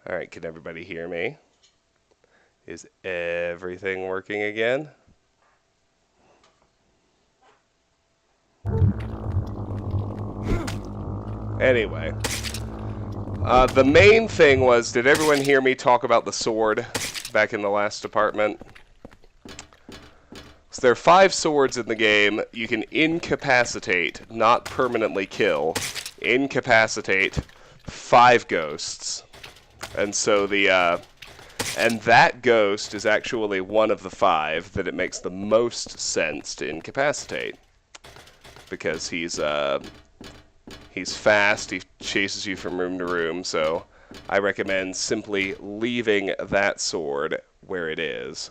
All right, can everybody hear me? Is everything working again? Anyway, the main thing was, did everyone hear me talk about the sword back in the last department? So there are 5 swords in the game. You can incapacitate, not permanently kill, incapacitate 5 ghosts. And so and that ghost is actually one of the 5 that it makes the most sense to incapacitate. Because he's fast, he chases you from room to room, so I recommend simply leaving that sword where it is.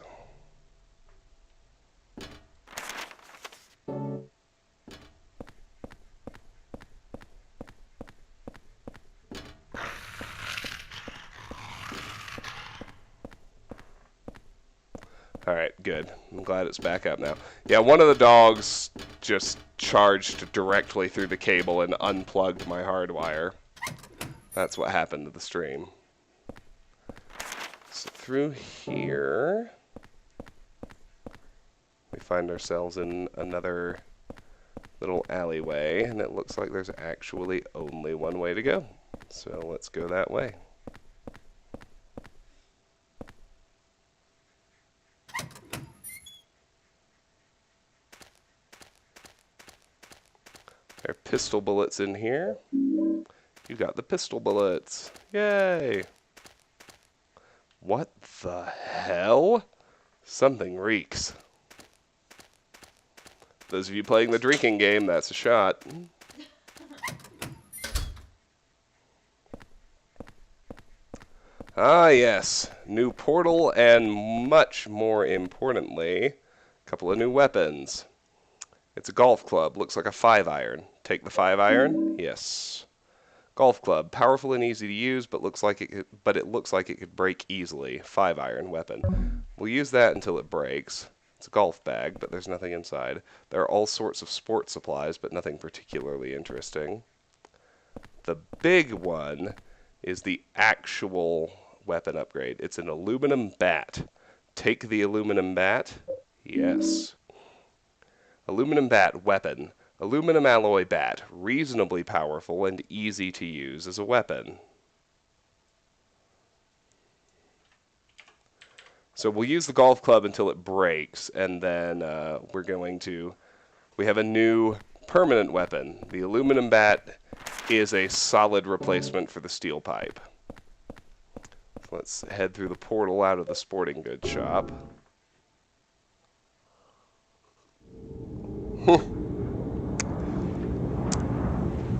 Alright, good. I'm glad it's back up now. Yeah, one of the dogs just charged directly through the cable and unplugged my hardwire. That's what happened to the stream. So through here, we find ourselves in another little alleyway, and it looks like there's actually only one way to go. So let's go that way. There are pistol bullets in here. You got the pistol bullets. Yay! What the hell? Something reeks. Those of you playing the drinking game, that's a shot. Ah, yes. New portal, and much more importantly, a couple of new weapons. It's a golf club. Looks like a 5-iron. Take the 5-iron? Yes. Golf club. Powerful and easy to use, but it looks like it could break easily. 5-iron weapon. We'll use that until it breaks. It's a golf bag, but there's nothing inside. There are all sorts of sports supplies, but nothing particularly interesting. The big one is the actual weapon upgrade. It's an aluminum bat. Take the aluminum bat? Yes. Aluminum bat weapon. Aluminum alloy bat. Reasonably powerful and easy to use as a weapon. So we'll use the golf club until it breaks, and then we have a new permanent weapon. The aluminum bat is a solid replacement for the steel pipe. So let's head through the portal out of the sporting goods shop.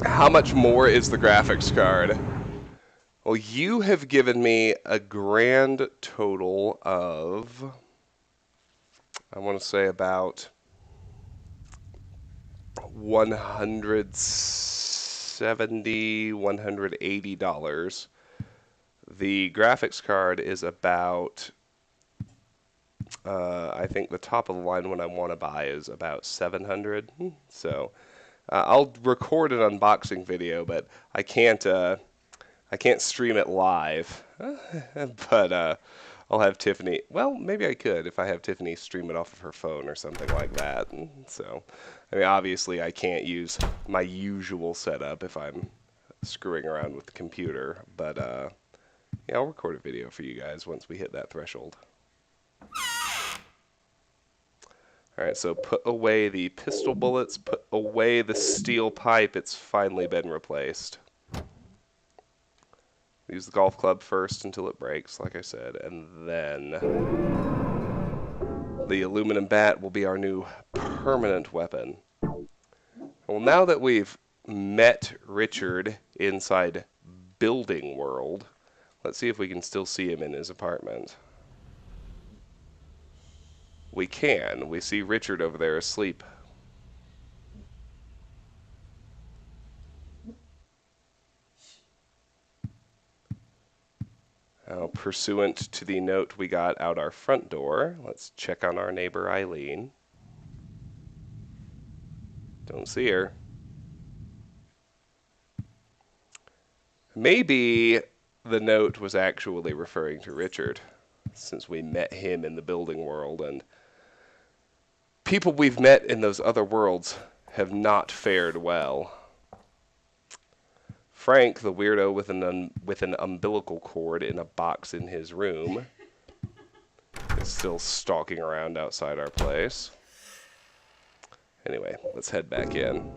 How much more is the graphics card? Well, you have given me a grand total of, I want to say about $170, $180. The graphics card is about, I think the top of the line one I want to buy is about 700. So I'll record an unboxing video, but I can't stream it live. But I'll have Tiffany. Well, maybe I could if I have Tiffany stream it off of her phone or something like that. So, I mean, obviously I can't use my usual setup if I'm screwing around with the computer. But yeah, I'll record a video for you guys once we hit that threshold. Alright, so put away the pistol bullets, put away the steel pipe, it's finally been replaced. Use the golf club first until it breaks, like I said, and then the aluminum bat will be our new permanent weapon. Well, now that we've met Richard inside Building World, let's see if we can still see him in his apartment. We can. We see Richard over there asleep. Pursuant to the note we got out our front door, let's check on our neighbor Eileen. Don't see her. Maybe the note was actually referring to Richard, since we met him in the building world, and people we've met in those other worlds have not fared well. Frank, the weirdo with an umbilical cord in a box in his room, is still stalking around outside our place. Anyway, let's head back in.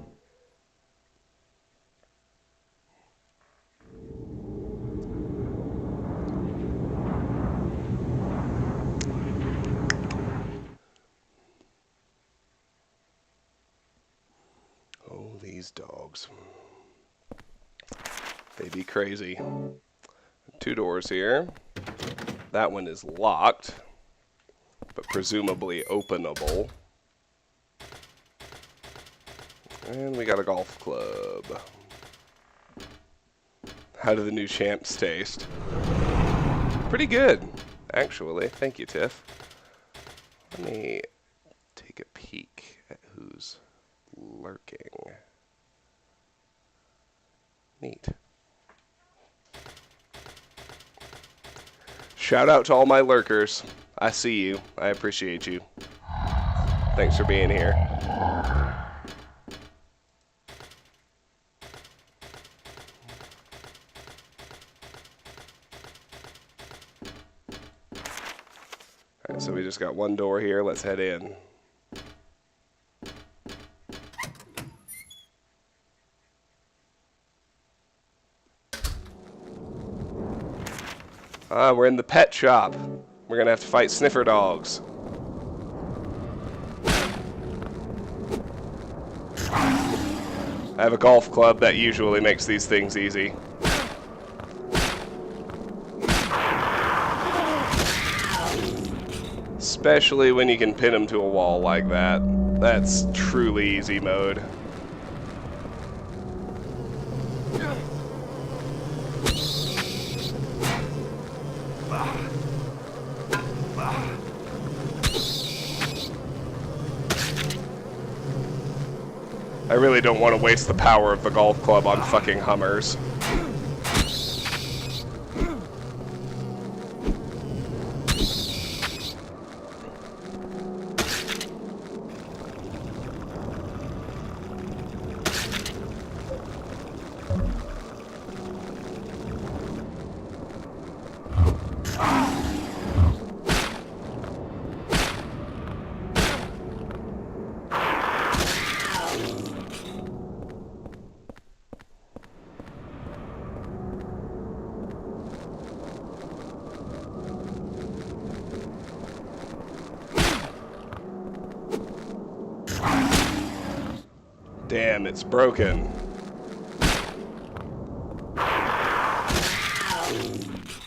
Oh, these dogs. They be crazy. 2 doors here. That one is locked, but presumably openable. And we got a golf club. How do the new champs taste? Pretty good, actually. Thank you, Tiff. Let me take a peek at who's lurking. Neat. Shout out to all my lurkers. I see you. I appreciate you. Thanks for being here. Alright, so we just got 1 door here. Let's head in. We're in the pet shop. We're gonna have to fight sniffer dogs. I have a golf club that usually makes these things easy. Especially when you can pin them to a wall like that. That's truly easy mode. I really don't want to waste the power of the golf club on fucking Hummers. Damn, it's broken.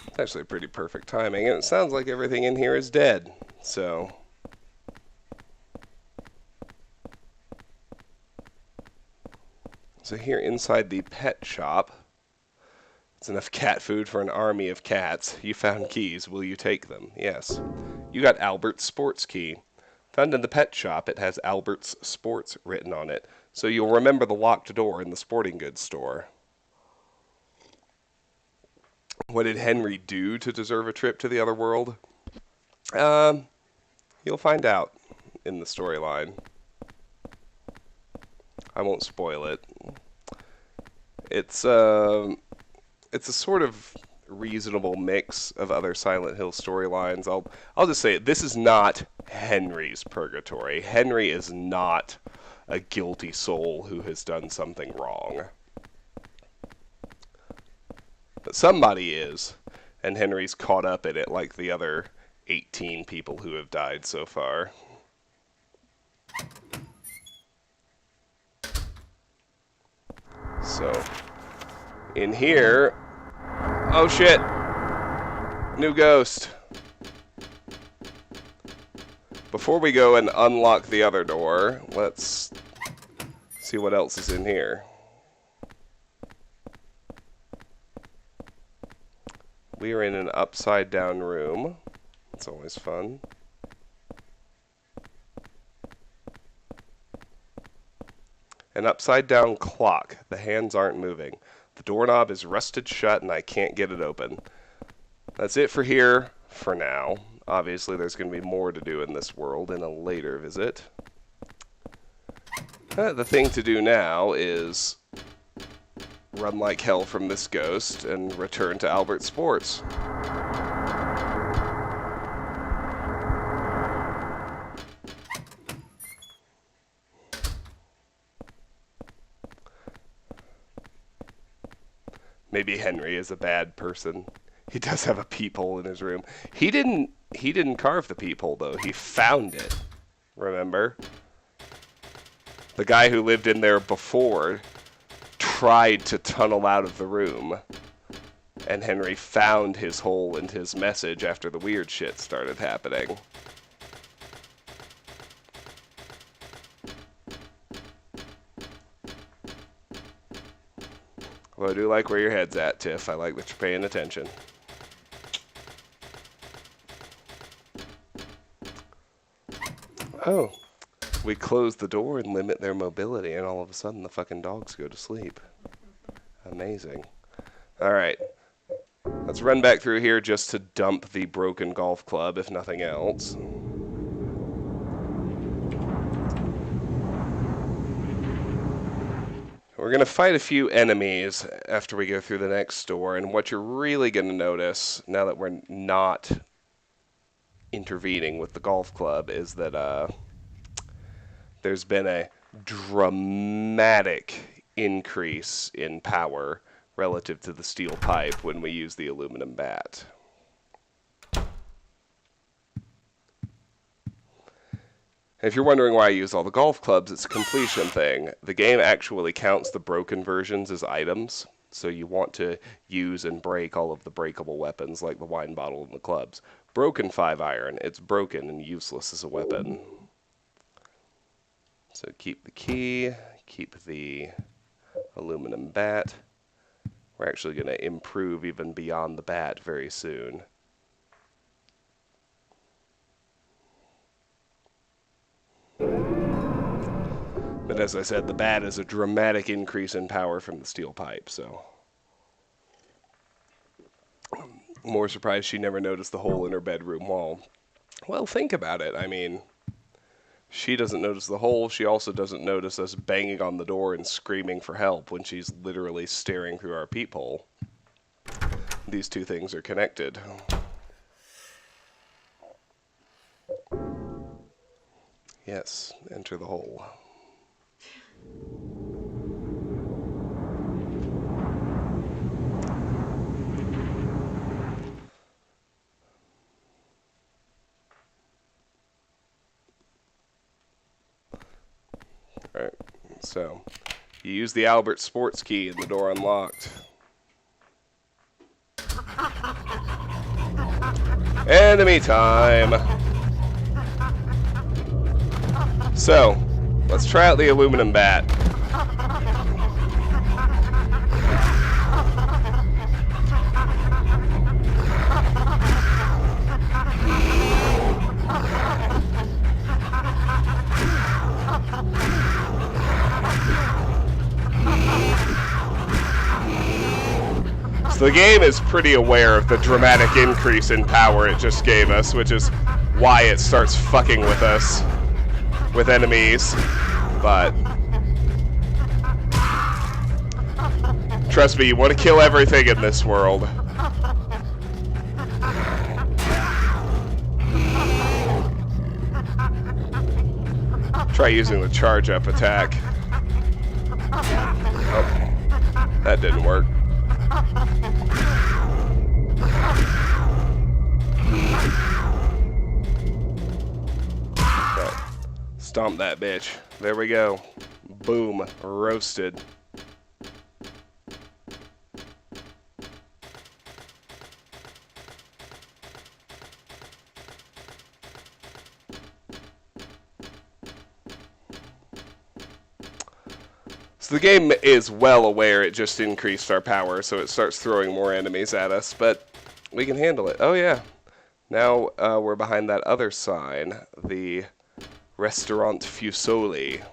It's actually pretty perfect timing, and it sounds like everything in here is dead, so... So here inside the pet shop, it's enough cat food for an army of cats. You found keys, will you take them? Yes. You got Albert's sports key. Found in the pet shop, it has Albert's Sports written on it. So you'll remember the locked door in the sporting goods store. What did Henry do to deserve a trip to the other world? You'll find out in the storyline. I won't spoil it. It's a sort of reasonable mix of other Silent Hill storylines. I'll just say it. This is not Henry's purgatory. Henry is not a guilty soul who has done something wrong. But somebody is, and Henry's caught up in it like the other 18 people who have died so far. So, in here... Oh shit! New ghost. Before we go and unlock the other door, let's see what else is in here. We are in an upside down room. It's always fun. An upside down clock. The hands aren't moving. The doorknob is rusted shut and I can't get it open. That's it for here for now. Obviously, there's going to be more to do in this world in a later visit. The thing to do now is run like hell from this ghost and return to Albert Sports. Maybe Henry is a bad person. He does have a peephole in his room. He didn't carve the peephole though. He found it. Remember? The guy who lived in there before tried to tunnel out of the room, and Henry found his hole and his message after the weird shit started happening. Well, I do like where your head's at, Tiff. I like that you're paying attention. Oh, we close the door and limit their mobility, and all of a sudden the fucking dogs go to sleep. Amazing. Alright, let's run back through here just to dump the broken golf club, if nothing else. We're going to fight a few enemies after we go through the next door, and what you're really going to notice, now that we're not intervening with the golf club, is that there's been a dramatic increase in power relative to the steel pipe when we use the aluminum bat. If you're wondering why I use all the golf clubs, it's a completion thing. The game actually counts the broken versions as items, so you want to use and break all of the breakable weapons like the wine bottle and the clubs. Broken 5-iron, it's broken and useless as a weapon. So keep the key, keep the aluminum bat. We're actually going to improve even beyond the bat very soon. But as I said, the bat is a dramatic increase in power from the steel pipe, so... I'm more surprised she never noticed the hole in her bedroom wall. Well, think about it. I mean, she doesn't notice the hole. She also doesn't notice us banging on the door and screaming for help when she's literally staring through our peephole. These two things are connected. Yes, enter the hole. Alright, so you use the Albert Sports key and the door unlocked. Enemy time! So, let's try out the aluminum bat. So the game is pretty aware of the dramatic increase in power it just gave us, which is why it starts fucking with us, with enemies, but trust me, you want to kill everything in this world. Try using the charge up attack. Oh, that didn't work. Right. Stomp that bitch. There we go. Boom. Roasted. So the game is well aware it just increased our power, so it starts throwing more enemies at us, but we can handle it. Oh yeah. Now we're behind that other sign, the Restaurant Fusoli.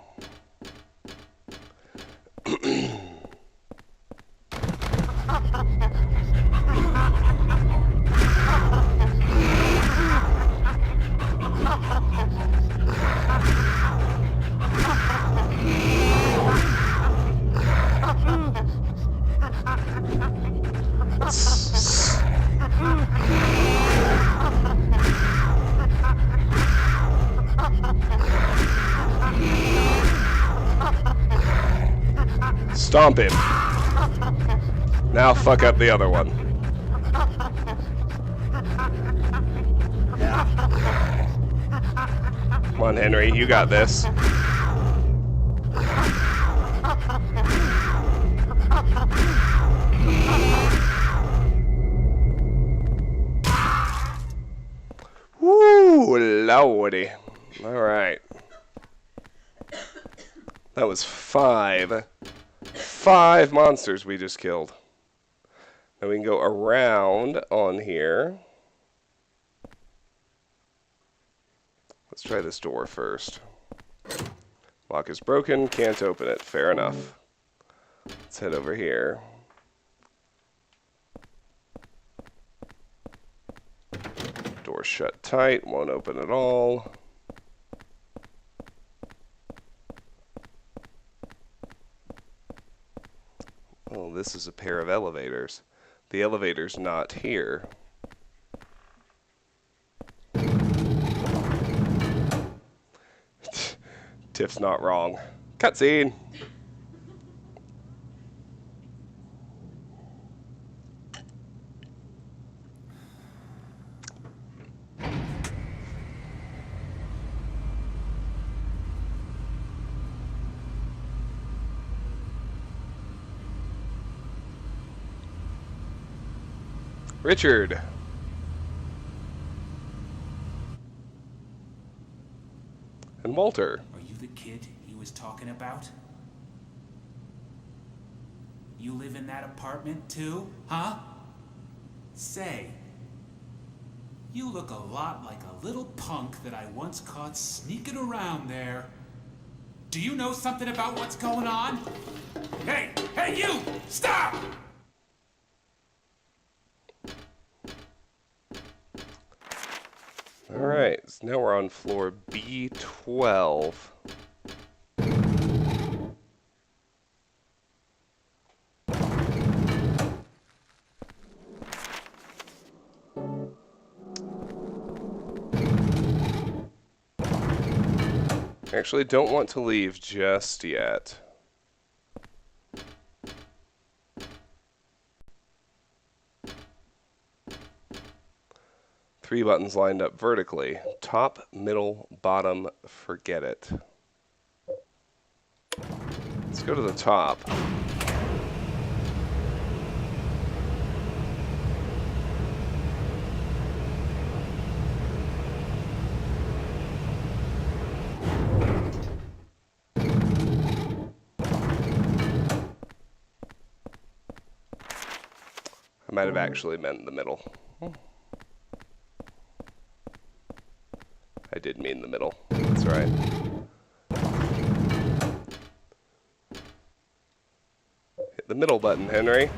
Stomp him. Now fuck up the other one. Come on, Henry, you got this. Woo, lordy. Alright. That was 5. 5 monsters we just killed. Now we can go around on here. Let's try this door first. Lock is broken, can't open it. Fair enough. Let's head over here. Door shut tight, won't open at all. Oh, this is a pair of elevators. The elevator's not here. Tiff's not wrong. Cutscene! Richard. And Walter. Are you the kid he was talking about? You live in that apartment too, huh? Say, you look a lot like a little punk that I once caught sneaking around there. Do you know something about what's going on? Hey, you! Stop! Alright, so now we're on floor B12. Actually, don't want to leave just yet. Three buttons lined up vertically. Top, middle, bottom, forget it. Let's go to the top. I might have actually meant the middle. I did mean the middle. That's right. Hit the middle button, Henry.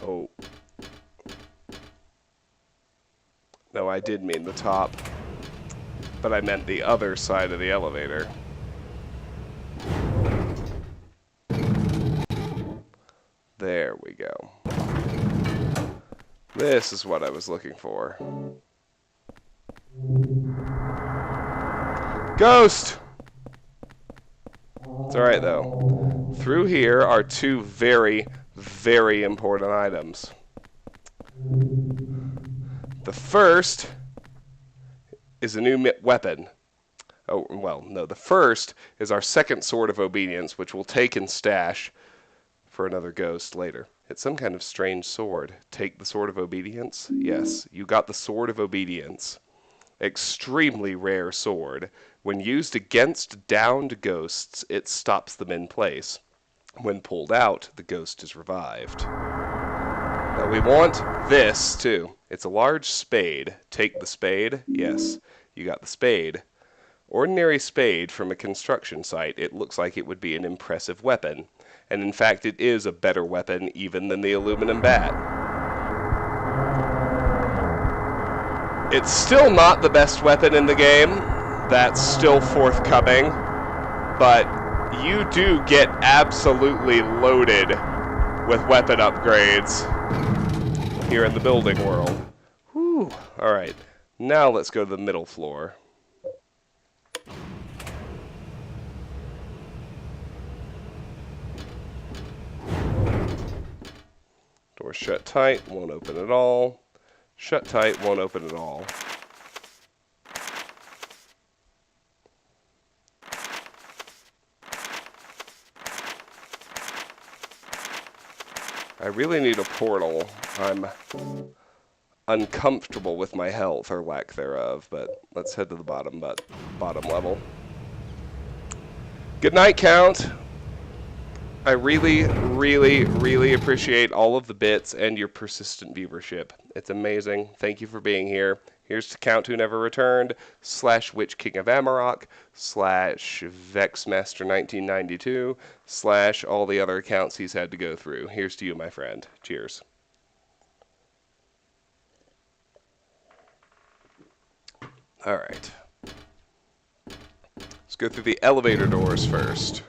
Oh. No, I did mean the top. But I meant the other side of the elevator. There we go. This is what I was looking for. Ghost! It's alright though. Through here are two very, very important items. The first is a new weapon. Oh, well, no. The first is our second Sword of Obedience, which we'll take and stash for another ghost later. It's some kind of strange sword. Take the Sword of Obedience? Yes, you got the Sword of Obedience. Extremely rare sword. When used against downed ghosts, it stops them in place. When pulled out, the ghost is revived. Now we want this, too. It's a large spade. Take the spade? Yes, you got the spade. Ordinary spade from a construction site. It looks like it would be an impressive weapon. And in fact, it is a better weapon even than the aluminum bat. It's still not the best weapon in the game. That's still forthcoming. But you do get absolutely loaded with weapon upgrades here in the building world. Whew. Alright, now let's go to the middle floor. door shut tight, won't open at all. Shut tight, won't open at all. I really need a portal. I'm uncomfortable with my health, or lack thereof, but let's head to the bottom level. Good night, Count. I really, really, really appreciate all of the bits and your persistent viewership. It's amazing. Thank you for being here. Here's to Count Who Never Returned, / Witch King of Amarok, / Vexmaster1992, / all the other accounts he's had to go through. Here's to you, my friend. Cheers. All right. Let's go through the elevator doors first.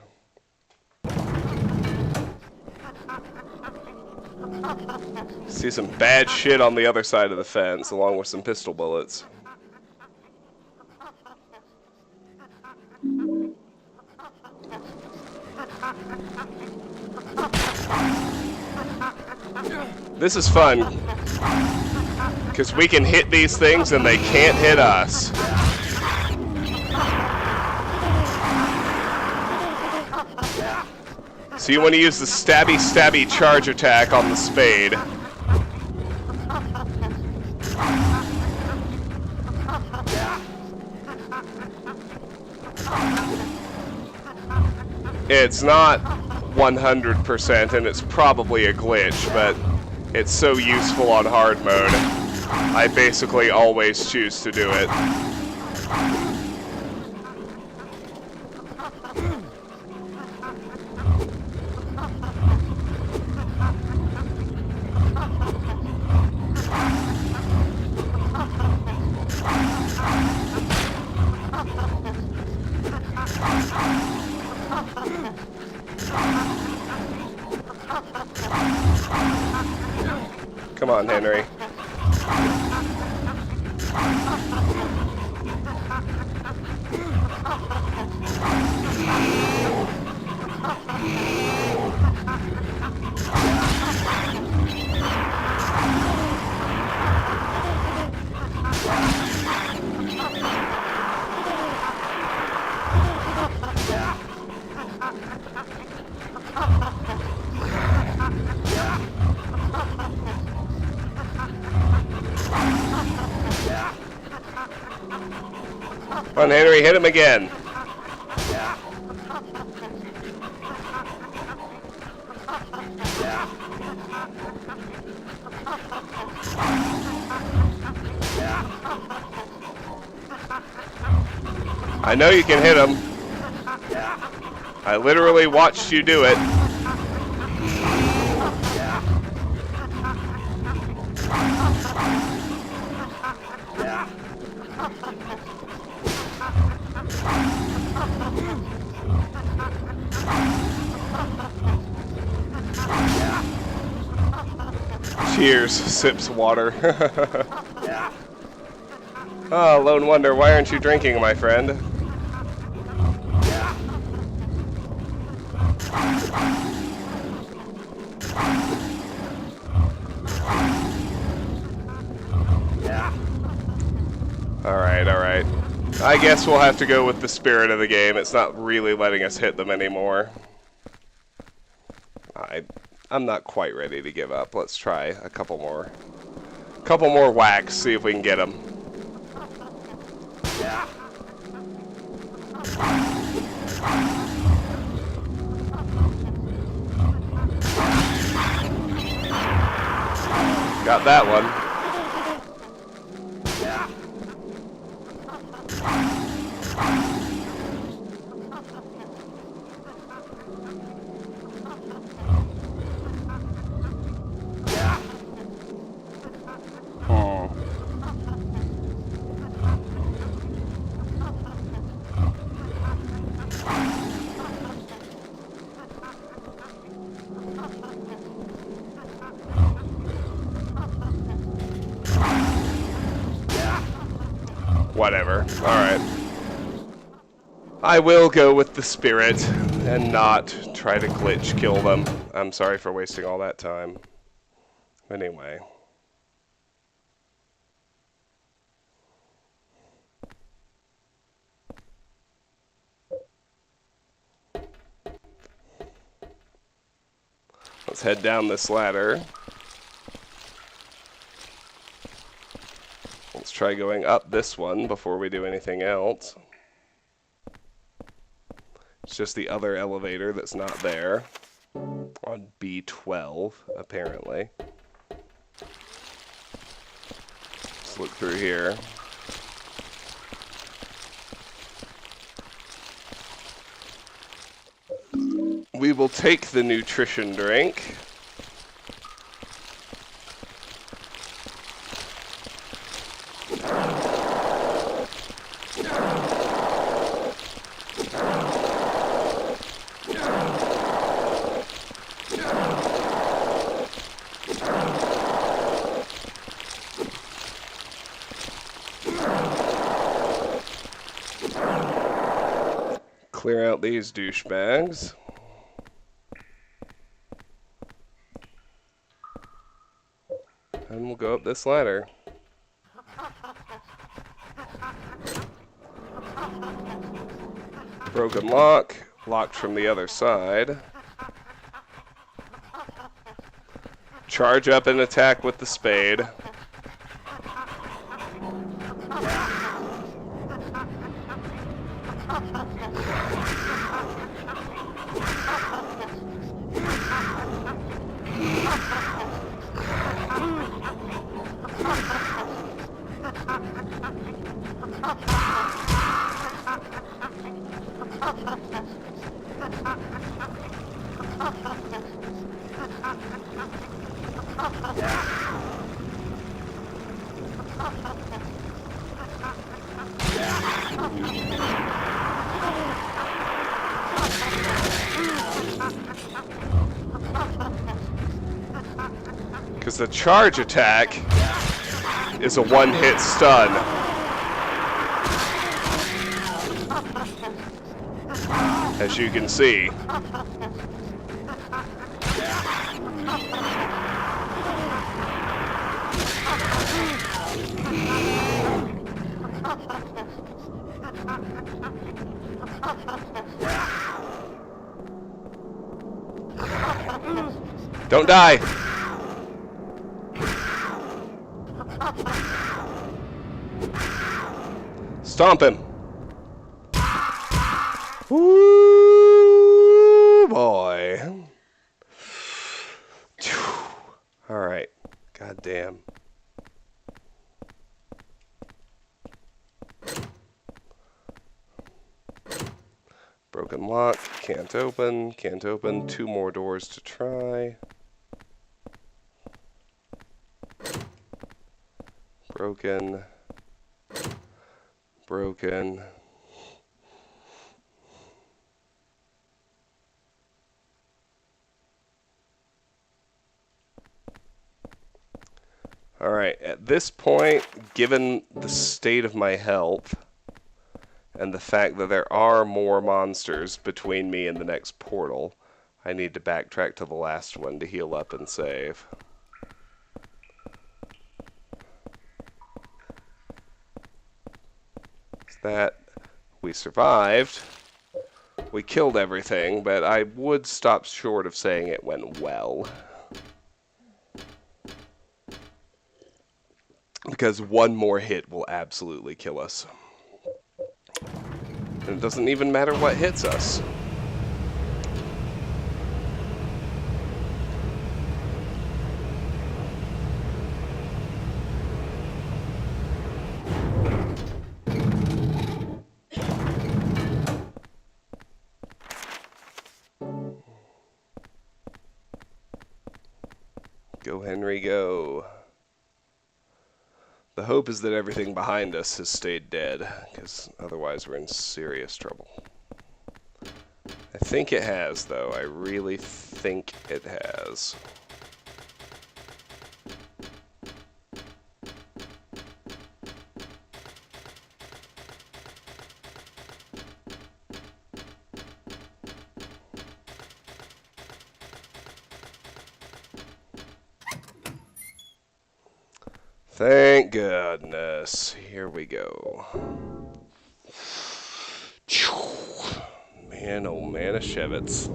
See some bad shit on the other side of the fence, along with some pistol bullets. This is fun, because we can hit these things and they can't hit us. So you want to use the stabby charge attack on the spade. It's not 100% and it's probably a glitch, but it's so useful on hard mode. I basically always choose to do it. Come on, Henry. Come on, Henry, hit him again. I know you can hit him. I literally watched you do it. Cheers, sips water. Oh, Lone Wonder, why aren't you drinking, my friend? Alright. I guess we'll have to go with the spirit of the game. It's not really letting us hit them anymore. I'm not quite ready to give up. Let's try a couple more whacks, see if we can get them. Got that one. Whatever. Alright. I will go with the spirit and not try to glitch kill them. I'm sorry for wasting all that time. Anyway. Let's head down this ladder. Let's try going up this one before we do anything else. It's just the other elevator that's not there. On B12, apparently. Let's look through here. We will take the nutrition drink. Clear out these douchebags. And we'll go up this ladder. Broken lock, locked from the other side. Charge up and attack with the spade. Because the charge attack is a one-hit stun. As you can see. Don't die. Stomp him. Woo, boy. All right. God damn. Broken lock. Can't open. Can't open. 2 more doors to try. Broken. Broken. Alright, at this point, given the state of my health, and the fact that there are more monsters between me and the next portal, I need to backtrack to the last one to heal up and save. That we survived. We killed everything, but I would stop short of saying it went well. Because one more hit will absolutely kill us. And it doesn't even matter what hits us. Go, Henry, go. The hope is that everything behind us has stayed dead, because otherwise we're in serious trouble. I think it has, though. I really think it has. Thank goodness. Here we go. Man, oh man, Shevitz.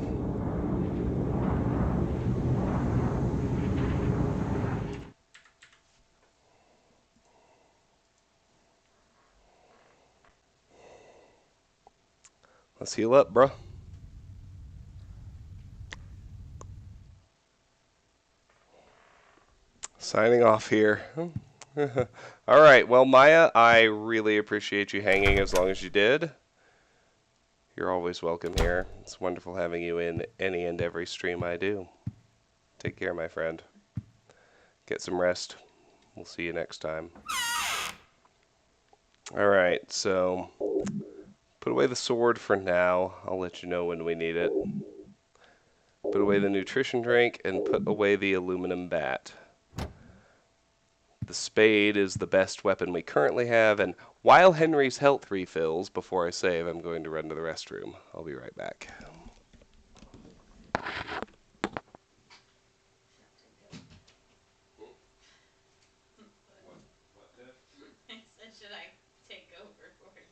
Let's heal up, bruh. Signing off here. All right, well, Maya, I really appreciate you hanging as long as you did. You're always welcome here. It's wonderful having you in any and every stream I do. Take care, my friend. Get some rest. We'll see you next time. All right, so put away the sword for now. I'll let you know when we need it. Put away the nutrition drink and put away the aluminum bat. The spade is the best weapon we currently have, and while Henry's health refills, before I save, I'm going to run to the restroom. I'll be right back. Should I take over for you?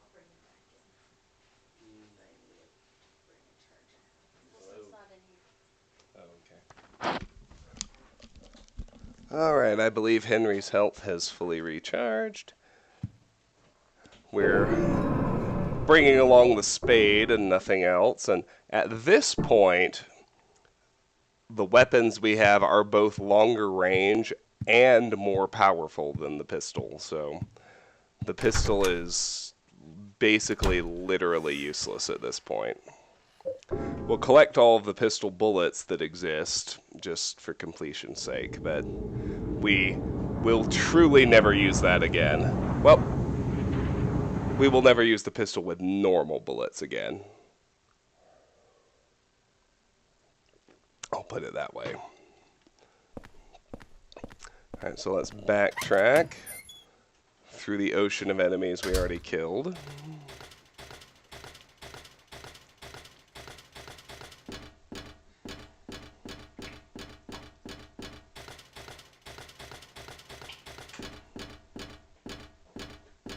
I'll bring it back in. But I need to bring a charger. It's not in here. Oh, okay. All right, I believe Henry's health has fully recharged. We're bringing along the spade and nothing else, and at this point, the weapons we have are both longer range and more powerful than the pistol, so the pistol is basically literally useless at this point. We'll collect all of the pistol bullets that exist, just for completion's sake, but we will truly never use that again. Well, we will never use the pistol with normal bullets again. I'll put it that way. Alright, so let's backtrack through the ocean of enemies we already killed.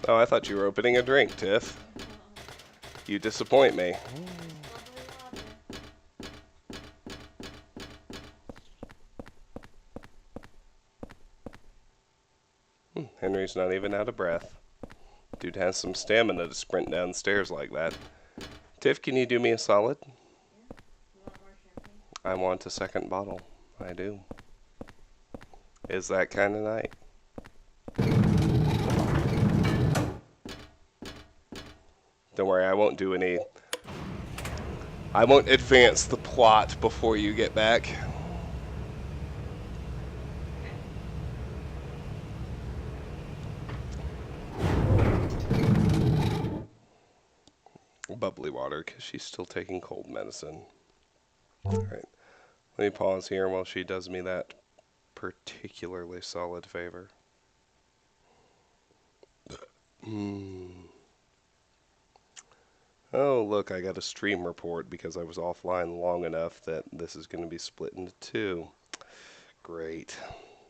Oh, I thought you were opening a drink, Tiff. You disappoint me. Henry's not even out of breath. Dude has some stamina to sprint downstairs like that. Tiff, can you do me a solid? Yeah. You want more champagne? I want a second bottle. I do. Is that kind of night? Don't worry, I won't do any... I won't advance the plot before you get back. Bubbly water, because she's still taking cold medicine. Alright, let me pause here while she does me that particularly solid favor. Oh, look, I got a stream report because I was offline long enough that this is going to be split into two. Great.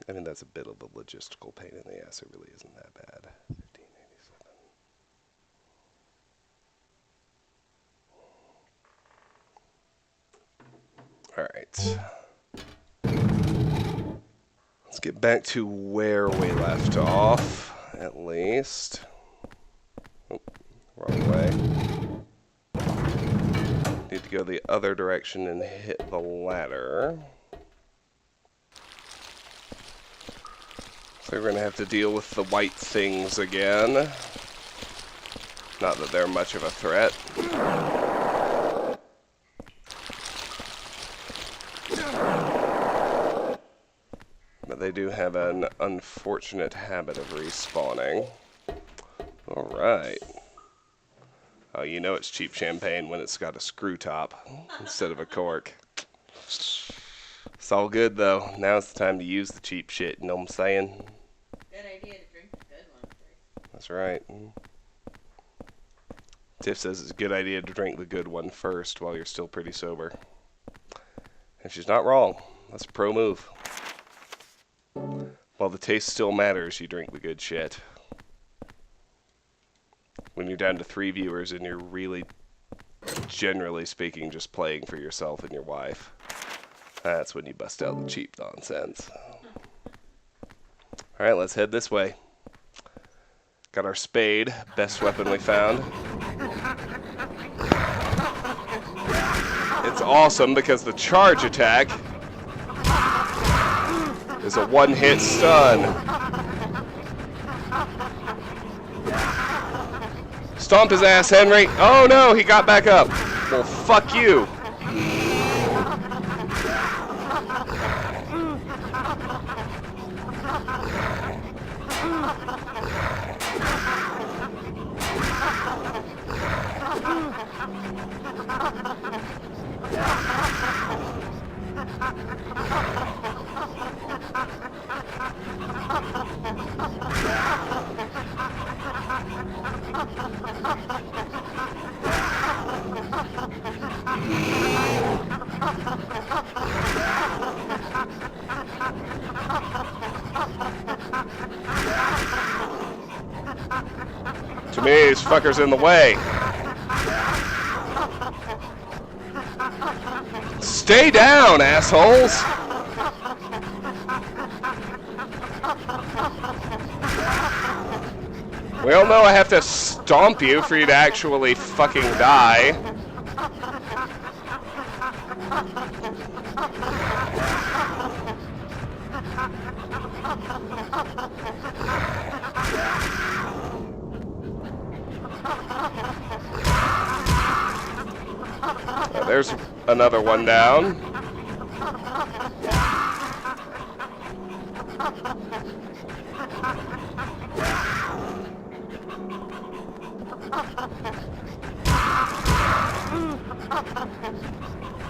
I mean, that's a bit of a logistical pain in the ass. It really isn't that bad. 1587. Alright. Let's get back to where we left off. at least. Oh, wrong way. Need to go the other direction and hit the ladder. So we're going to have to deal with the white things again. Not that they're much of a threat. But they do have an unfortunate habit of respawning. Alright. Oh, you know it's cheap champagne when it's got a screw top instead of a cork. It's all good though. Now's the time to use the cheap shit, you know what I'm saying? Good idea to drink the good one first. That's right. Tiff says it's a good idea to drink the good one first while you're still pretty sober. And she's not wrong. That's a pro move. While the taste still matters, you drink the good shit. When you're down to 3 viewers and you're really, generally speaking, just playing for yourself and your wife, that's when you bust out the cheap nonsense. Alright, let's head this way. Got our spade, best weapon we found. It's awesome because the charge attack is a one-hit stun. Stomp his ass, Henry. Oh no, he got back up. Well, fuck you. To me, this fucker's in the way. Stay down, assholes! We all know I have to stomp you for you to actually fucking die. There's another one down.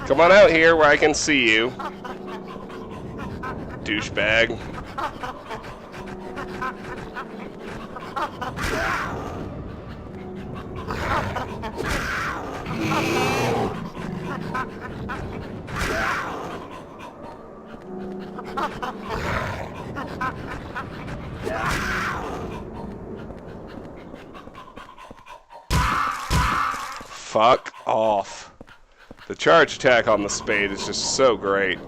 Come on out here where I can see you, douchebag. Fuck off. The charge attack on the spade is just so great.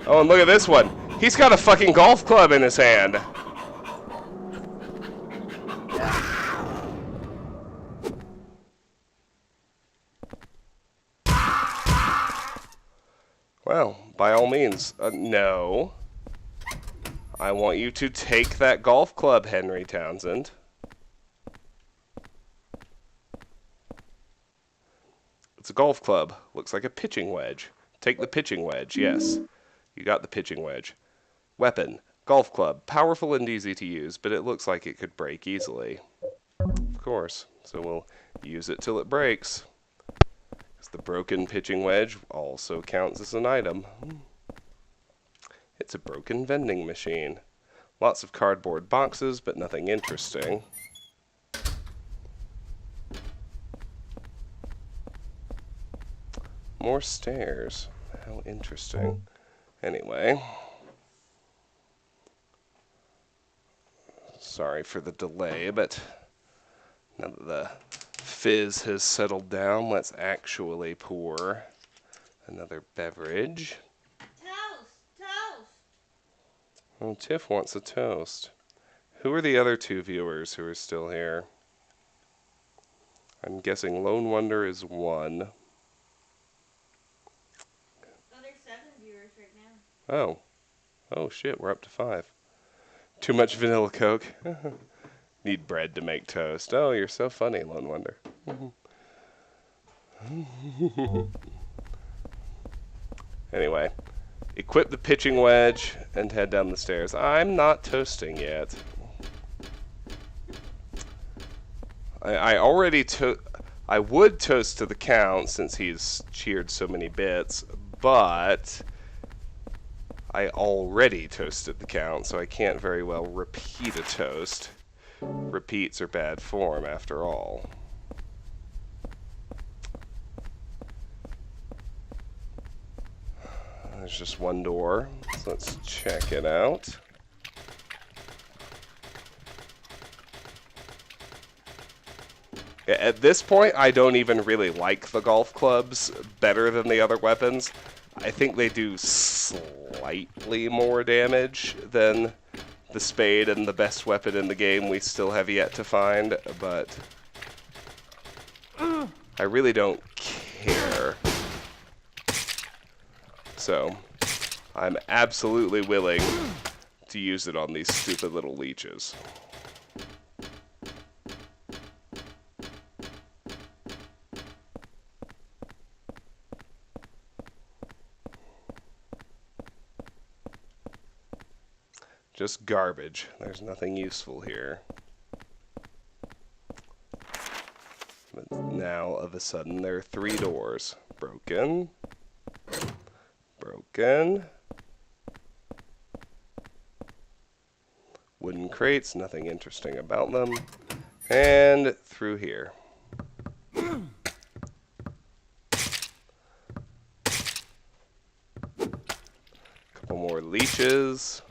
Oh, and look at this one. He's got a fucking golf club in his hand. Well, by all means, no. I want you to take that golf club, Henry Townsend. It's a golf club. Looks like a pitching wedge. Take the pitching wedge, yes. You got the pitching wedge. Weapon, golf club. Powerful and easy to use, but it looks like it could break easily. Of course. So we'll use it till it breaks. Because the broken pitching wedge also counts as an item. It's a broken vending machine. Lots of cardboard boxes, but nothing interesting. More stairs. How interesting. Anyway. Sorry for the delay, but now that the fizz has settled down, let's actually pour another beverage. Toast! Toast! Oh, Tiff wants a toast. Who are the other two viewers who are still here? I'm guessing Lone Wonder is one. Oh, there's 7 viewers right now. Oh. Oh shit, we're up to 5. Too much vanilla Coke. Need bread to make toast. Oh, you're so funny, Lone Wonder. Anyway, equip the pitching wedge and head down the stairs. I'm not toasting yet. I already I would toast to the Count since he's cheered so many bits, but I already toasted the Count, so I can't very well repeat a toast. Repeats are bad form after all. There's just one door, so let's check it out. At this point, I don't even really like the golf clubs better than the other weapons. I think they do slightly more damage than the spade and the best weapon in the game we still have yet to find, but I really don't care. So, I'm absolutely willing to use it on these stupid little leeches. Just garbage. There's nothing useful here. But now, of a sudden, there are 3 doors. Broken. Broken. Wooden crates, nothing interesting about them. And through here. Couple more leeches.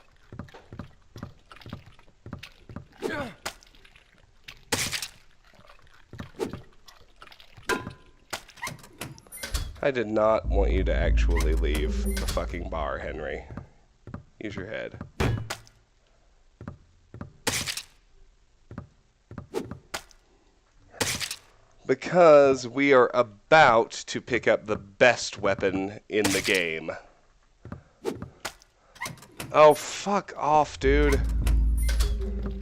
I did not want you to actually leave the fucking bar, Henry. Use your head. Because we are about to pick up the best weapon in the game. Oh, fuck off, dude.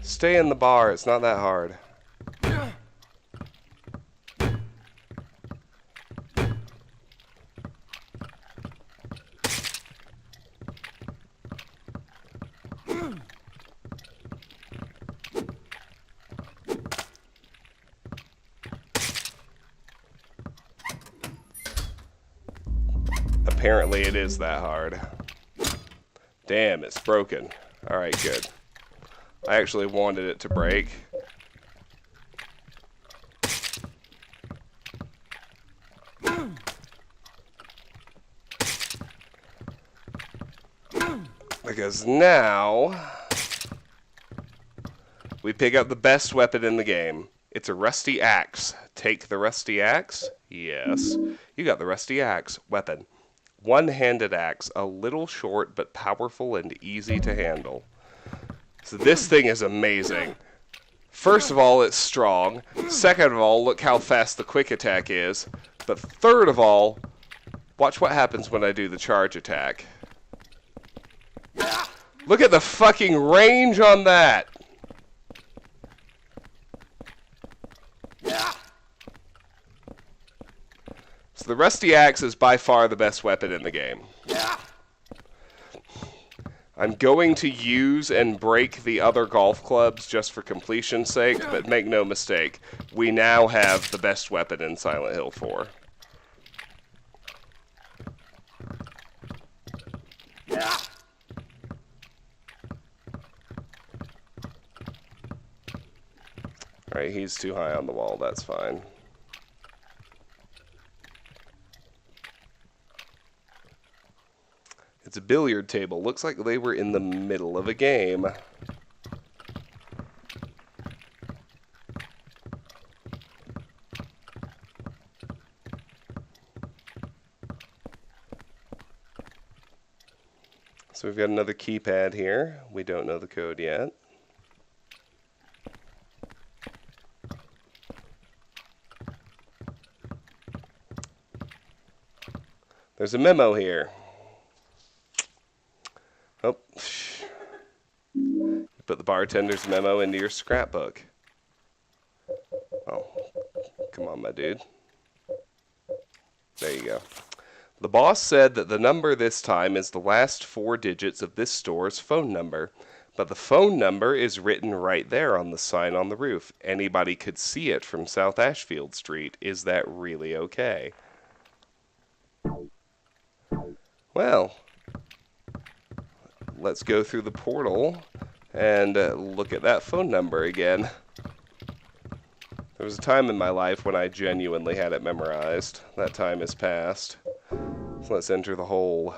Stay in the bar, it's not that hard. Apparently it is that hard. Damn, it's broken. Alright, good. I actually wanted it to break. Because now we pick up the best weapon in the game. It's a rusty axe. Take the rusty axe? Yes. You got the rusty axe. Weapon. One-handed axe, a little short but powerful and easy to handle. So this thing is amazing. First of all, it's strong. Second of all, look how fast the quick attack is. But third of all, watch what happens when I do the charge attack. Look at the fucking range on that! So the rusty axe is by far the best weapon in the game. I'm going to use and break the other golf clubs just for completion's sake, but make no mistake, we now have the best weapon in Silent Hill 4. Alright, he's too high on the wall, that's fine. It's a billiard table. Looks like they were in the middle of a game. So we've got another keypad here. We don't know the code yet. There's a memo here. Oh. Put the bartender's memo into your scrapbook. Oh, come on, my dude. There you go. The boss said that the number this time is the last 4 digits of this store's phone number, but the phone number is written right there on the sign on the roof. Anybody could see it from South Ashfield Street. Is that really okay? Well, let's go through the portal and look at that phone number again. There was a time in my life when I genuinely had it memorized. That time has passed. So let's enter the hole.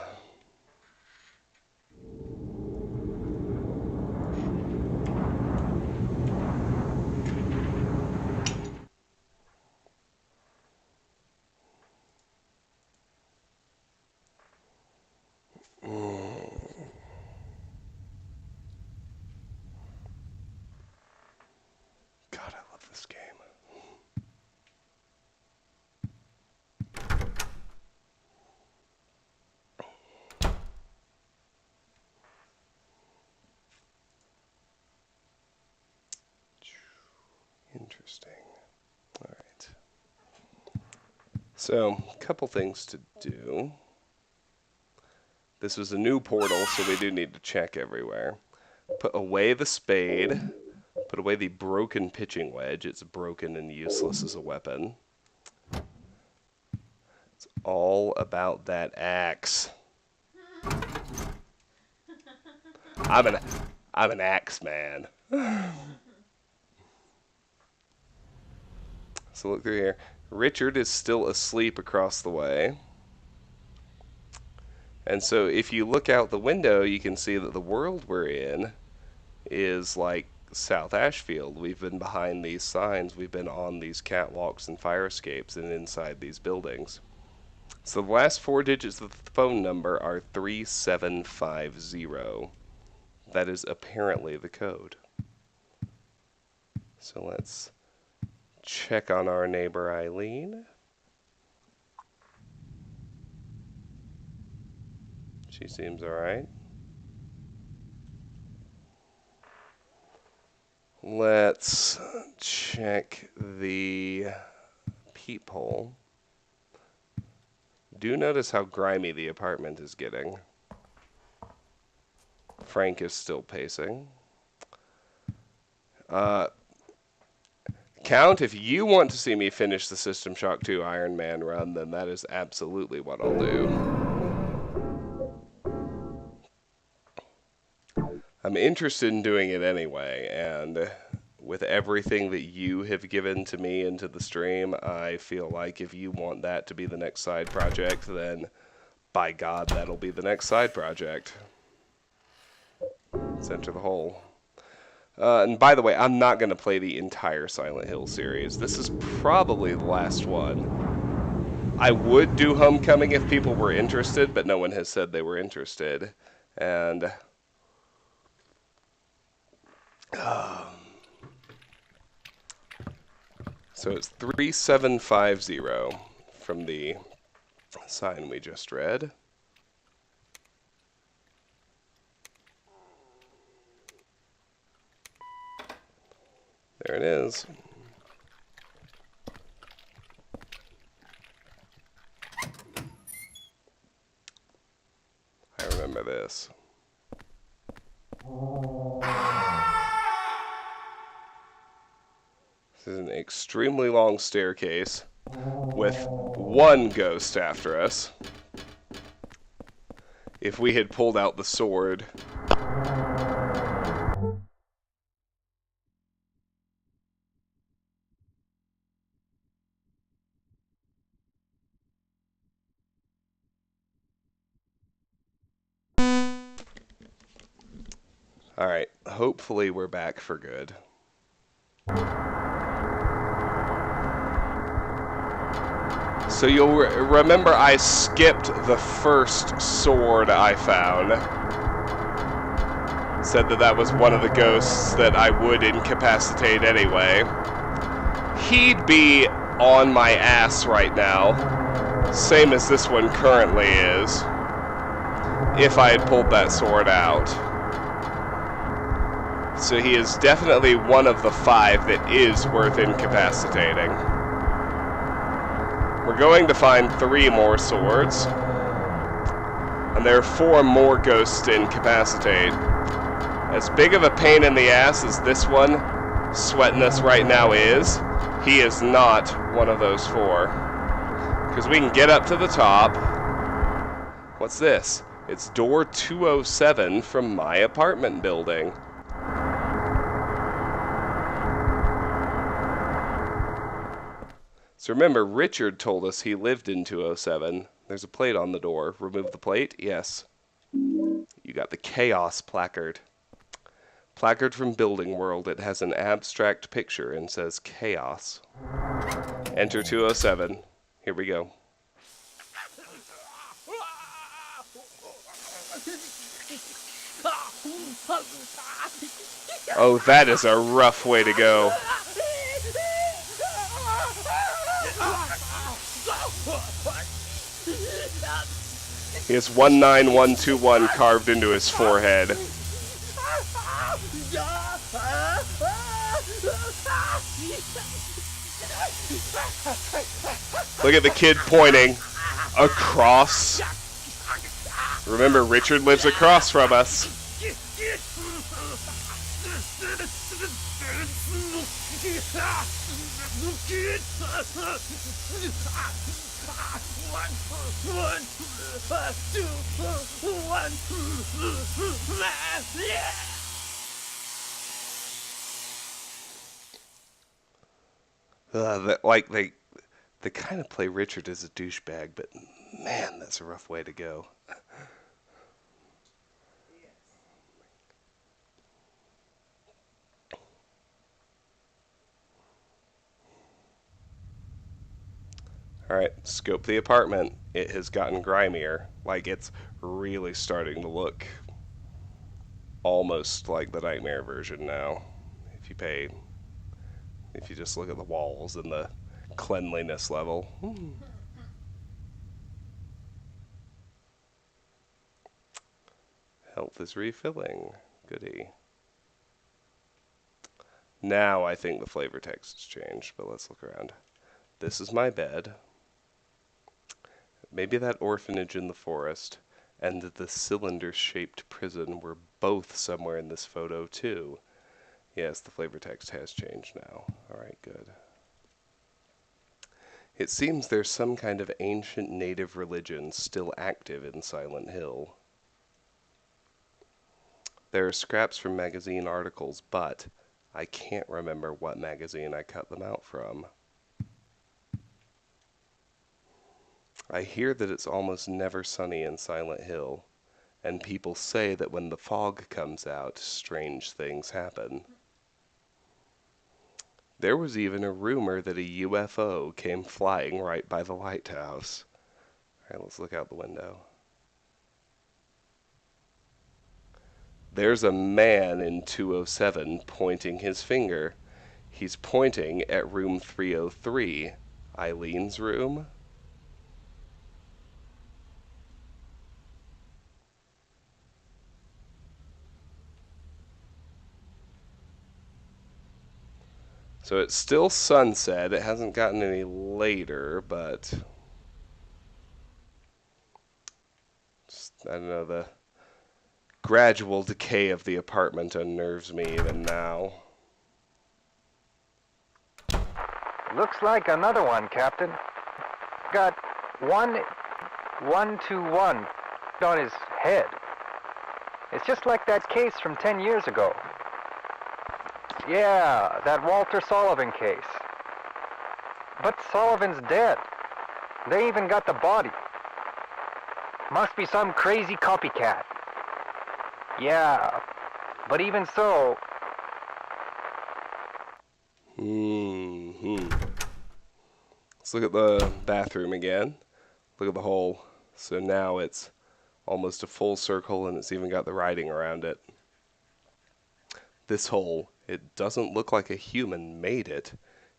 God, I love this game. Interesting. All right. So, a couple things to do. This was a new portal, so we do need to check everywhere. Put away the spade. Put away the broken pitching wedge. It's broken and useless as a weapon. It's all about that axe. I'm an axe man. So look through here. Richard is still asleep across the way. And so if you look out the window, you can see that the world we're in is like South Ashfield. We've been behind these signs. We've been on these catwalks and fire escapes and inside these buildings. So the last 4 digits of the phone number are 3750. That is apparently the code. So let's check on our neighbor Eileen. She seems alright. Let's check the peephole. Do notice how grimy the apartment is getting. Frank is still pacing. Count, if you want to see me finish the System Shock 2 Iron Man run, then that is absolutely what I'll do. I'm interested in doing it anyway, and with everything that you have given to me into the stream, I feel like if you want that to be the next side project, then by God, that'll be the next side project. Let's enter the hole. And by the way, I'm not going to play the entire Silent Hill series. This is probably the last one. I would do Homecoming if people were interested, but no one has said they were interested. And so it's 3750 from the sign we just read. There it is. I remember this. This is an extremely long staircase with one ghost after us. If we had pulled out the sword, alright, hopefully we're back for good. So you'll remember I skipped the first sword I found. Said that that was one of the ghosts that I would incapacitate anyway. He'd be on my ass right now. Same as this one currently is, if I had pulled that sword out. So he is definitely one of the 5 that is worth incapacitating. We're going to find 3 more swords. And there are 4 more ghosts to incapacitate. As big of a pain in the ass as this one sweating us right now is, he is not one of those 4. Because we can get up to the top. What's this? It's door 207 from my apartment building. So remember, Richard told us he lived in 207. There's a plate on the door. Remove the plate? Yes. You got the Chaos placard. Placard from Building World. It has an abstract picture and says Chaos. Enter 207. Here we go. Oh, that is a rough way to go. He has 19121 carved into his forehead. Look at the kid pointing across. Remember, Richard lives across from us. They kind of play Richard as a douchebag, but man, that's a rough way to go. Alright, scope the apartment. It has gotten grimier. Like, it's really starting to look almost like the Nightmare version now. If you just look at the walls and the cleanliness level. Health is refilling. Goody. Now I think the flavor text has changed, but let's look around. This is my bed. Maybe that orphanage in the forest and the cylinder-shaped prison were both somewhere in this photo too. Yes, the flavor text has changed now. Alright, good. It seems there's some kind of ancient native religion still active in Silent Hill. There are scraps from magazine articles, but I can't remember what magazine I cut them out from. I hear that it's almost never sunny in Silent Hill, and people say that when the fog comes out, strange things happen. There was even a rumor that a UFO came flying right by the lighthouse. Alright, let's look out the window. There's a man in 207 pointing his finger. He's pointing at room 303, Eileen's room. So it's still sunset. It hasn't gotten any later, but just, I don't know, the gradual decay of the apartment unnerves me even now. Looks like another one, Captain. Got 121 on his head. It's just like that case from 10 years ago. Yeah, that Walter Sullivan case. But Sullivan's dead. They even got the body. Must be some crazy copycat. Yeah, but even so... Let's look at the bathroom again. Look at the hole. So now it's almost a full circle and it's even got the writing around it. This hole, it doesn't look like a human made it.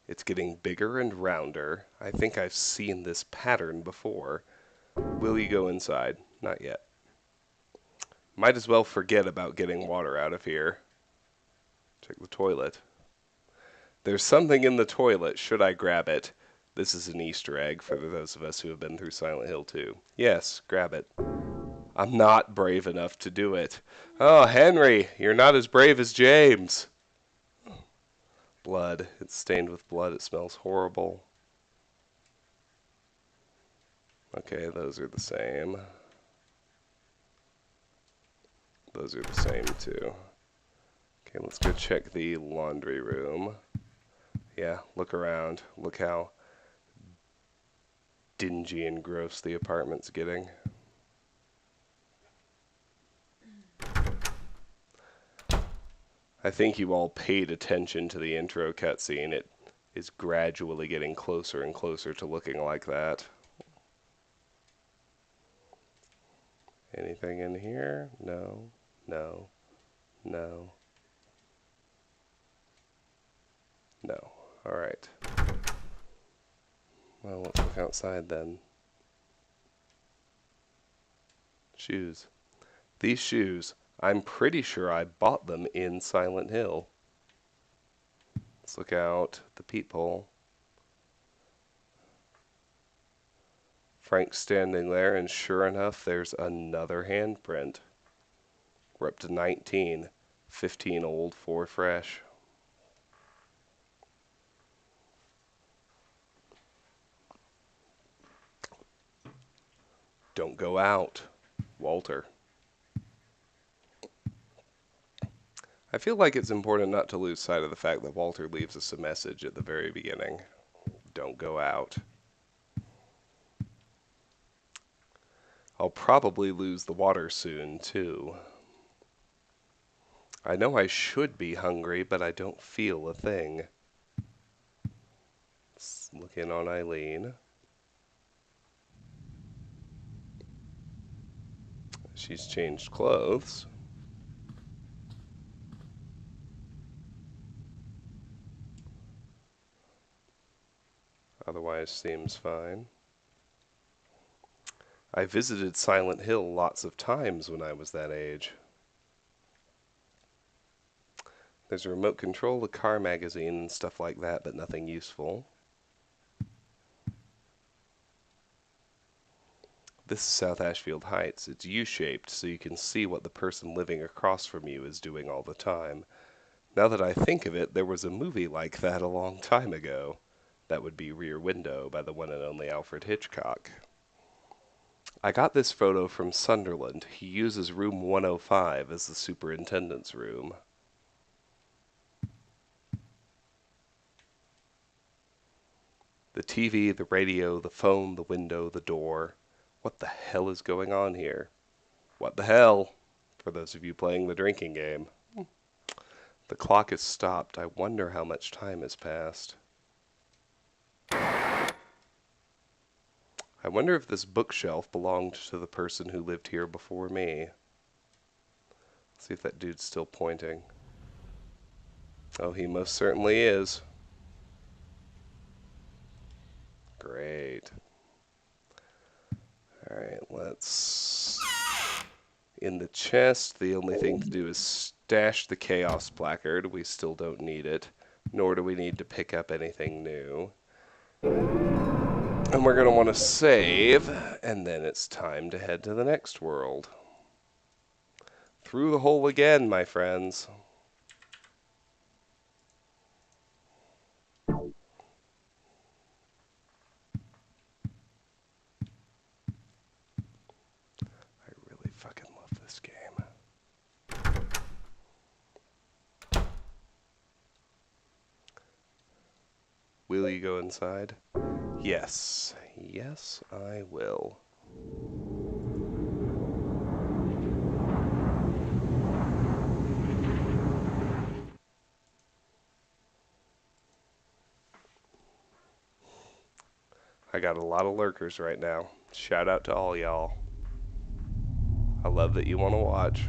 It's getting bigger and rounder. I think I've seen this pattern before. Will you go inside? Not yet. Might as well forget about getting water out of here. Check the toilet. There's something in the toilet. Should I grab it? This is an Easter egg for those of us who have been through Silent Hill 2. Yes, grab it. I'm not brave enough to do it. Oh, Henry, you're not as brave as James. Blood. It's stained with blood. It smells horrible. Okay, those are the same. Those are the same too. Okay, let's go check the laundry room. Yeah, look around. Look how dingy and gross the apartment's getting. I think you all paid attention to the intro cutscene. It is gradually getting closer and closer to looking like that. Anything in here? No, no, no, no. Alright. Well, let's look outside then. Shoes. These shoes, I'm pretty sure I bought them in Silent Hill. Let's look out the peephole. Frank's standing there, and sure enough, there's another handprint. We're up to 19. 15 old, 4 fresh. Don't go out, Walter. I feel like it's important not to lose sight of the fact that Walter leaves us a message at the very beginning. Don't go out. I'll probably lose the water soon, too. I know I should be hungry, but I don't feel a thing. Let's look in on Eileen. She's changed clothes. Otherwise seems fine. I visited Silent Hill lots of times when I was that age. There's a remote control, a car magazine, and stuff like that, but nothing useful. This is South Ashfield Heights. It's U-shaped, so you can see what the person living across from you is doing all the time. Now that I think of it, there was a movie like that a long time ago. That would be Rear Window by the one and only Alfred Hitchcock. I got this photo from Sunderland. He uses room 105 as the superintendent's room. The TV, the radio, the phone, the window, the door. What the hell is going on here? What the hell? For those of you playing the drinking game. The clock has stopped. I wonder how much time has passed. I wonder if this bookshelf belonged to the person who lived here before me. Let's see if that dude's still pointing. Oh, he most certainly is. Great. Alright, let's... In the chest, the only thing to do is stash the Chaos placard. We still don't need it, nor do we need to pick up anything new. And we're going to want to save, and then it's time to head to the next world. Through the hole again, my friends. Fucking love this game. Will you go inside? Yes. Yes, I will. I got a lot of lurkers right now. Shout out to all y'all. I love that you want to watch.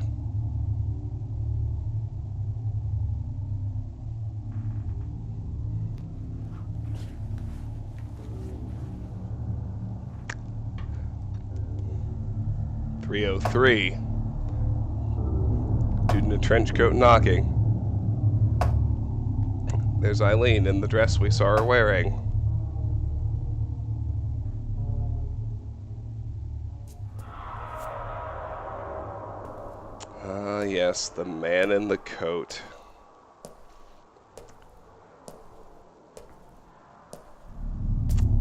303. Dude in a trench coat knocking. There's Eileen in the dress we saw her wearing. Ah, yes, the man in the coat.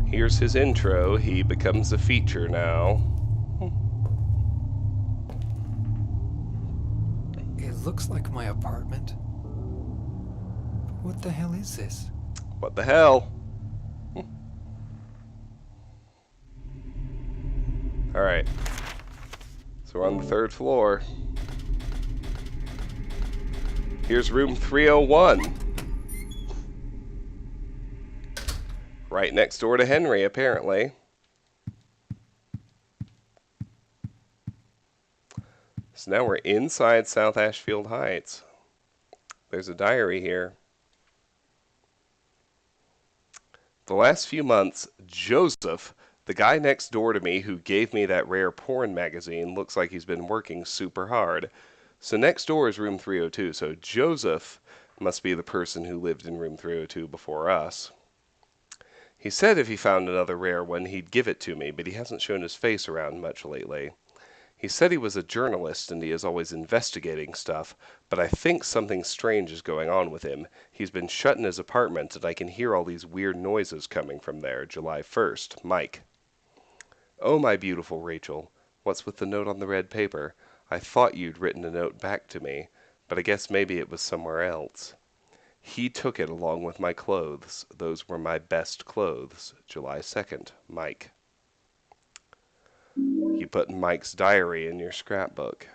Here's his intro. He becomes a feature now. It looks like my apartment. What the hell is this? What the hell? Alright. So we're on the 3rd floor. Here's room 301. Right next door to Henry, apparently. So now we're inside South Ashfield Heights. There's a diary here. The last few months, Joseph, the guy next door to me who gave me that rare porn magazine, looks like he's been working super hard. So next door is room 302, so Joseph must be the person who lived in room 302 before us. He said if he found another rare one, he'd give it to me, but he hasn't shown his face around much lately. He said he was a journalist and he is always investigating stuff, but I think something strange is going on with him. He's been shut in his apartment and I can hear all these weird noises coming from there. July 1st, Mike. Oh, my beautiful Rachel, what's with the note on the red paper? I thought you'd written a note back to me, but I guess maybe it was somewhere else. He took it along with my clothes. Those were my best clothes. July 2nd, Mike. You put Mike's diary in your scrapbook.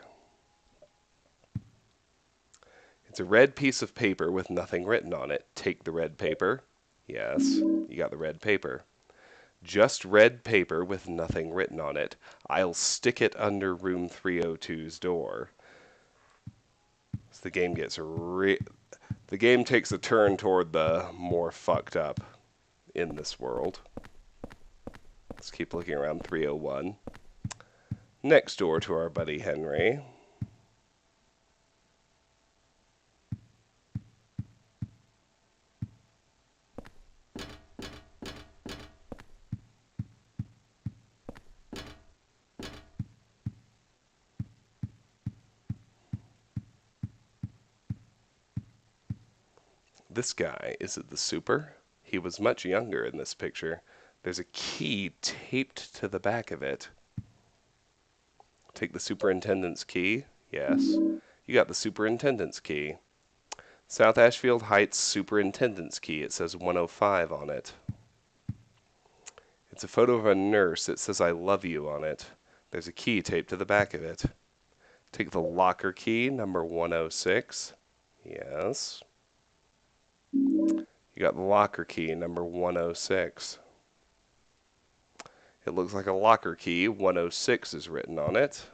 It's a red piece of paper with nothing written on it. Take the red paper. Yes, you got the red paper. Just red paper with nothing written on it. I'll stick it under room 302's door. So the game gets the game takes a turn toward the more fucked up in this world. Let's keep looking around 301. Next door to our buddy Henry. This guy, is it the super? He was much younger in this picture. There's a key taped to the back of it. Take the superintendent's key? Yes. You got the superintendent's key. South Ashfield Heights superintendent's key. It says 105 on it. It's a photo of a nurse. It says I love you on it. There's a key taped to the back of it. Take the locker key, number 106. Yes. You got the locker key, number 106. It looks like a locker key. 106 is written on it.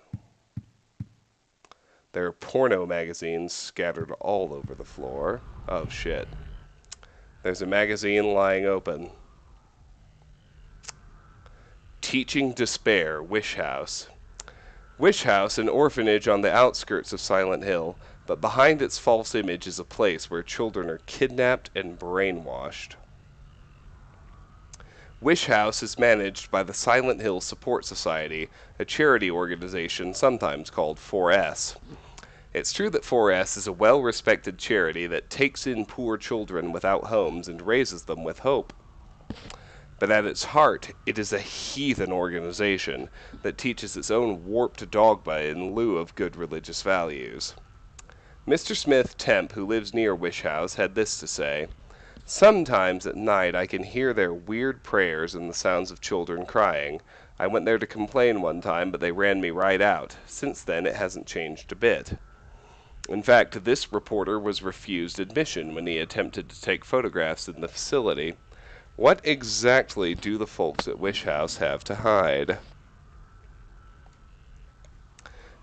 There are porno magazines scattered all over the floor. Oh, shit. There's a magazine lying open. Teaching Despair, Wish House. Wish House, an orphanage on the outskirts of Silent Hill, but behind its false image is a place where children are kidnapped and brainwashed. Wish House is managed by the Silent Hill Support Society, a charity organization sometimes called 4S. It's true that 4S is a well-respected charity that takes in poor children without homes and raises them with hope. But at its heart, it is a heathen organization that teaches its own warped dogma in lieu of good religious values. Mr. Smith Temp, who lives near Wish House, had this to say: "Sometimes at night I can hear their weird prayers and the sounds of children crying. I went there to complain one time, but they ran me right out. Since then it hasn't changed a bit." In fact, this reporter was refused admission when he attempted to take photographs in the facility. What exactly do the folks at Wish House have to hide?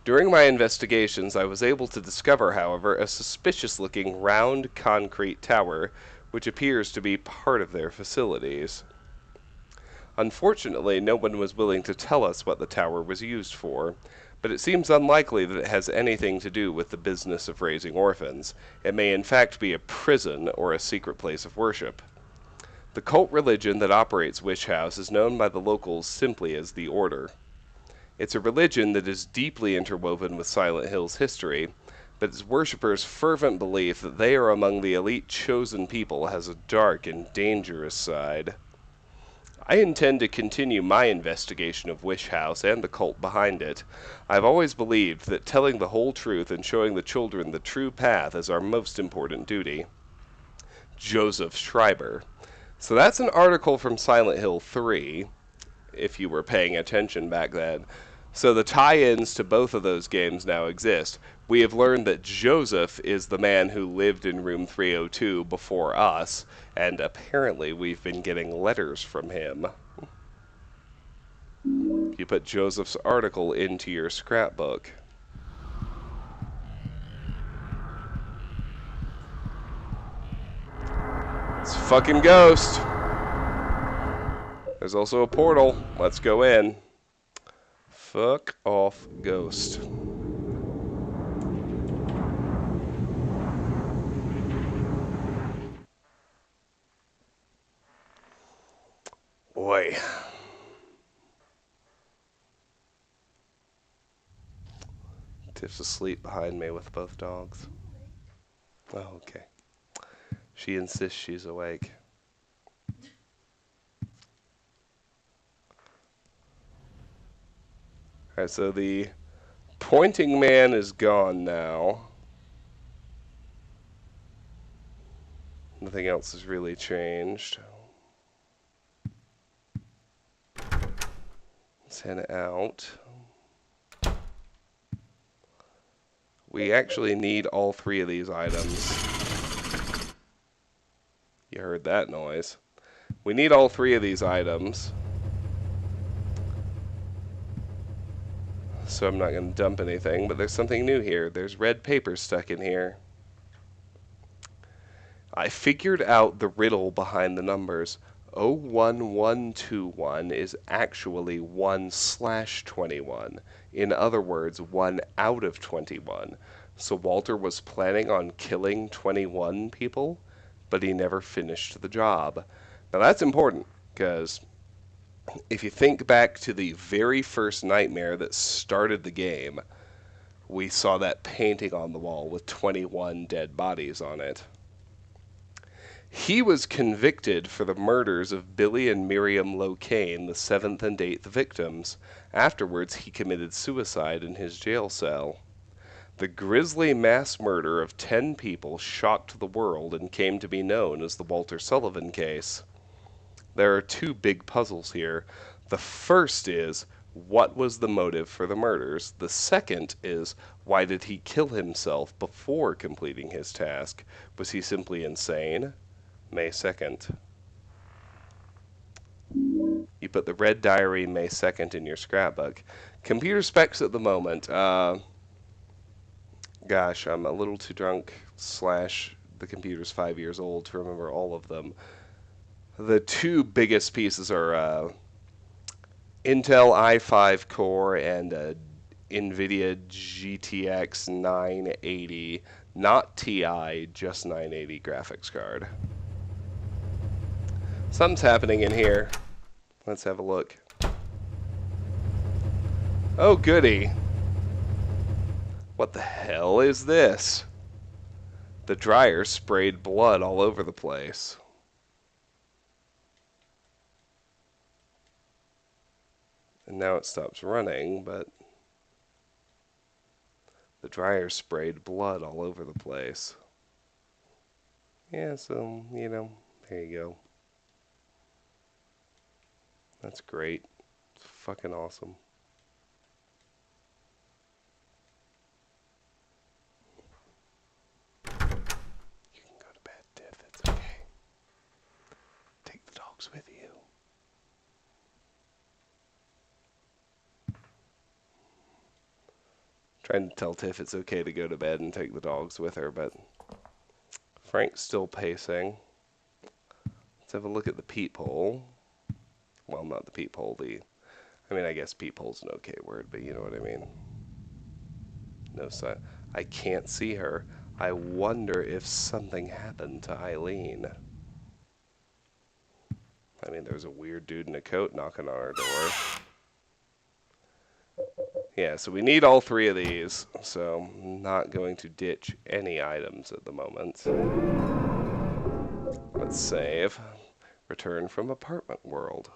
During my investigations, I was able to discover, however, a suspicious-looking round concrete tower, which appears to be part of their facilities. Unfortunately, no one was willing to tell us what the tower was used for, but it seems unlikely that it has anything to do with the business of raising orphans. It may in fact be a prison or a secret place of worship. The cult religion that operates Wish House is known by the locals simply as the Order. It's a religion that is deeply interwoven with Silent Hill's history, but its worshippers' fervent belief that they are among the elite chosen people has a dark and dangerous side. I intend to continue my investigation of Wish House and the cult behind it. I've always believed that telling the whole truth and showing the children the true path is our most important duty. Joseph Schreiber. So that's an article from Silent Hill 3, if you were paying attention back then. So the tie-ins to both of those games now exist. We have learned that Joseph is the man who lived in room 302 before us, and apparently we've been getting letters from him. You put Joseph's article into your scrapbook. It's a fucking ghost. There's also a portal. Let's go in. Fuck off, ghost. Boy. Tiff's asleep behind me with both dogs. Oh, okay. She insists she's awake. Alright, so the pointing man is gone now. Nothing else has really changed. Let's head out. We actually need all three of these items. You heard that noise. We need all three of these items. So I'm not going to dump anything, but there's something new here. There's red paper stuck in here. I figured out the riddle behind the numbers. 01121 is actually 1/21. In other words, 1 out of 21. So Walter was planning on killing 21 people, but he never finished the job. Now that's important, because if you think back to the very first nightmare that started the game, we saw that painting on the wall with 21 dead bodies on it. He was convicted for the murders of Billy and Miriam Locane, the 7th and 8th victims. Afterwards, he committed suicide in his jail cell. The grisly mass murder of 10 people shocked the world and came to be known as the Walter Sullivan case. There are two big puzzles here. The first is, what was the motive for the murders? The second is, why did he kill himself before completing his task? Was he simply insane? May 2nd. You put the red diary May 2nd in your scrapbook. Computer specs at the moment. Gosh, I'm a little too drunk / the computer's 5 years old to remember all of them. The two biggest pieces are Intel i5 core and NVIDIA GTX 980, not TI, just 980 graphics card. Something's happening in here. Let's have a look. Oh, goody. What the hell is this? The dryer sprayed blood all over the place. And now it stops running, but the dryer sprayed blood all over the place. Yeah, so, you know, there you go. That's great. It's fucking awesome. You can go to bed, Tiff. It's okay. Take the dogs with you. Trying to tell Tiff it's okay to go to bed and take the dogs with her, but Frank's still pacing. Let's have a look at the peephole. Well, not the peephole, I guess peephole's an okay word, but you know what I mean. No sign. I can't see her. I wonder if something happened to Eileen. I mean, there's a weird dude in a coat knocking on our door. Yeah, so we need all 3 of these, so I'm not going to ditch any items at the moment. Let's save. Return from apartment world.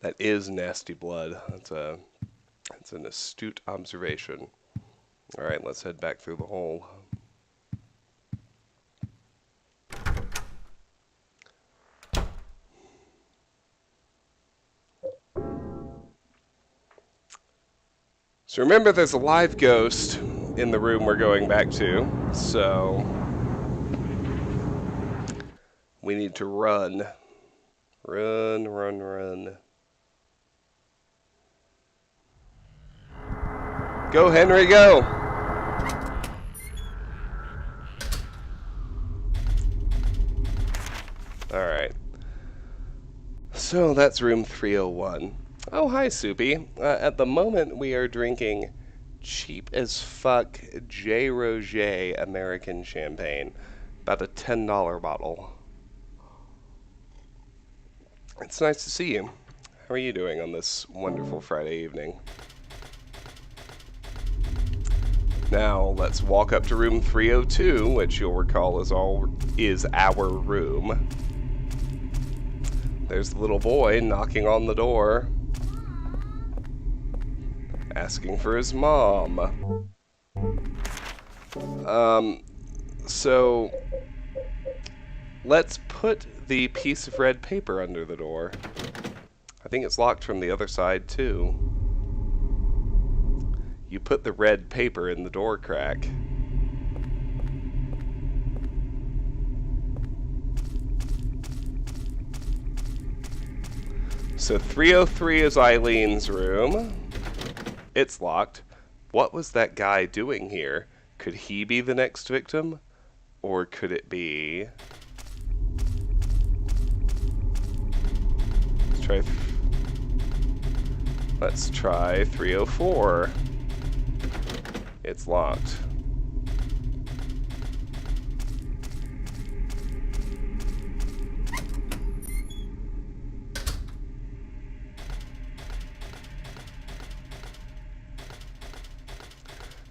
That is nasty blood. That's an astute observation. Alright, let's head back through the hole. So remember, there's a live ghost in the room we're going back to, so we need to run. Run, run, run. Go, Henry, go! Alright. So that's room 301. Oh, hi, Soupy. At the moment, we are drinking cheap as fuck J. Roget American champagne. About a $10 bottle. It's nice to see you. How are you doing on this wonderful Friday evening? Now, let's walk up to room 302, which you'll recall is our room. There's the little boy knocking on the door, asking for his mom. So let's put the piece of red paper under the door. I think it's locked from the other side too. You put the red paper in the door crack. So 303 is Eileen's room. It's locked. What was that guy doing here? Could he be the next victim? Or could it be... Let's try 304. It's locked.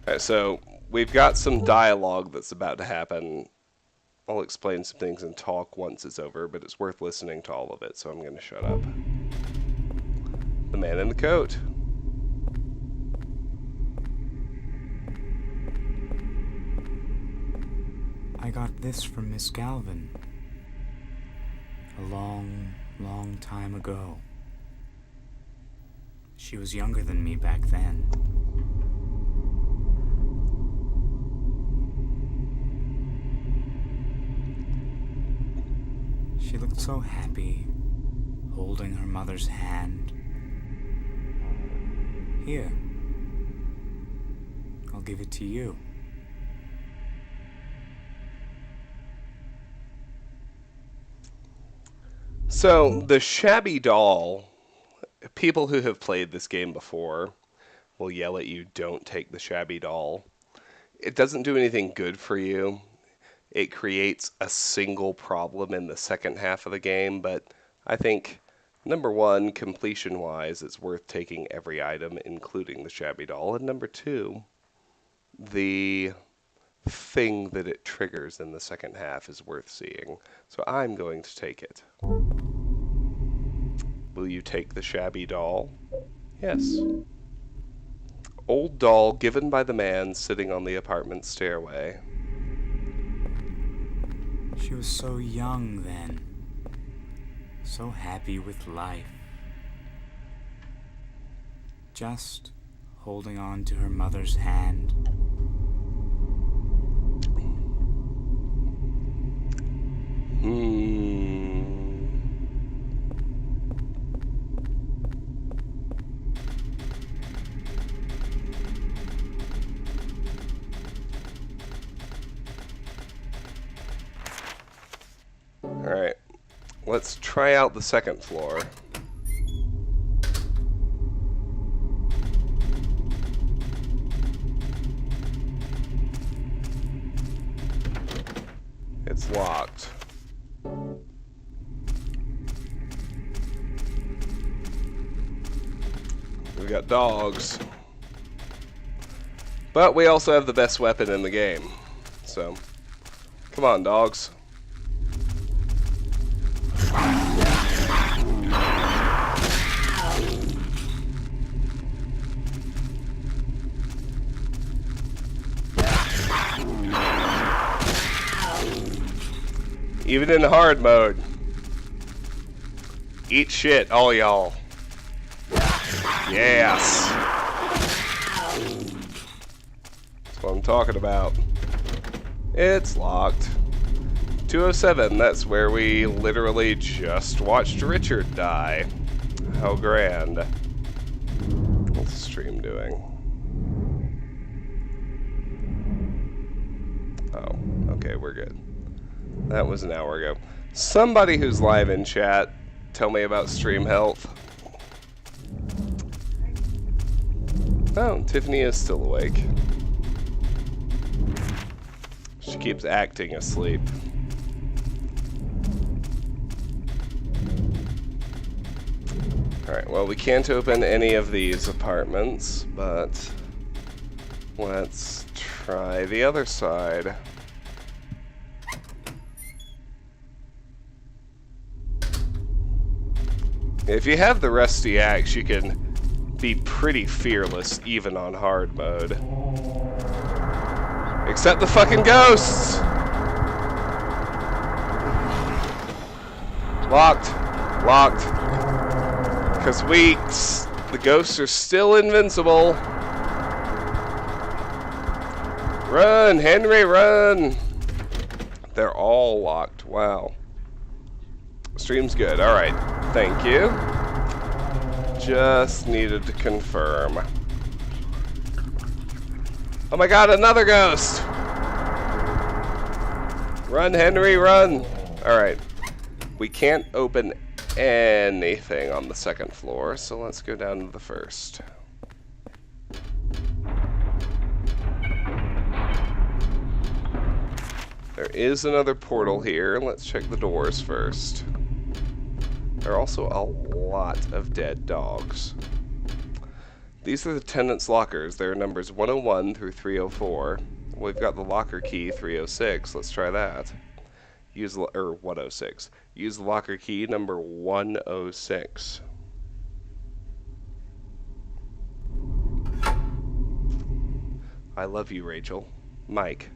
Alright, so we've got some dialogue that's about to happen. I'll explain some things and talk once it's over, but it's worth listening to all of it, so I'm going to shut up. The man in the coat. I got this from Miss Galvin. A long, long time ago. She was younger than me back then. She looked so happy, holding her mother's hand. Here. I'll give it to you. So, the shabby doll, people who have played this game before will yell at you, don't take the shabby doll. It doesn't do anything good for you. It creates a single problem in the second half of the game, but I think, number one, completion-wise, it's worth taking every item, including the shabby doll, and number two, the thing that it triggers in the second half is worth seeing. So I'm going to take it. Will you take the shabby doll? Yes. Old doll given by the man sitting on the apartment stairway. She was so young then. So happy with life. Just holding on to her mother's hand. Alright, let's try out the second floor. It's locked. We got dogs. But we also have the best weapon in the game. So, come on, dogs. Even in hard mode. Eat shit, all y'all. Yes. That's what I'm talking about. It's locked. 207, that's where we literally just watched Richard die. How grand. What's the stream doing? Oh, okay, we're good. That was an hour ago. Somebody who's live in chat, tell me about stream health. Oh, Tiffany is still awake. She keeps acting asleep. Alright, well, we can't open any of these apartments, but let's try the other side. If you have the rusty axe, you can be pretty fearless even on hard mode. Except the fucking ghosts! Locked. Locked. Because the ghosts are still invincible. Run, Henry, run! They're all locked. Wow. Stream's good. Alright. Thank you. Just needed to confirm. Oh my god, another ghost! Run, Henry, run! Alright. We can't open anything on the second floor, so let's go down to the first. There is another portal here. Let's check the doors first. There are also a lot of dead dogs. These are the tenants' lockers. They're numbers 101 through 304. We've got the locker key 306. Let's try that. 106. Use the locker key number 106. I love you, Rachel. Mike.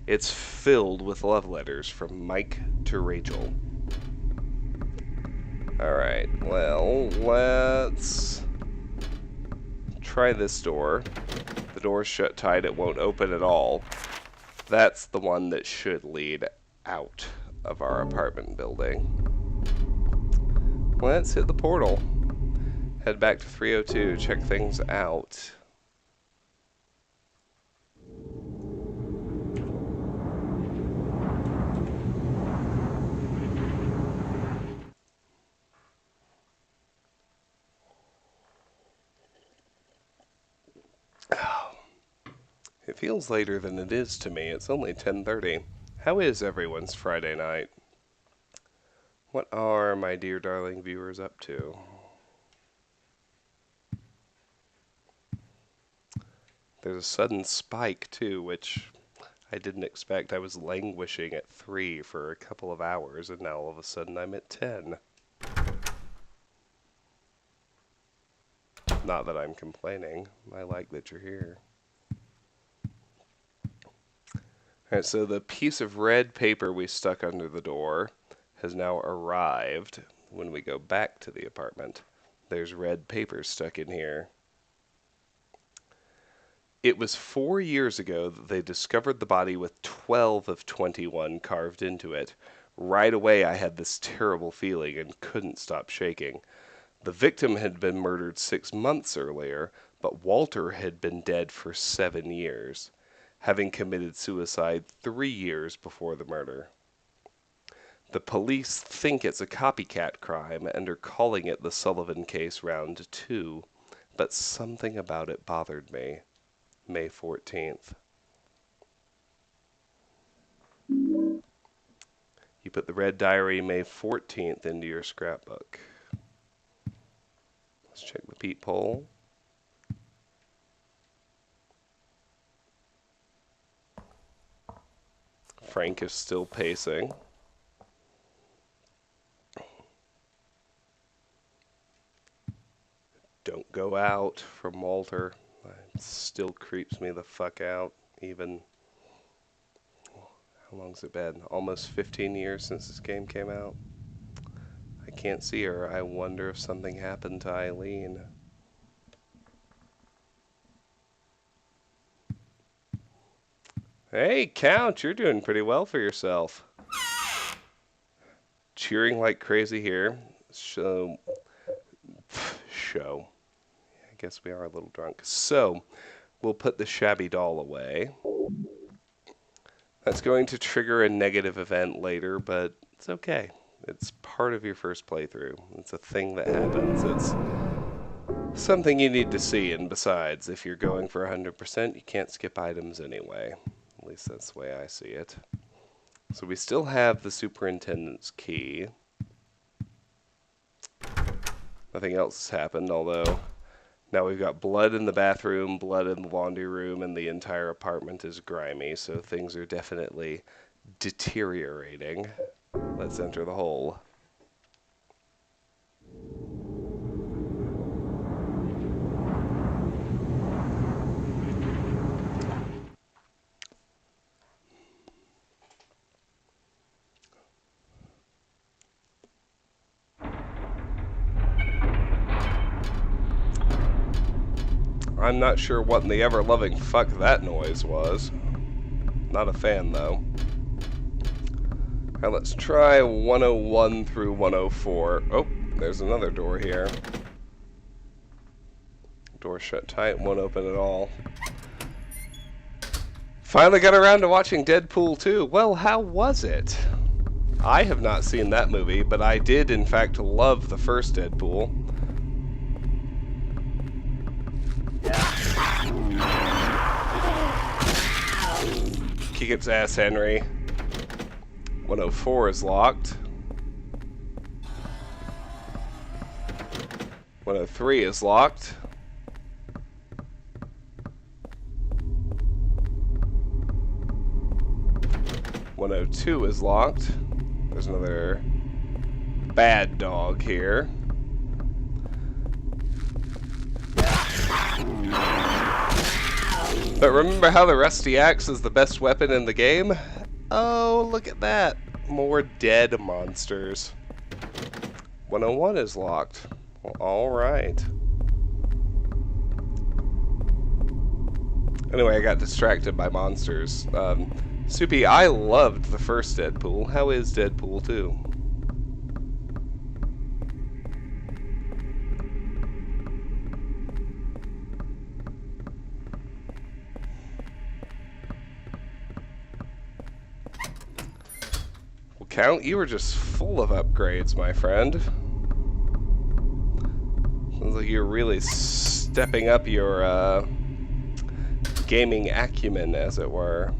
It's filled with love letters from Mike to Rachel. Alright, well, let's try this door. The door's shut tight, it won't open at all. That's the one that should lead out of our apartment building. Let's hit the portal. Head back to 302, check things out. It feels later than it is to me. It's only 10:30. How is everyone's Friday night? What are my dear darling viewers up to? There's a sudden spike too, which I didn't expect. I was languishing at 3 for a couple of hours, and now all of a sudden I'm at 10. Not that I'm complaining. I like that you're here. Alright, so the piece of red paper we stuck under the door has now arrived. When we go back to the apartment, there's red paper stuck in here. It was 4 years ago that they discovered the body with 12 of 21 carved into it. Right away I had this terrible feeling and couldn't stop shaking. The victim had been murdered 6 months earlier, but Walter had been dead for 7 years, having committed suicide 3 years before the murder. The police think it's a copycat crime and are calling it the Sullivan Case Round 2, but something about it bothered me. May 14th. You put the red diary May 14th into your scrapbook. Let's check the peephole. Frank is still pacing. Don't go out from Walter. It still creeps me the fuck out. Even, how long's it been? Almost 15 years since this game came out. I can't see her. I wonder if something happened to Eileen. Hey, Count, you're doing pretty well for yourself. Cheering like crazy here. I guess we are a little drunk. So, we'll put the shabby doll away. That's going to trigger a negative event later, but it's okay. It's part of your first playthrough. It's a thing that happens. It's something you need to see, and besides, if you're going for 100%, you can't skip items anyway. At least that's the way I see it. So we still have the superintendent's key. Nothing else has happened, although now we've got blood in the bathroom, blood in the laundry room, and the entire apartment is grimy, so things are definitely deteriorating. Let's enter the hole. I'm not sure what in the ever-loving fuck that noise was. Not a fan, though. Now let's try 101 through 104. Oh, there's another door here. Door shut tight, won't open at all. Finally got around to watching Deadpool 2. Well, how was it? I have not seen that movie, but I did, in fact, love the first Deadpool. Kick its ass, Henry. 104 is locked. 103 is locked. .102 is locked. There's another bad dog here. But remember how the rusty axe is the best weapon in the game? Oh, look at that. More dead monsters. 101 is locked. Well, alright. Anyway, I got distracted by monsters. Soupy, I loved the first Deadpool. How is Deadpool 2? Count, you were just full of upgrades, my friend. Sounds like you're really stepping up your gaming acumen, as it were.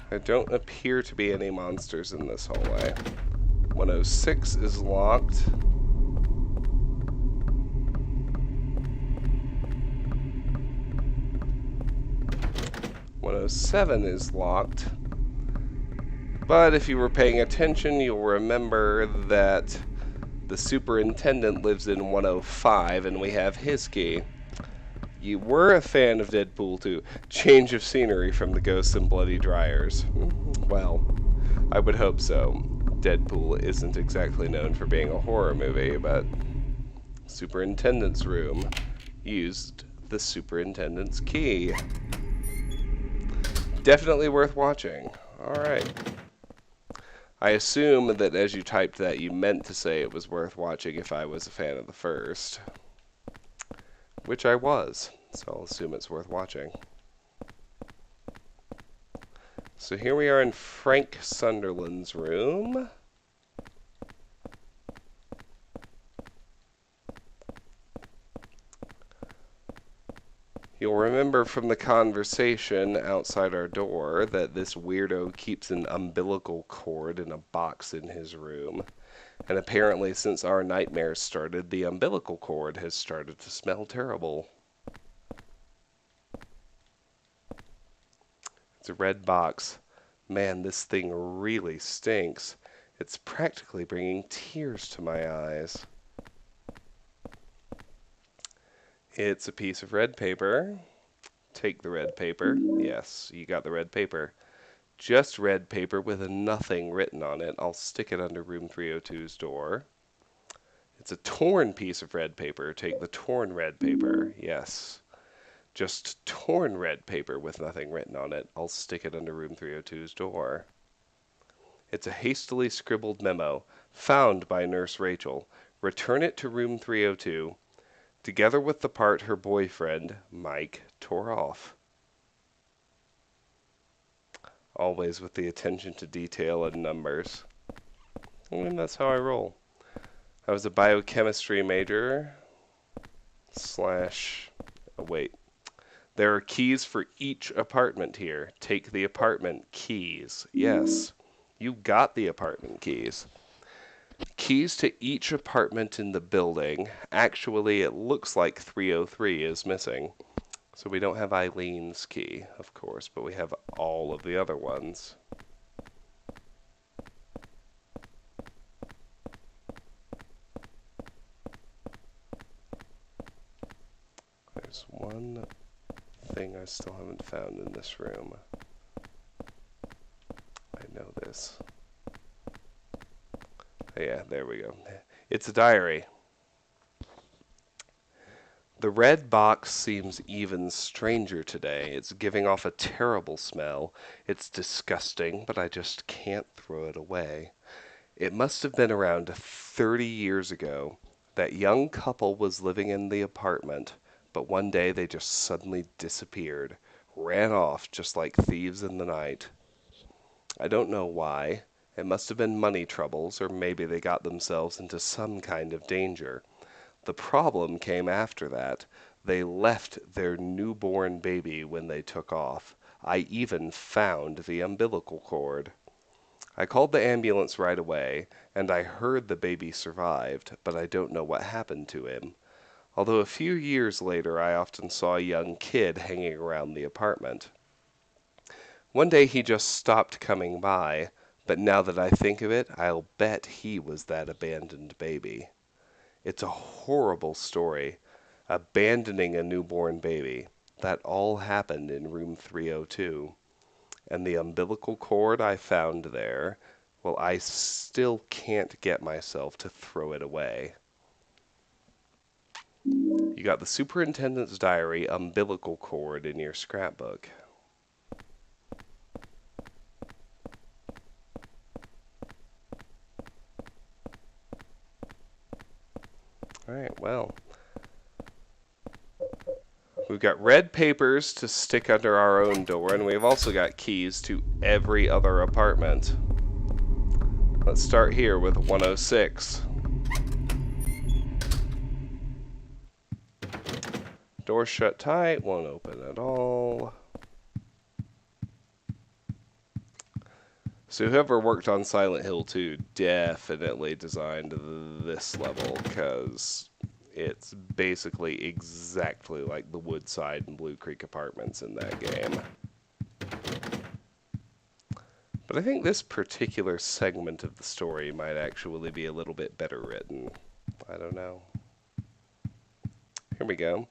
There don't appear to be any monsters in this hallway. 106 is locked. 107 is locked. But if you were paying attention, you'll remember that the superintendent lives in 105 and we have his key. You were a fan of Deadpool 2. Change of scenery from the Ghosts and Bloody Dryers. Well, I would hope so. Deadpool isn't exactly known for being a horror movie, but superintendent's room used the superintendent's key. Definitely worth watching. Alright. I assume that as you typed that, you meant to say it was worth watching if I was a fan of the first. Which I was, so I'll assume it's worth watching. So here we are in Frank Sunderland's room. You'll remember from the conversation outside our door that this weirdo keeps an umbilical cord in a box in his room. And apparently since our nightmares started, the umbilical cord has started to smell terrible. It's a red box. Man, this thing really stinks. It's practically bringing tears to my eyes. It's a piece of red paper. Take the red paper. Yes, you got the red paper. Just red paper with nothing written on it. I'll stick it under room 302's door. It's a torn piece of red paper. Take the torn red paper. Yes. Just torn red paper with nothing written on it. I'll stick it under room 302's door. It's a hastily scribbled memo found by Nurse Rachel. Return it to room 302, together with the part her boyfriend, Mike, tore off. Always with the attention to detail and numbers. And that's how I roll. I was a biochemistry major / wait. There are keys for each apartment here. Take the apartment keys. Yes, you got the apartment keys. Keys to each apartment in the building. Actually, it looks like 303 is missing. So we don't have Eileen's key, of course, but we have all of the other ones. There's one thing I still haven't found in this room. I know this. Oh, yeah, there we go. It's a diary. The red box seems even stranger today. It's giving off a terrible smell. It's disgusting, but I just can't throw it away. It must have been around 30 years ago. That young couple was living in the apartment, but one day they just suddenly disappeared, ran off just like thieves in the night. I don't know why. It must have been money troubles, or maybe they got themselves into some kind of danger. The problem came after that. They left their newborn baby when they took off. I even found the umbilical cord. I called the ambulance right away, and I heard the baby survived, but I don't know what happened to him. Although a few years later I often saw a young kid hanging around the apartment. One day he just stopped coming by, but now that I think of it, I'll bet he was that abandoned baby. It's a horrible story. Abandoning a newborn baby. That all happened in room 302. And the umbilical cord I found there, well, I still can't get myself to throw it away. You got the superintendent's diary umbilical cord in your scrapbook. Alright, well, we've got red papers to stick under our own door, and we've also got keys to every other apartment. Let's start here with 106. Door shut tight, won't open at all. So whoever worked on Silent Hill 2 definitely designed this level, because it's basically exactly like the Woodside and Blue Creek apartments in that game. But I think this particular segment of the story might actually be a little bit better written. I don't know. Here we go.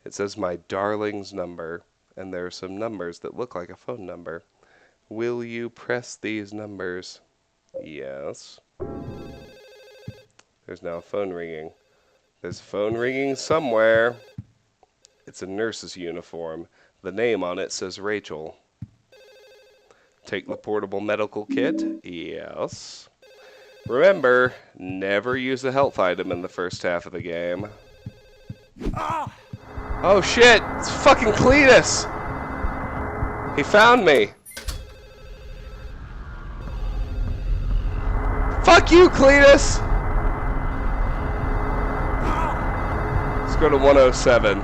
It says my darling's number, and there are some numbers that look like a phone number. Will you press these numbers? Yes. There's now a phone ringing. There's a phone ringing somewhere. It's a nurse's uniform. The name on it says Rachel. Take the portable medical kit? Yes. Remember, never use a health item in the first half of the game. Oh shit! It's fucking Cletus! He found me! Fuck you, Cletus! Let's go to 107.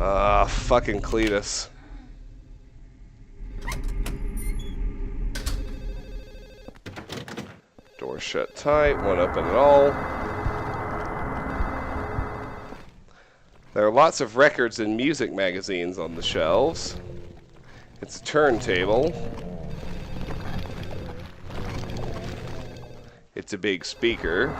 Ah, fucking Cletus. Door shut tight, won't open at all. There are lots of records and music magazines on the shelves. It's a turntable. It's a big speaker.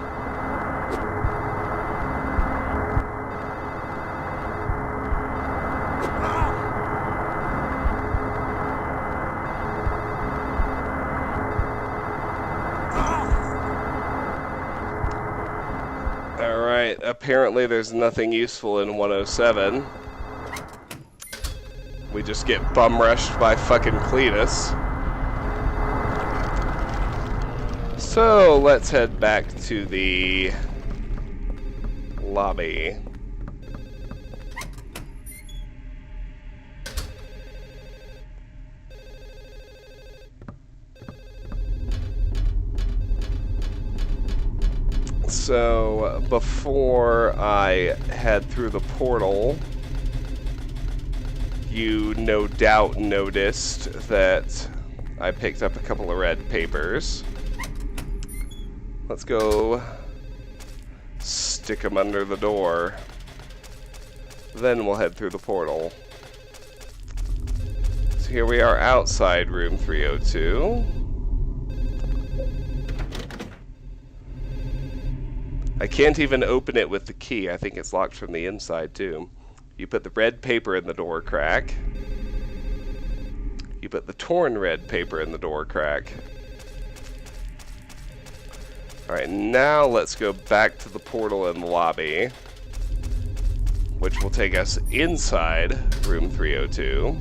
Alright, apparently there's nothing useful in 107. We just get bum rushed by fucking Cletus. So let's head back to the lobby. So before I head through the portal, you no doubt noticed that I picked up a couple of red papers. Let's go stick them under the door. Then we'll head through the portal. So here we are outside room 302. I can't even open it with the key. I think it's locked from the inside too. You put the red paper in the door crack. You put the torn red paper in the door crack. Alright, now let's go back to the portal in the lobby, which will take us inside room 302,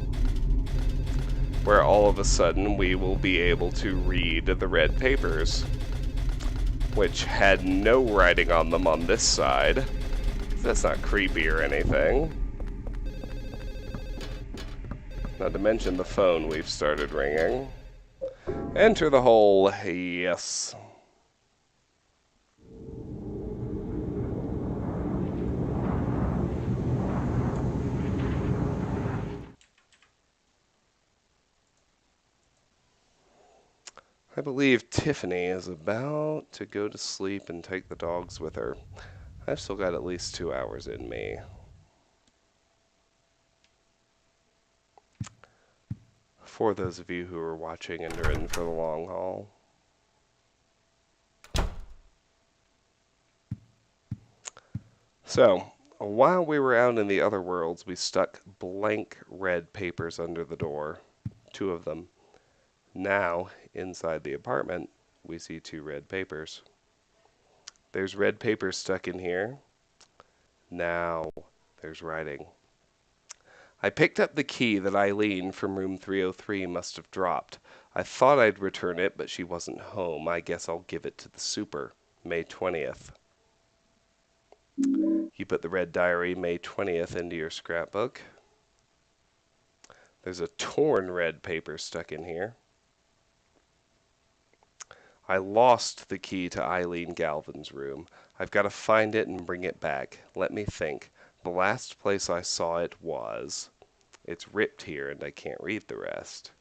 where all of a sudden we will be able to read the red papers, which had no writing on them on this side. That's not creepy or anything. Not to mention the phone we've started ringing. Enter the hole, yes. I believe Tiffany is about to go to sleep and take the dogs with her. I've still got at least 2 hours in me. For those of you who are watching and are in for the long haul. So, while we were out in the other worlds, we stuck blank red papers under the door. 2 of them. Now, inside the apartment, we see 2 red papers. There's red paper stuck in here. Now, there's writing. I picked up the key that Eileen from room 303 must have dropped. I thought I'd return it, but she wasn't home. I guess I'll give it to the super. May 20th. You put the red diary, May 20th, into your scrapbook. There's a torn red paper stuck in here. I lost the key to Eileen Galvin's room. I've got to find it and bring it back. Let me think. The last place I saw it was... It's ripped here and I can't read the rest.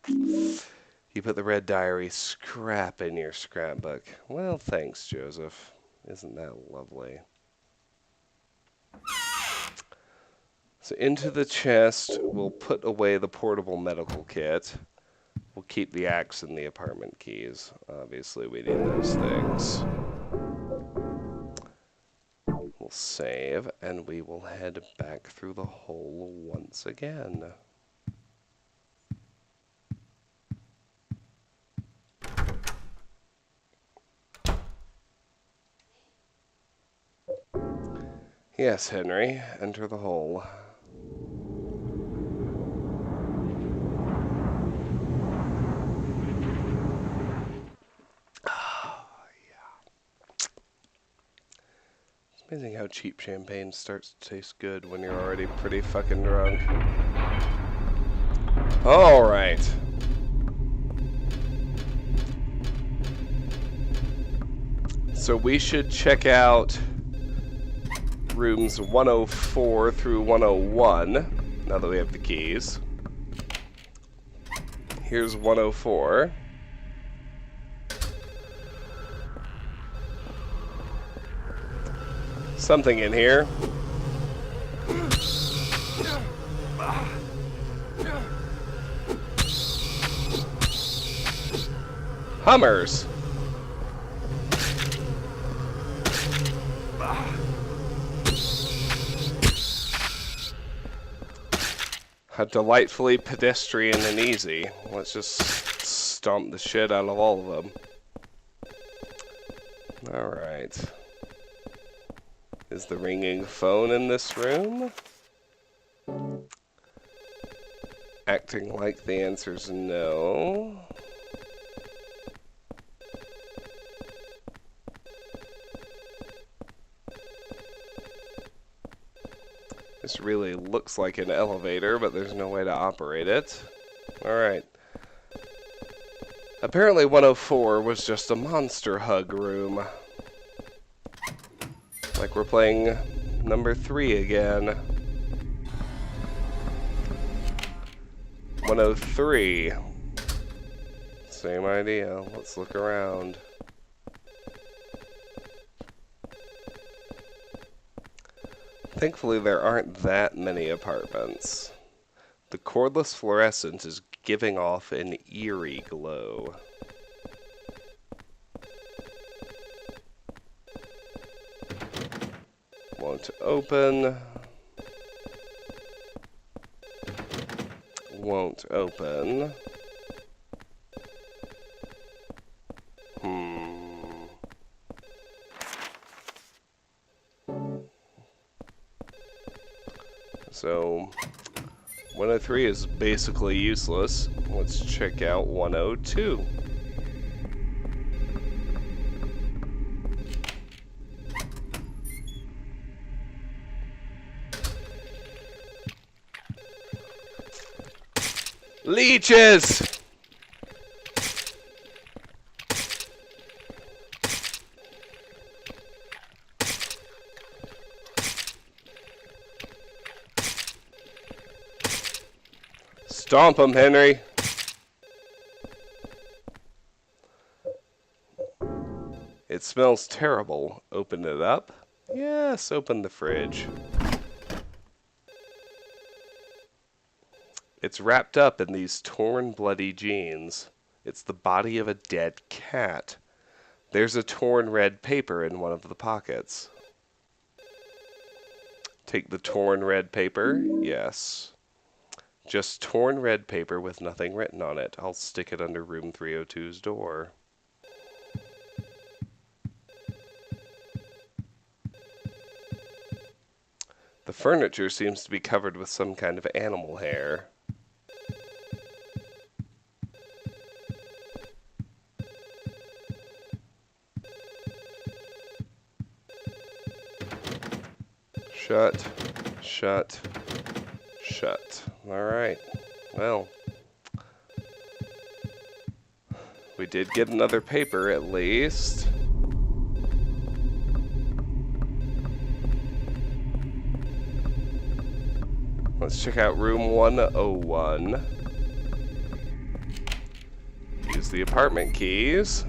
You put the red diary scrap in your scrapbook. Well, thanks, Joseph. Isn't that lovely? So into the chest, we'll put away the portable medical kit. We'll keep the axe and the apartment keys. Obviously, we need those things. We'll save, and we will head back through the hole once again. Yes, Henry, enter the hole. Amazing how cheap champagne starts to taste good when you're already pretty fucking drunk. Alright. So we should check out rooms 104 through 101, now that we have the keys. Here's 104. Something in here. Hummers. How delightfully pedestrian and easy. Let's just stomp the shit out of all of them. Alright. Is the ringing phone in this room? Acting like the answer's no. This really looks like an elevator, but there's no way to operate it. Alright. Apparently 104 was just a monster hug room. Like we're playing number 3 again. 103. Same idea. Let's look around. Thankfully, there aren't that many apartments. The cordless fluorescent is giving off an eerie glow. Won't open. Won't open. So, 103 is basically useless. Let's check out 102. Leeches! Stomp him, Henry. It smells terrible. Open it up. Yes, open the fridge. It's wrapped up in these torn, bloody jeans. It's the body of a dead cat. There's a torn red paper in one of the pockets. Take the torn red paper. Yes. Just torn red paper with nothing written on it. I'll stick it under room 302's door. The furniture seems to be covered with some kind of animal hair. Shut, shut, shut. Alright, well, we did get another paper at least. Let's check out room 101. Use the apartment keys.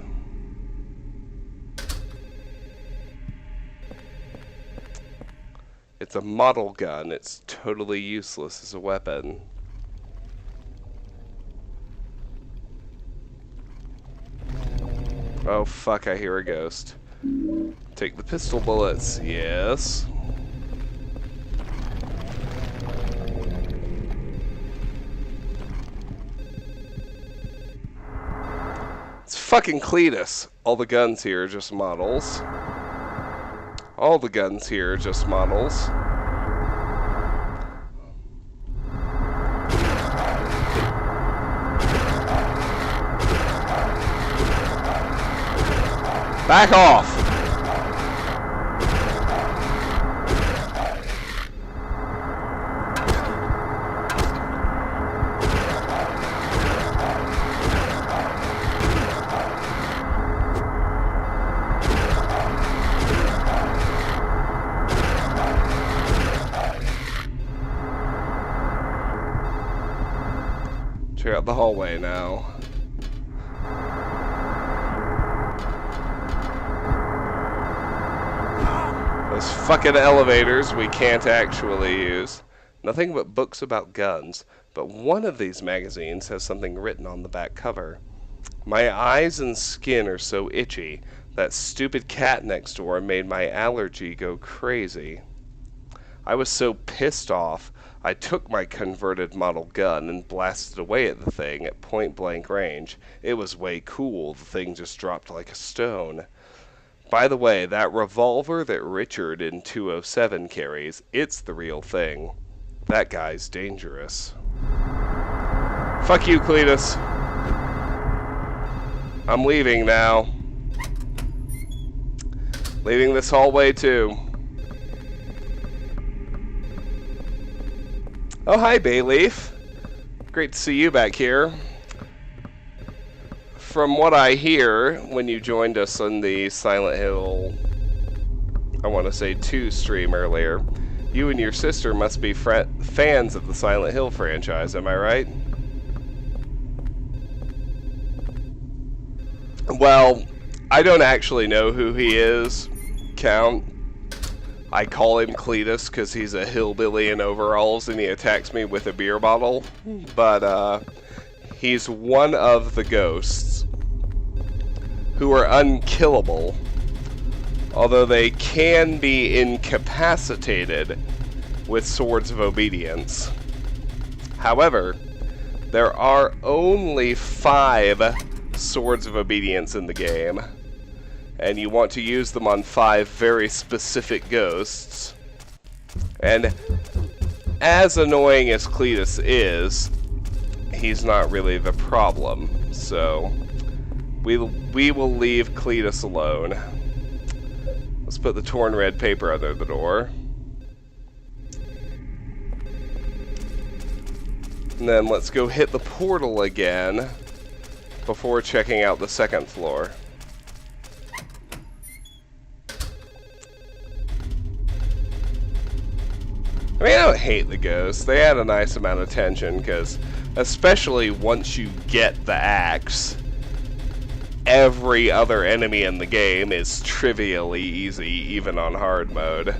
It's a model gun. It's totally useless as a weapon. Oh fuck, I hear a ghost. Take the pistol bullets. Yes. It's fucking Cletus. All the guns here are just models. All the guns here are just models. Back off! the hallway now. Those fucking elevators we can't actually use. Nothing but books about guns, but one of these magazines has something written on the back cover. My eyes and skin are so itchy. That stupid cat next door made my allergy go crazy. I was so pissed off, I took my converted model gun and blasted away at the thing at point blank range. It was way cool, the thing just dropped like a stone. By the way, that revolver that Richard in 207 carries, it's the real thing. That guy's dangerous. Fuck you, Cletus. I'm leaving now. Leaving this hallway too. Oh, hi, Bayleaf. Great to see you back here. From what I hear, when you joined us on the Silent Hill, I want to say 2 stream earlier, you and your sister must be fans of the Silent Hill franchise, am I right? Well, I don't actually know who he is, Count. I call him Cletus because he's a hillbilly in overalls and he attacks me with a beer bottle. But he's one of the ghosts who are unkillable, although they can be incapacitated with Swords of Obedience. However, there are only 5 Swords of Obedience in the game, and you want to use them on 5 very specific ghosts. And as annoying as Cletus is, he's not really the problem, so we will leave Cletus alone. Let's put the torn red paper under the door. And then let's go hit the portal again before checking out the 2nd floor. I mean, I don't hate the ghosts. They add a nice amount of tension, because especially once you get the axe, every other enemy in the game is trivially easy, even on hard mode.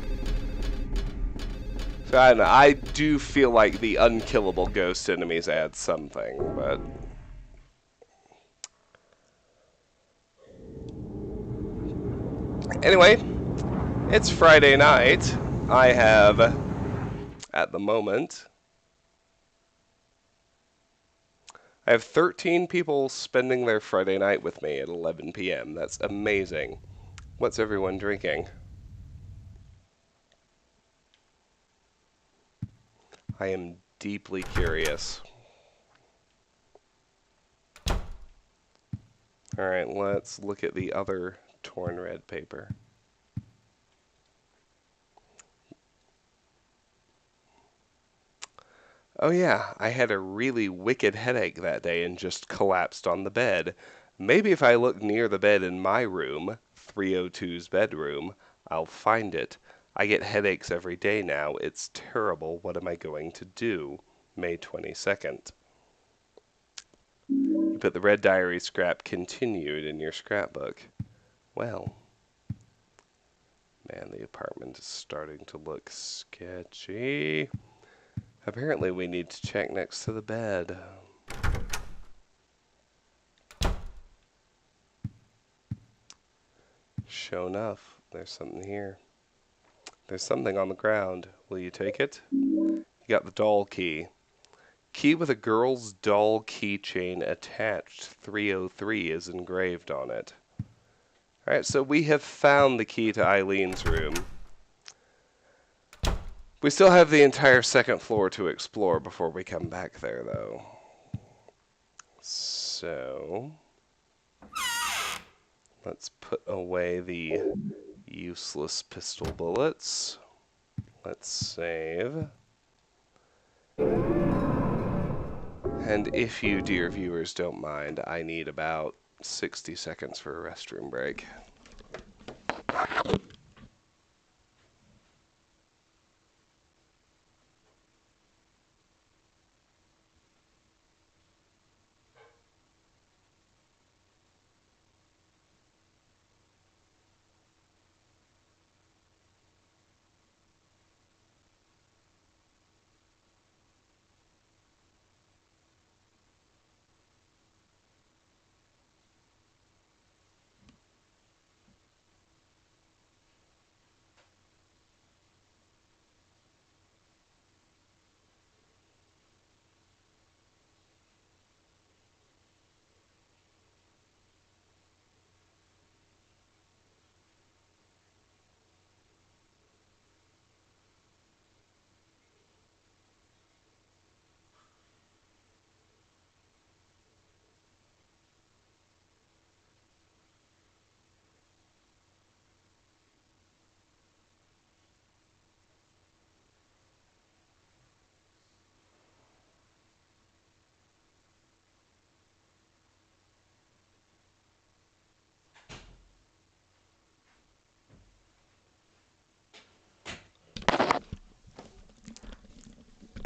So I don't know, I do feel like the unkillable ghost enemies add something, but... Anyway, it's Friday night. I have, at the moment, I have 13 people spending their Friday night with me at 11 p.m. That's amazing. What's everyone drinking? I am deeply curious. Alright, let's look at the other torn red paper. Oh yeah, I had a really wicked headache that day and just collapsed on the bed. Maybe if I look near the bed in my room, 302's bedroom, I'll find it. I get headaches every day now. It's terrible. What am I going to do? May 22nd. You put the red diary scrap continued in your scrapbook. Well, man, the apartment is starting to look sketchy. Apparently we need to check next to the bed. Sure enough, there's something here. There's something on the ground. Will you take it? You got the doll key. Key with a girl's doll keychain attached. 303 is engraved on it. Alright, so we have found the key to Eileen's room. We still have the entire 2nd floor to explore before we come back there, though. So let's put away the useless pistol bullets. Let's save. And if you, dear viewers, don't mind, I need about 60 seconds for a restroom break.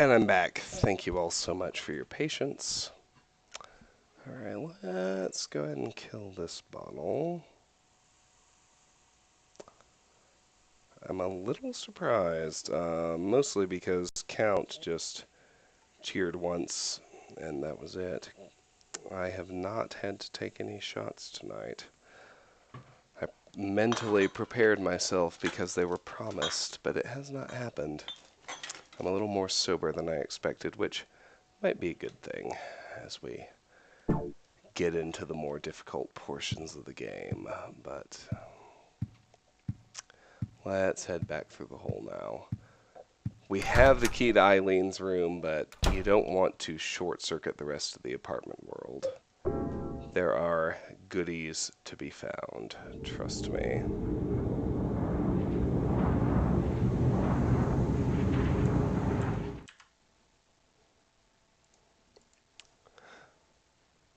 And I'm back. Thank you all so much for your patience. Alright, let's go ahead and kill this bottle. I'm a little surprised, mostly because Count just cheered once, and that was it. I have not had to take any shots tonight. I mentally prepared myself because they were promised, but it has not happened. I'm a little more sober than I expected, which might be a good thing as we get into the more difficult portions of the game. But let's head back through the hole now. We have the key to Eileen's room, but you don't want to short-circuit the rest of the apartment world. There are goodies to be found, trust me.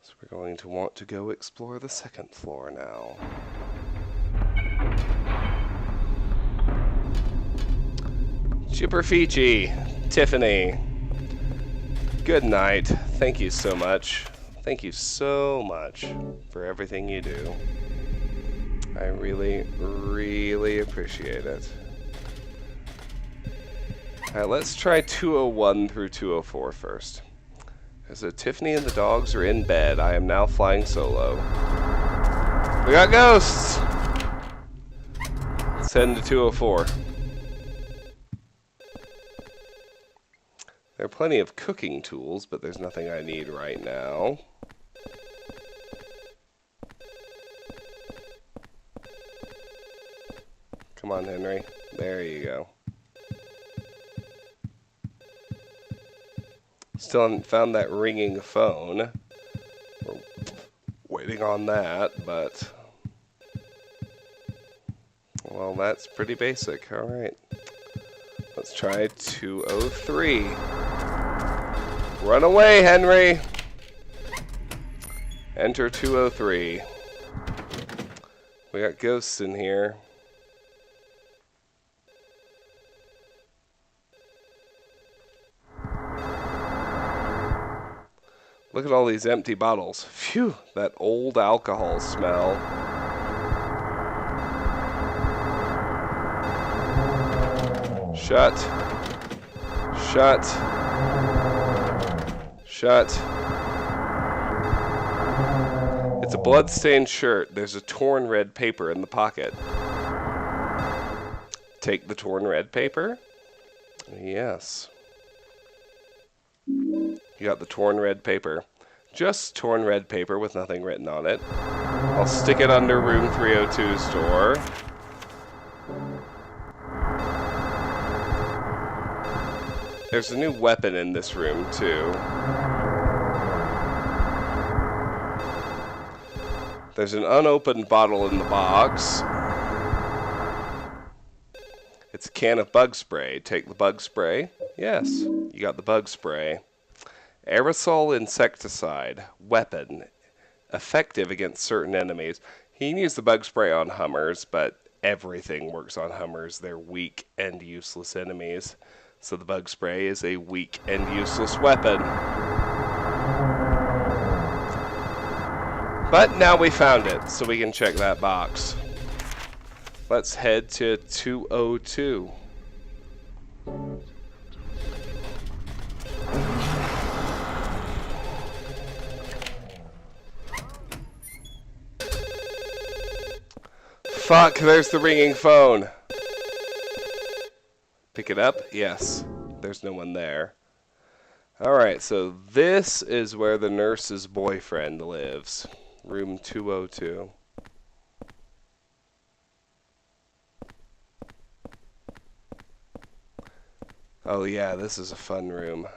So we're going to want to go explore the second floor now. Chipper Fiji, Tiffany, good night. Thank you so much. Thank you so much for everything you do. I really, really appreciate it. Alright, let's try 201 through 204 first. So Tiffany and the dogs are in bed. I am now flying solo. We got ghosts! Let's head into 204. There are plenty of cooking tools, but there's nothing I need right now. Come on, Henry. There you go. Still haven't found that ringing phone. We're waiting on that, but... well, that's pretty basic. Alright. Let's try 203. Run away, Henry! Enter 203. We got ghosts in here. Look at all these empty bottles. Phew, that old alcohol smell. Shut. Shut. Shut. It's a blood-stained shirt. There's a torn red paper in the pocket. Take the torn red paper? Yes. You got the torn red paper. Just torn red paper with nothing written on it. I'll stick it under room 302's door. There's a new weapon in this room, too. There's an unopened bottle in the box. It's a can of bug spray. Take the bug spray. Yes, you got the bug spray. Aerosol insecticide. Weapon. Effective against certain enemies. You can use the bug spray on Hummers, but everything works on Hummers. They're weak and useless enemies. So the bug spray is a weak and useless weapon. But now we found it, so we can check that box. Let's head to 202. Fuck, there's the ringing phone. Pick it up? Yes. There's no one there. Alright, so this is where the nurse's boyfriend lives. Room 202. Oh yeah, this is a fun room.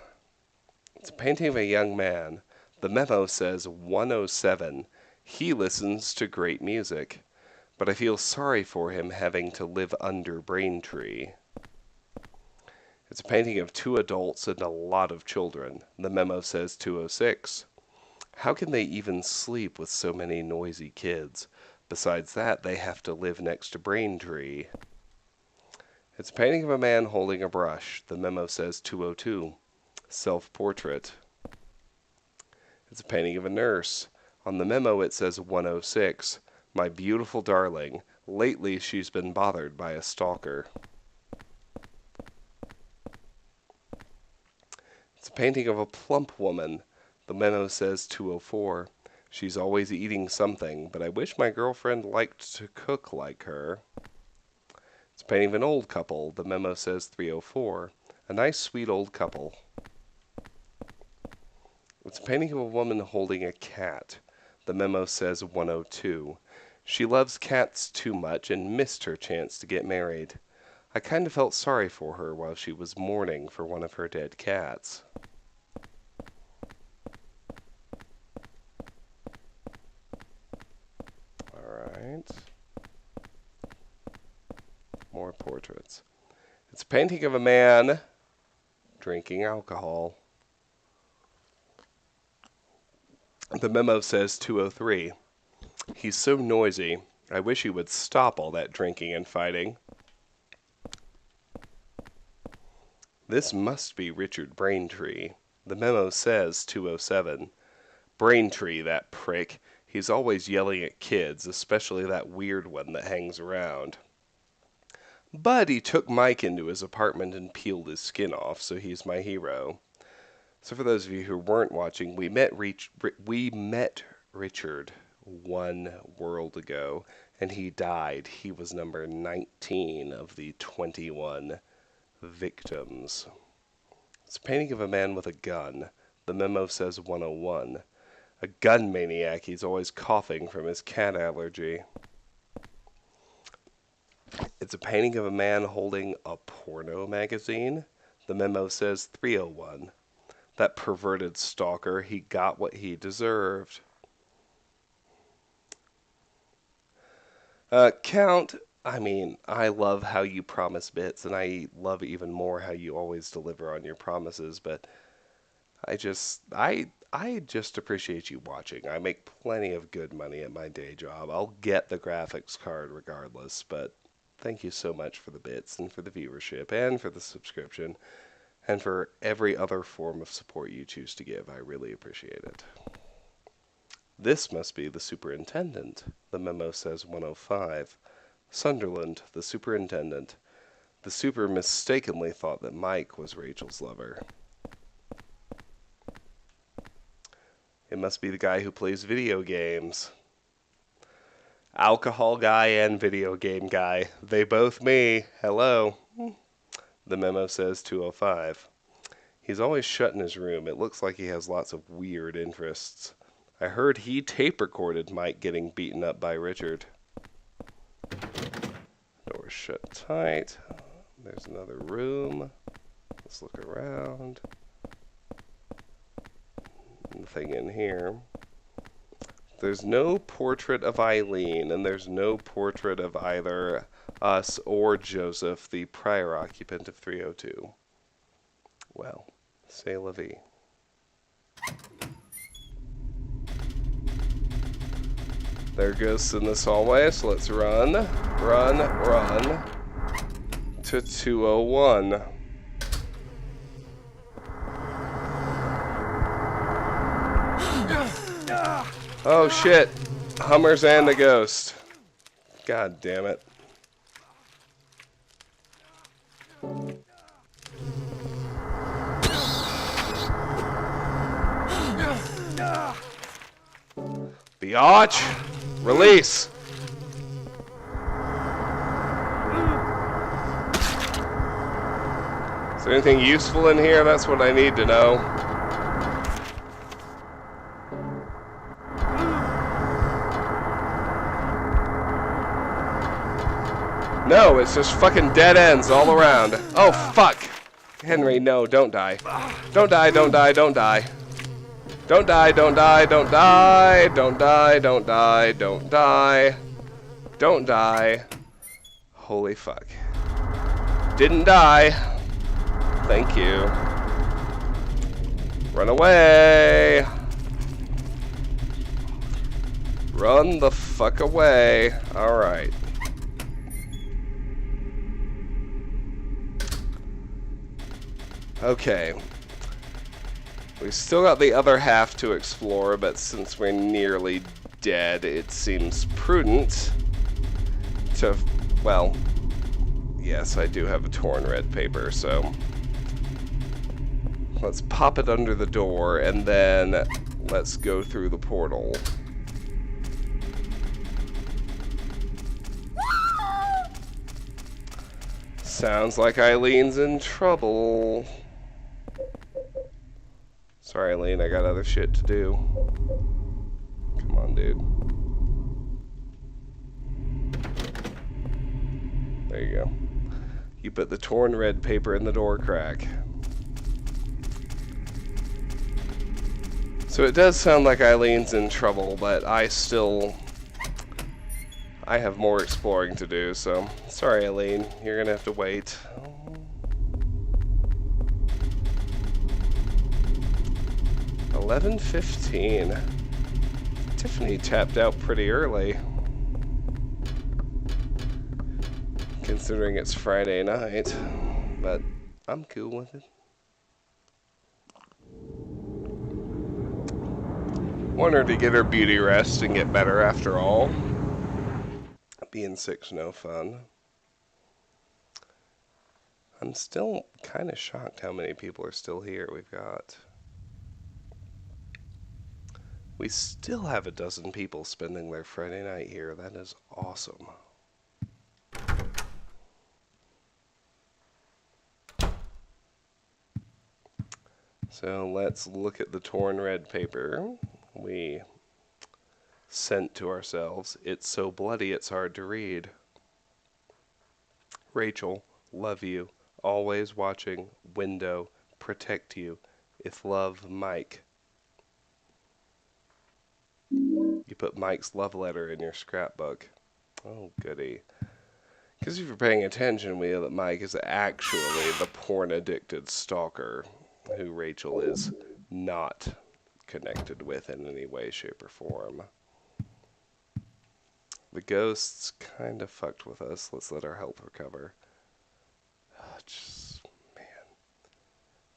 It's a painting of a young man. The memo says 107. He listens to great music. But I feel sorry for him having to live under Braintree. It's a painting of 2 adults and a lot of children. The memo says 206. How can they even sleep with so many noisy kids? Besides that, they have to live next to Braintree. It's a painting of a man holding a brush. The memo says 202. Self-portrait. It's a painting of a nurse. On the memo it says 106. My beautiful darling. Lately she's been bothered by a stalker. It's a painting of a plump woman. The memo says 204. She's always eating something, but I wish my girlfriend liked to cook like her. It's a painting of an old couple. The memo says 304. A nice, sweet old couple. It's a painting of a woman holding a cat. The memo says 102. She loves cats too much and missed her chance to get married. I kind of felt sorry for her while she was mourning for one of her dead cats. Alright. More portraits. It's a painting of a man drinking alcohol. The memo says 203. He's so noisy. I wish he would stop all that drinking and fighting. This must be Richard Braintree. The memo says 207. Braintree, that prick. He's always yelling at kids, especially that weird one that hangs around. But he took Mike into his apartment and peeled his skin off, so he's my hero. So for those of you who weren't watching, we met Richard 1 world ago, and he died. He was number 19 of the 21 victims. It's a painting of a man with a gun. The memo says 101. A gun maniac. He's always coughing from his cat allergy. It's a painting of a man holding a porno magazine. The memo says 301. That perverted stalker, he got what he deserved. Count, I love how you promise bits, and I love even more how you always deliver on your promises, but I just appreciate you watching. I make plenty of good money at my day job. I'll get the graphics card regardless, but thank you so much for the bits and for the viewership and for the subscription. And for every other form of support you choose to give, I really appreciate it. This must be the superintendent. The memo says 105. Sunderland, the superintendent. The super mistakenly thought that Mike was Rachel's lover. It must be the guy who plays video games. Alcohol guy and video game guy. They both me. Hello. The memo says 205. He's always shut in his room. It looks like he has lots of weird interests. I heard he tape recorded Mike getting beaten up by Richard. Door's shut tight. There's another room. Let's look around. Nothing in here. There's no portrait of Eileen, and there's no portrait of either us or Joseph, the prior occupant of 302. Well, c'est la vie. There are ghosts in this hallway, so let's run to 201. Oh shit, Hummers and the ghost. God damn it. Biatch! Release! Is there anything useful in here? That's what I need to know. No, it's just fucking dead ends all around. Oh, fuck! Henry, no, don't die. Don't die, don't die, don't die. Don't die, don't die, don't die, don't die, don't die, don't die. Don't die. Holy fuck. Didn't die. Thank you. Run away. Run the fuck away. Alright. Okay. We still got the other half to explore, but since we're nearly dead, it seems prudent to, well, yes, I do have a torn red paper, so let's pop it under the door, and then let's go through the portal. Sounds like Eileen's in trouble. Sorry, Eileen, I got other shit to do. Come on, dude. There you go. You put the torn red paper in the door crack. So it does sound like Eileen's in trouble, but I have more exploring to do, so sorry, Eileen, you're gonna have to wait. 11:15. Tiffany tapped out pretty early, considering it's Friday night, but I'm cool with it. Want her to get her beauty rest and get better after all. Being sick's no fun. I'm still kind of shocked how many people are still here. We still have a dozen people spending their Friday night here. That is awesome. So let's look at the torn red paper we sent to ourselves. It's so bloody it's hard to read. Rachel, love you. Always watching. Window, protect you. If love, Mike. You put Mike's love letter in your scrapbook. Oh, goody. Because if you're paying attention, we know that Mike is actually the porn-addicted stalker who Rachel is not connected with in any way, shape, or form. The ghosts kind of fucked with us. Let's let our health recover. Just, man.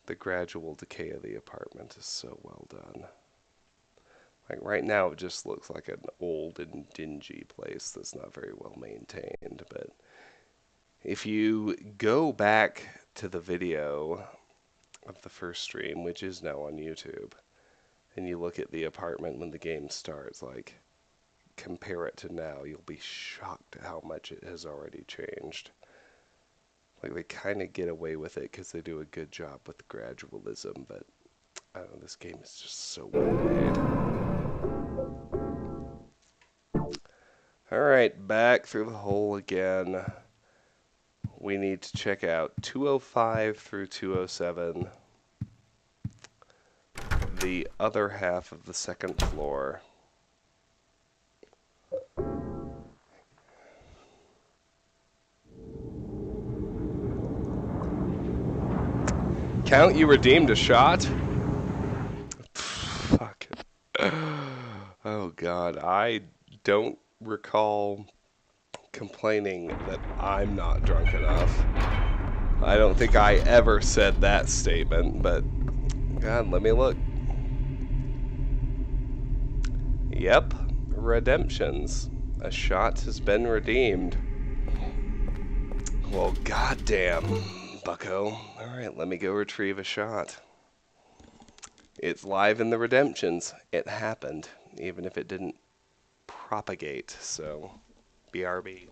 The gradual decay of the apartment is so well done. Like right now, it just looks like an old and dingy place that's not very well maintained. But if you go back to the video of the first stream, which is now on YouTube, and you look at the apartment when the game starts, like, compare it to now, you'll be shocked at how much it has already changed. Like, they kind of get away with it because they do a good job with the gradualism, but I don't know, this game is just so well made. Alright, back through the hole again. We need to check out 205 through 207. The other half of the second floor. Count, you redeemed a shot? Fuck. Oh god, I don't recall complaining that I'm not drunk enough. I don't think I ever said that statement, but god, let me look. Yep, redemptions. A shot has been redeemed. Well, goddamn, bucko. Alright, let me go retrieve a shot. It's live in the redemptions. It happened, even if it didn't propagate, so BRB.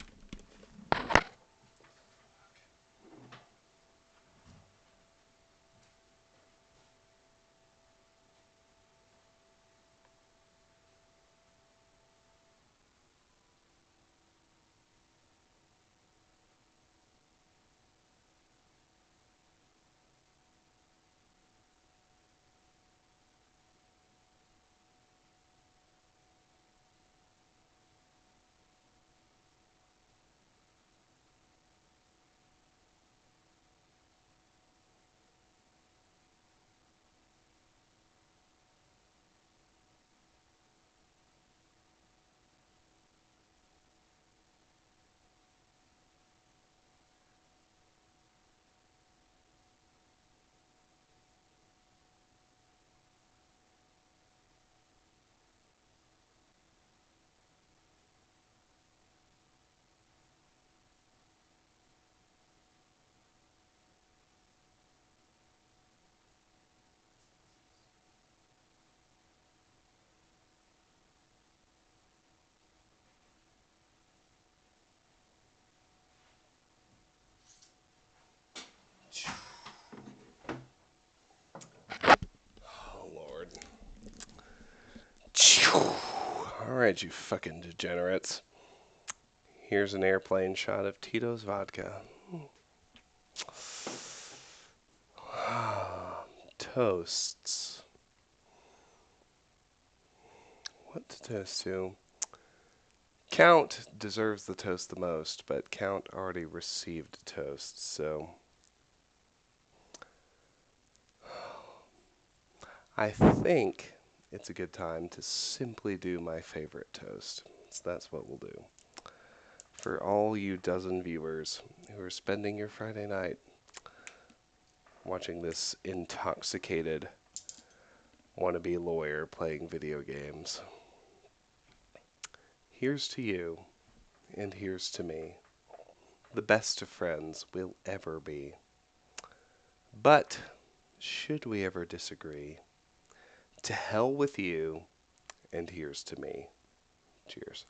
Alright, you fucking degenerates. Here's an airplane shot of Tito's vodka. Toasts. What to toast to? Count deserves the toast the most, but Count already received a toast, so I think it's a good time to simply do my favorite toast. So that's what we'll do. For all you dozen viewers who are spending your Friday night watching this intoxicated wannabe lawyer playing video games. Here's to you, and here's to me, the best of friends we'll ever be. But, should we ever disagree, to hell with you, and here's to me. Cheers.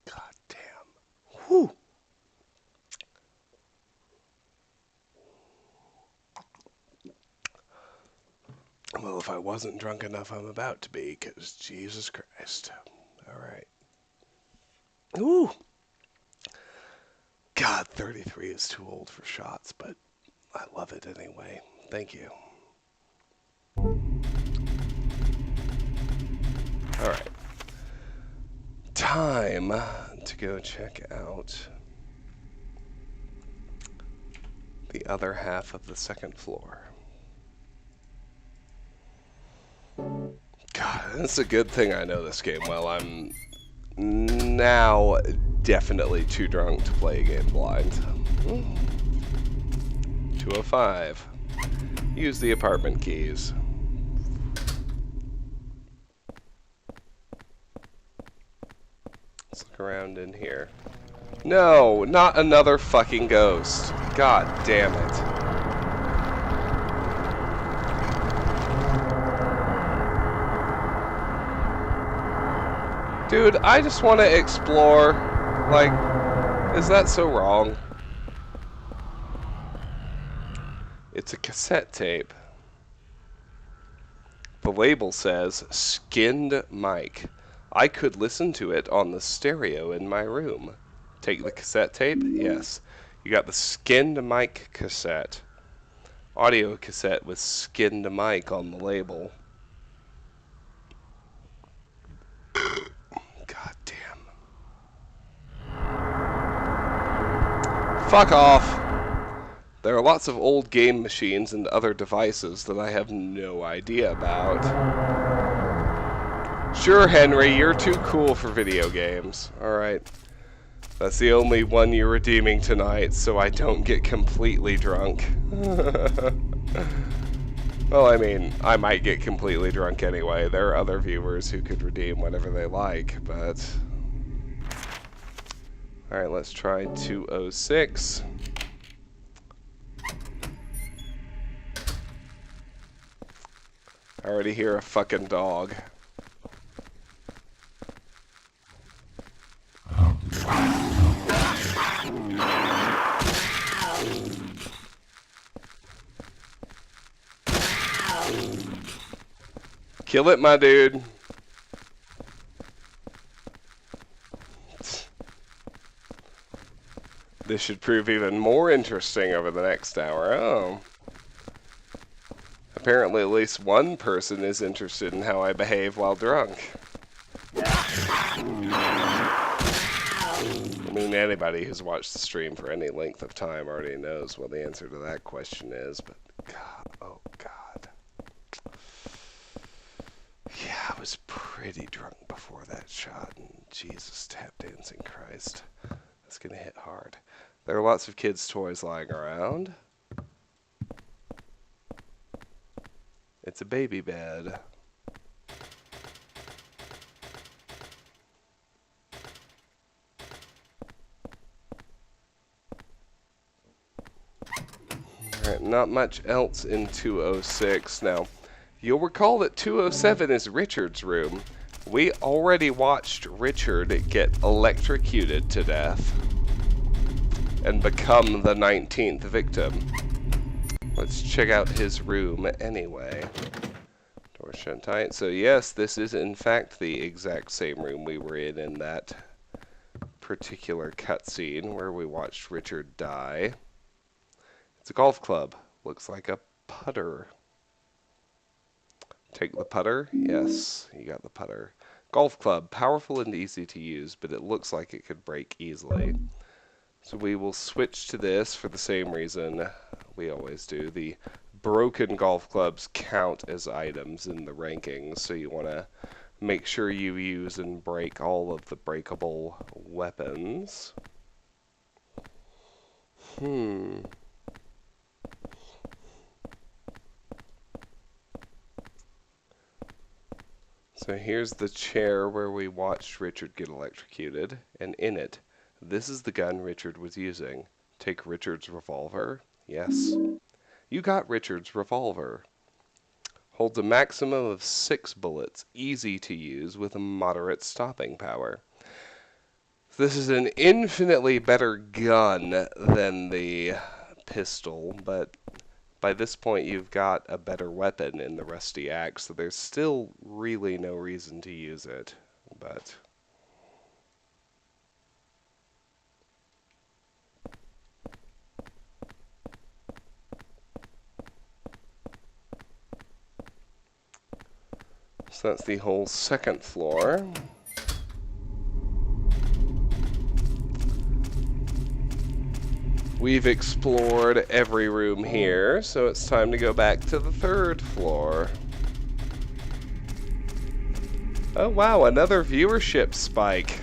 God damn. Whew. Well, if I wasn't drunk enough, I'm about to be, because Jesus Christ. Alright. Ooh. God, 33 is too old for shots, but I love it anyway. Thank you. Alright. Time to go check out the other half of the second floor. God, it's a good thing I know this game well. I'm now definitely too drunk to play a game blind. 205. Use the apartment keys. Let's look around in here. No, not another fucking ghost. God damn it. Dude, I just want to explore. Like, is that so wrong? It's a cassette tape. The label says, skinned mic. I could listen to it on the stereo in my room. Take the cassette tape? Yes. You got the skinned mic cassette. Audio cassette with skinned mic on the label. God damn. Fuck off. There are lots of old game machines and other devices that I have no idea about. Sure, Henry, you're too cool for video games. Alright. That's the only one you're redeeming tonight, so I don't get completely drunk. Well, I mean, I might get completely drunk anyway. There are other viewers who could redeem whatever they like, but... Alright, let's try 206. I already hear a fucking dog. Kill it, my dude. This should prove even more interesting over the next hour. Oh. Apparently at least one person is interested in how I behave while drunk. I mean, anybody who's watched the stream for any length of time already knows what the answer to that question is, but God, oh God. Yeah, I was pretty drunk before that shot, and Jesus, tap dancing Christ. That's gonna hit hard. There are lots of kids' toys lying around. It's a baby bed. Alright, not much else in 206. Now, you'll recall that 207 is Richard's room. We already watched Richard get electrocuted to death. and become the 19th victim. Let's check out his room anyway. Door shut tight. So yes, this is in fact the exact same room we were in that particular cutscene where we watched Richard die. It's a golf club. Looks like a putter. Take the putter? Yes, you got the putter. Golf club, powerful and easy to use, but it looks like it could break easily. So we will switch to this for the same reason we always do. The broken golf clubs count as items in the rankings, so you want to make sure you use and break all of the breakable weapons. So here's the chair where we watched Richard get electrocuted, and in it, this is the gun Richard was using. Take Richard's revolver. Yes. You got Richard's revolver. Holds a maximum of 6 bullets, easy to use with a moderate stopping power. This is an infinitely better gun than the pistol, but by this point you've got a better weapon in the rusty axe, so there's still really no reason to use it. But so that's the whole second floor. We've explored every room here, so it's time to go back to the third floor. Oh wow, another viewership spike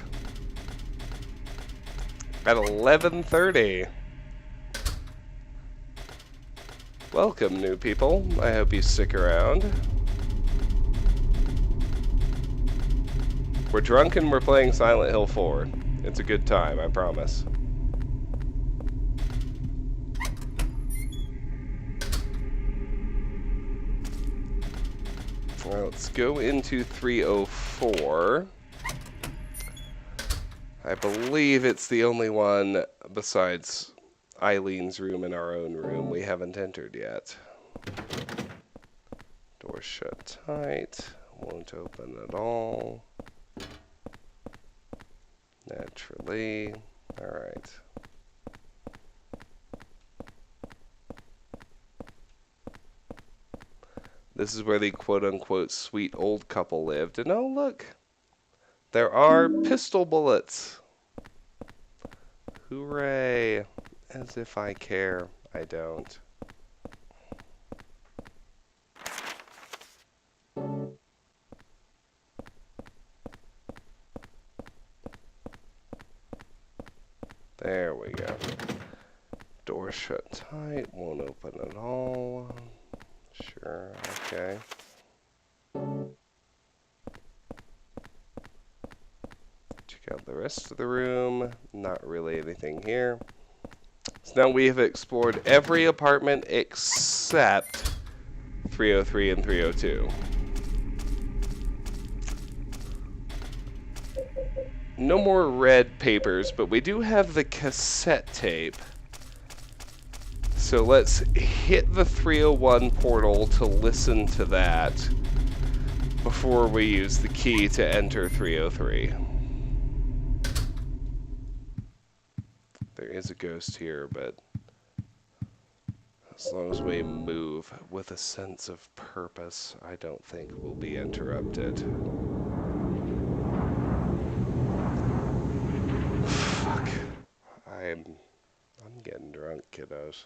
at 11:30. Welcome, new people. I hope you stick around. We're drunk and we're playing Silent Hill 4. It's a good time, I promise. Well, let's go into 304. I believe it's the only one besides Eileen's room and our own room we haven't entered yet. Door shut tight. Won't open at all. Naturally. Alright. This is where the quote-unquote sweet old couple lived. And oh, look! There are pistol bullets! Hooray! As if I care. I don't. There we go. Door shut tight. Won't open at all. Sure, okay. Check out the rest of the room. Not really anything here. So now we have explored every apartment except 303 and 302. No more red papers, but we do have the cassette tape. So let's hit the 301 portal to listen to that before we use the key to enter 303. There is a ghost here, but as long as we move with a sense of purpose, I don't think we'll be interrupted. Fuck. I'm getting drunk, kiddos.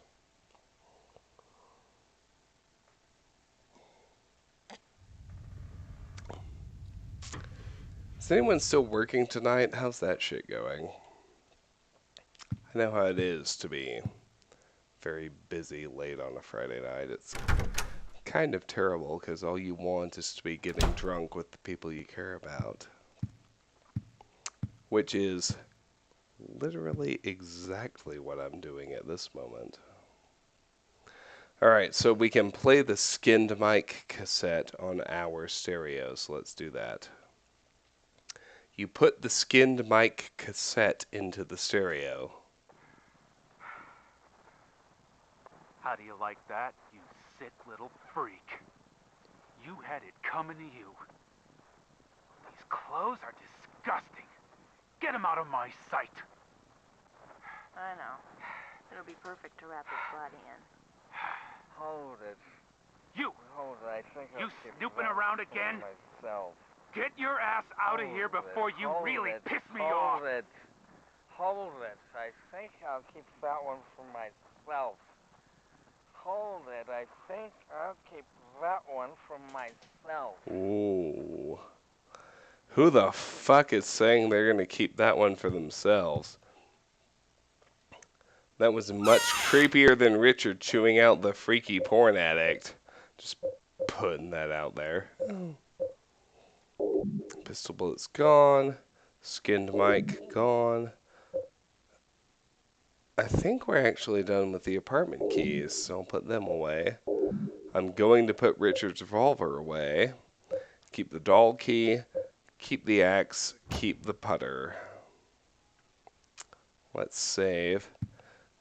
Is anyone still working tonight? How's that shit going? I know how it is to be very busy late on a Friday night. It's kind of terrible because all you want is to be getting drunk with the people you care about. Which is literally exactly what I'm doing at this moment. Alright, so we can play the skinned mic cassette on our stereo, so let's do that. You put the skinned mic cassette into the stereo. How do you like that, you sick little freak? You had it coming to you. These clothes are disgusting. Get him out of my sight. I know. It'll be perfect to wrap his body in. Hold it. You! Hold it. I think You I'll keep snooping that around for again? myself. Get your ass out of here Hold before it, you hold really it, piss me off. Hold it. Hold it. I think I'll keep that one for myself. Hold it. I think I'll keep that one for myself. Ooh. Who the fuck is saying they're gonna keep that one for themselves? That was much creepier than Richard chewing out the freaky porn addict. Just putting that out there. Pistol bullets gone. Skinned mic gone. I think we're actually done with the apartment keys, so I'll put them away. I'm going to put Richard's revolver away. Keep the doll key. Keep the axe. Keep the putter. Let's save.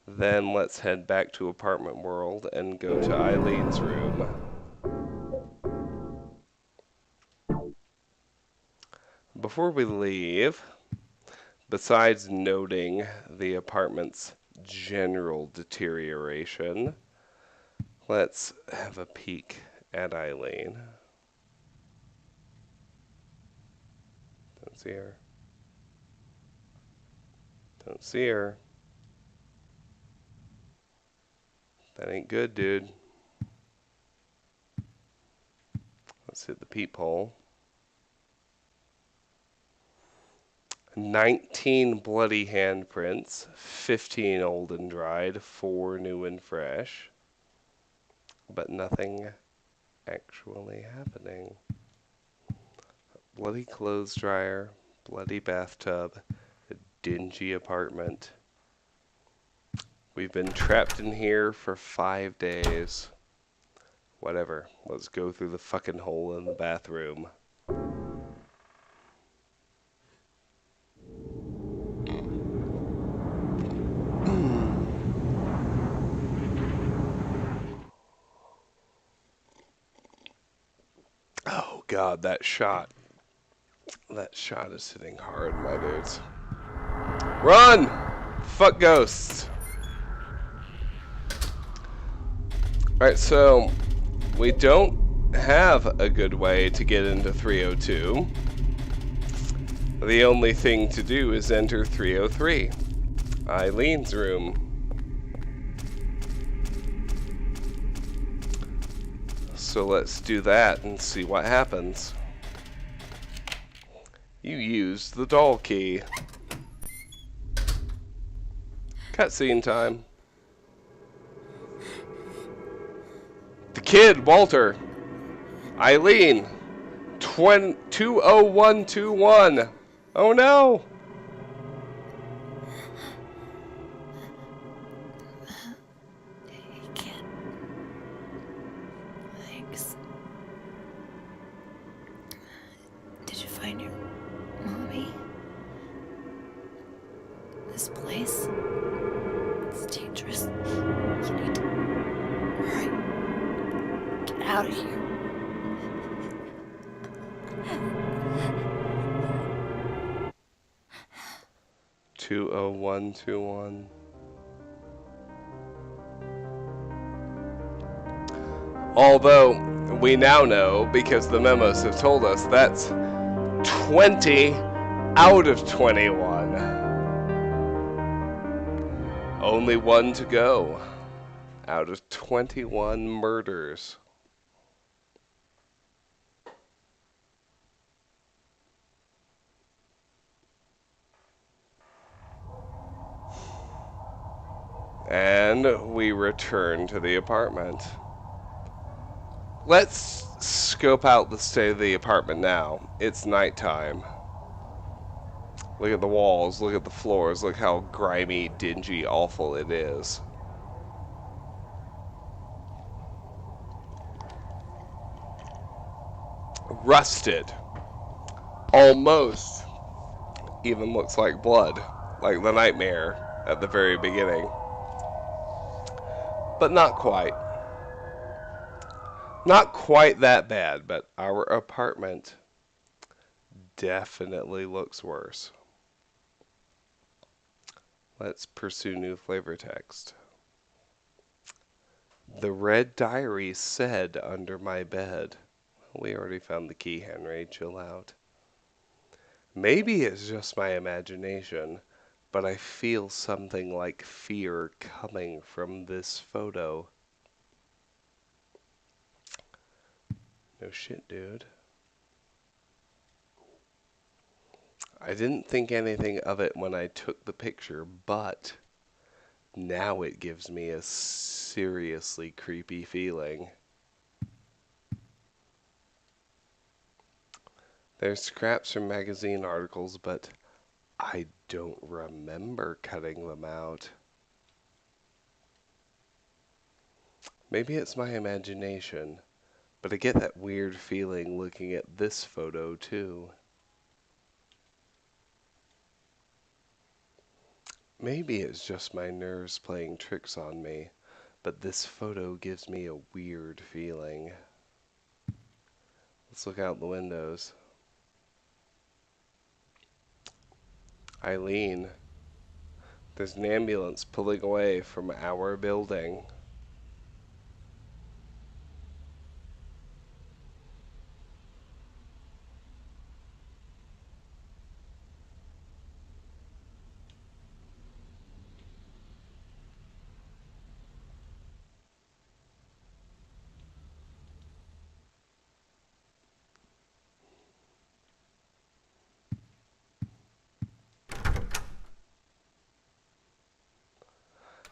Then let's head back to apartment world and go to Eileen's room. Before we leave, besides noting the apartment's general deterioration, let's have a peek at Eileen. Don't see her. Don't see her. That ain't good, dude. Let's hit the peephole. 19 bloody handprints, 15 old and dried, 4 new and fresh. But nothing actually happening. Bloody clothes dryer, bloody bathtub, a dingy apartment. We've been trapped in here for 5 days. Whatever, let's go through the fucking hole in the bathroom. Oh god, that shot. That shot is hitting hard, my dudes. Run! Fuck ghosts. Alright, so we don't have a good way to get into 302. The only thing to do is enter 303, Eileen's room. So let's do that and see what happens. You used the doll key. Cutscene time. The kid, Walter. Eileen. 20121. Oh no. You can't. Thanks. Did you find your mommy? This place? It's dangerous. You need to hurry. Get out of here. 20121. Although we now know, because the memos have told us, that's 20 out of 21. Only one to go out of 21 murders. And we return to the apartment. Let's scope out the state of the apartment now. It's nighttime. Look at the walls, look at the floors, look how grimy, dingy, awful it is. Rusted. Almost even looks like blood, like the nightmare at the very beginning. but not quite. Not quite that bad, but our apartment definitely looks worse. Let's pursue new flavor text. The red diary said under my bed. We already found the key, Henry. Chill out. Maybe it's just my imagination, but I feel something like fear coming from this photo. No shit, dude. I didn't think anything of it when I took the picture, but now it gives me a seriously creepy feeling. There's scraps from magazine articles, but I don't remember cutting them out. Maybe it's my imagination, but I get that weird feeling looking at this photo too. Maybe it's just my nerves playing tricks on me, but this photo gives me a weird feeling. Let's look out the windows. Eileen, there's an ambulance pulling away from our building.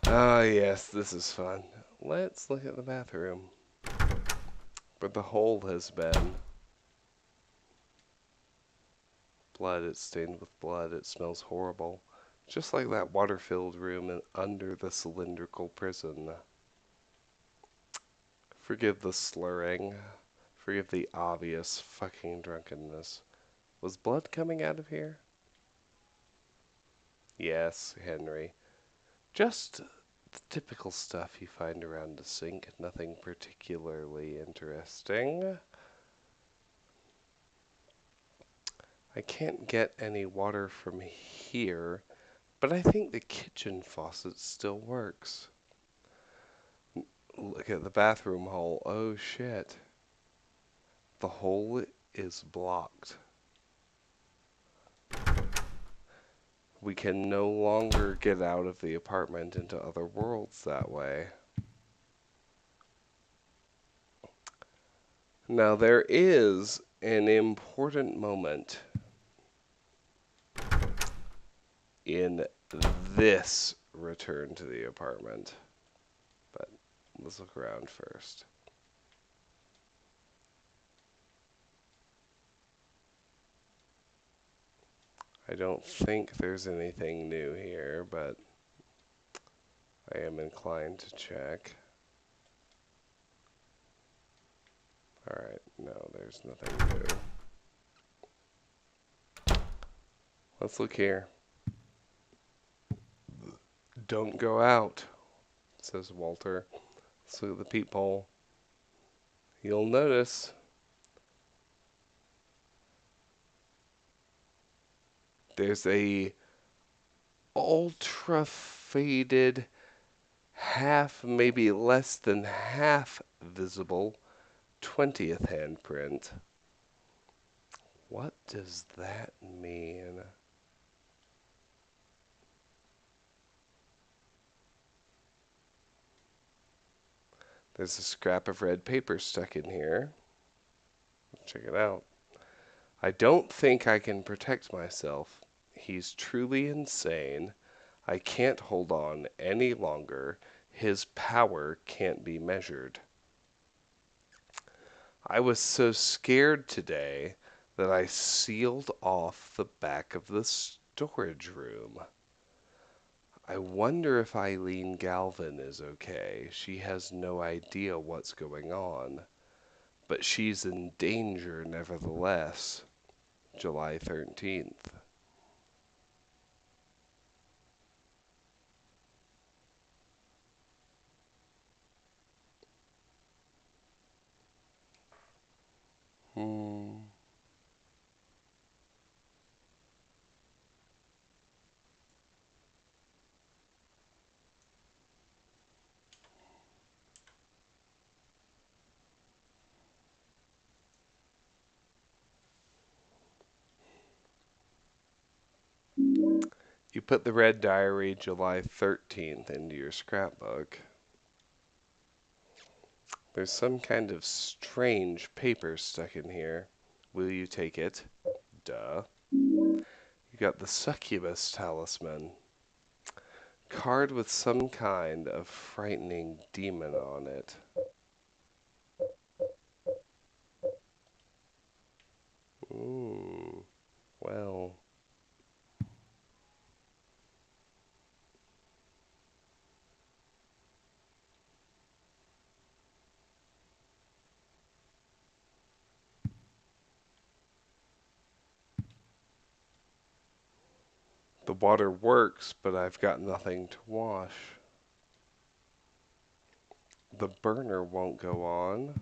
Ah, yes, this is fun. Let's look at the bathroom. Where the hole has been. Blood, it's stained with blood. It smells horrible. Just like that water-filled room under the cylindrical prison. Forgive the slurring. Forgive the obvious fucking drunkenness. Was blood coming out of here? Yes, Henry. Just the typical stuff you find around a sink. Nothing particularly interesting. I can't get any water from here, but I think the kitchen faucet still works. Look at the bathroom hole. Oh shit. The hole is blocked. We can no longer get out of the apartment into other worlds that way. Now there is an important moment in this return to the apartment. But let's look around first. I don't think there's anything new here, but I am inclined to check. Alright, no, there's nothing new. Let's look here. Don't go out, says Walter. Let's look at the peephole. You'll notice there's a ultra faded, half, maybe less than half visible 20th handprint. What does that mean? There's a scrap of red paper stuck in here. Check it out. I don't think I can protect myself. He's truly insane. I can't hold on any longer. His power can't be measured. I was so scared today that I sealed off the back of the storage room. I wonder if Eileen Galvin is okay. She has no idea what's going on. But she's in danger nevertheless. July 13th. Hmm. You put the Red Diary July 13th into your scrapbook. There's some kind of strange paper stuck in here. Will you take it? Duh. You got the Succubus Talisman. Card with some kind of frightening demon on it. Well. The water works, but I've got nothing to wash. The burner won't go on.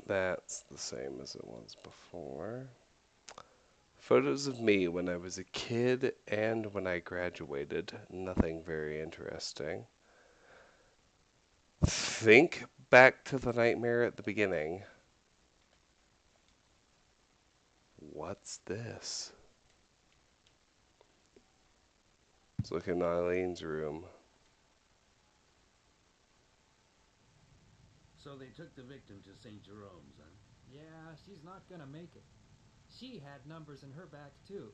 That's the same as it was before. Photos of me when I was a kid and when I graduated. Nothing very interesting. Think back to the nightmare at the beginning. What's this? Let's look in Eileen's room. So they took the victim to St. Jerome's, huh? Yeah, she's not gonna make it. She had numbers in her back, too.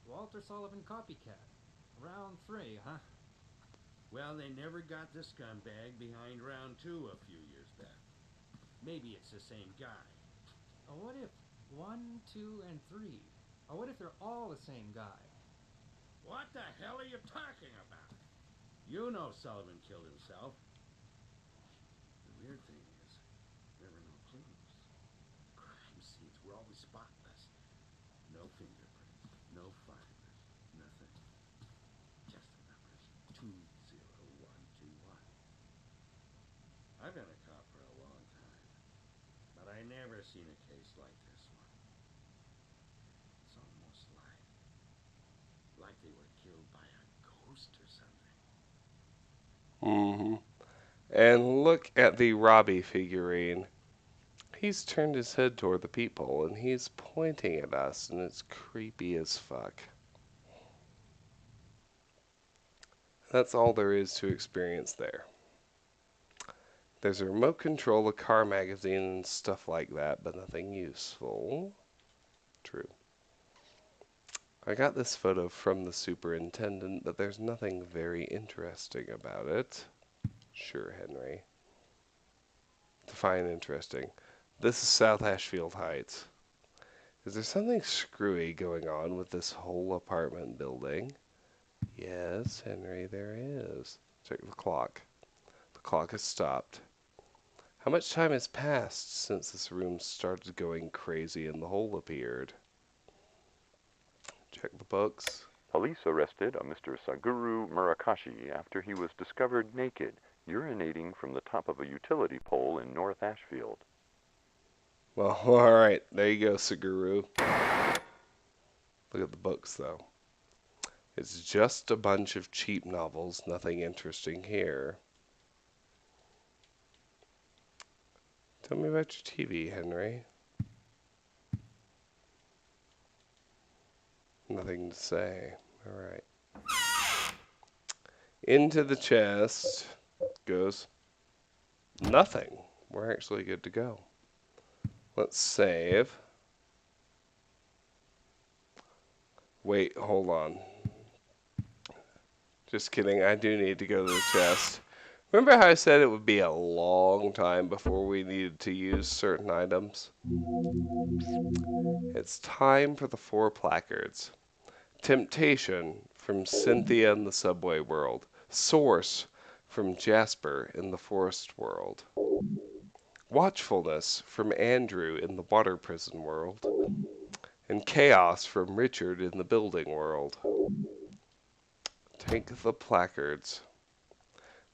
Walter Sullivan copycat. Round 3, huh? Well, they never got the scumbag behind round 2 a few years back. Maybe it's the same guy. What if 1, 2, and 3? Or what if they're all the same guy? What the hell are you talking about? You know Sullivan killed himself. The weird thing is, there were no clues. Crime scenes were always spotless. No fingerprints, no fibers, nothing. Just the numbers 20121. I've been a cop for a long time, but I never seen a case like this one. It's almost like they were killed by a ghost or something. And look at the Robbie figurine. He's turned his head toward the people and he's pointing at us, and it's creepy as fuck. That's all there is to experience there. There's a remote control, a car magazine, and stuff like that, but nothing useful. True. I got this photo from the superintendent, but there's nothing very interesting about it. Sure, Henry. Define interesting. This is South Ashfield Heights. Is there something screwy going on with this whole apartment building? Yes, Henry, there is. Check the clock. The clock has stopped. How much time has passed since this room started going crazy and the hole appeared? Check the books. Police arrested a Mr. Saguru Murakashi after he was discovered naked, urinating from the top of a utility pole in North Ashfield. Well, alright, there you go, Saguru. Look at the books, though. It's just a bunch of cheap novels, nothing interesting here. Tell me about your TV, Henry. Nothing to say. Alright. Into the chest goes nothing. We're actually good to go. Let's save. Wait, hold on. Just kidding, I do need to go to the chest. Remember how I said it would be a long time before we needed to use certain items? It's time for the 4 placards. Temptation from Cynthia in the subway world. Source from Jasper in the forest world. Watchfulness from Andrew in the water prison world. And chaos from Richard in the building world. Take the placards.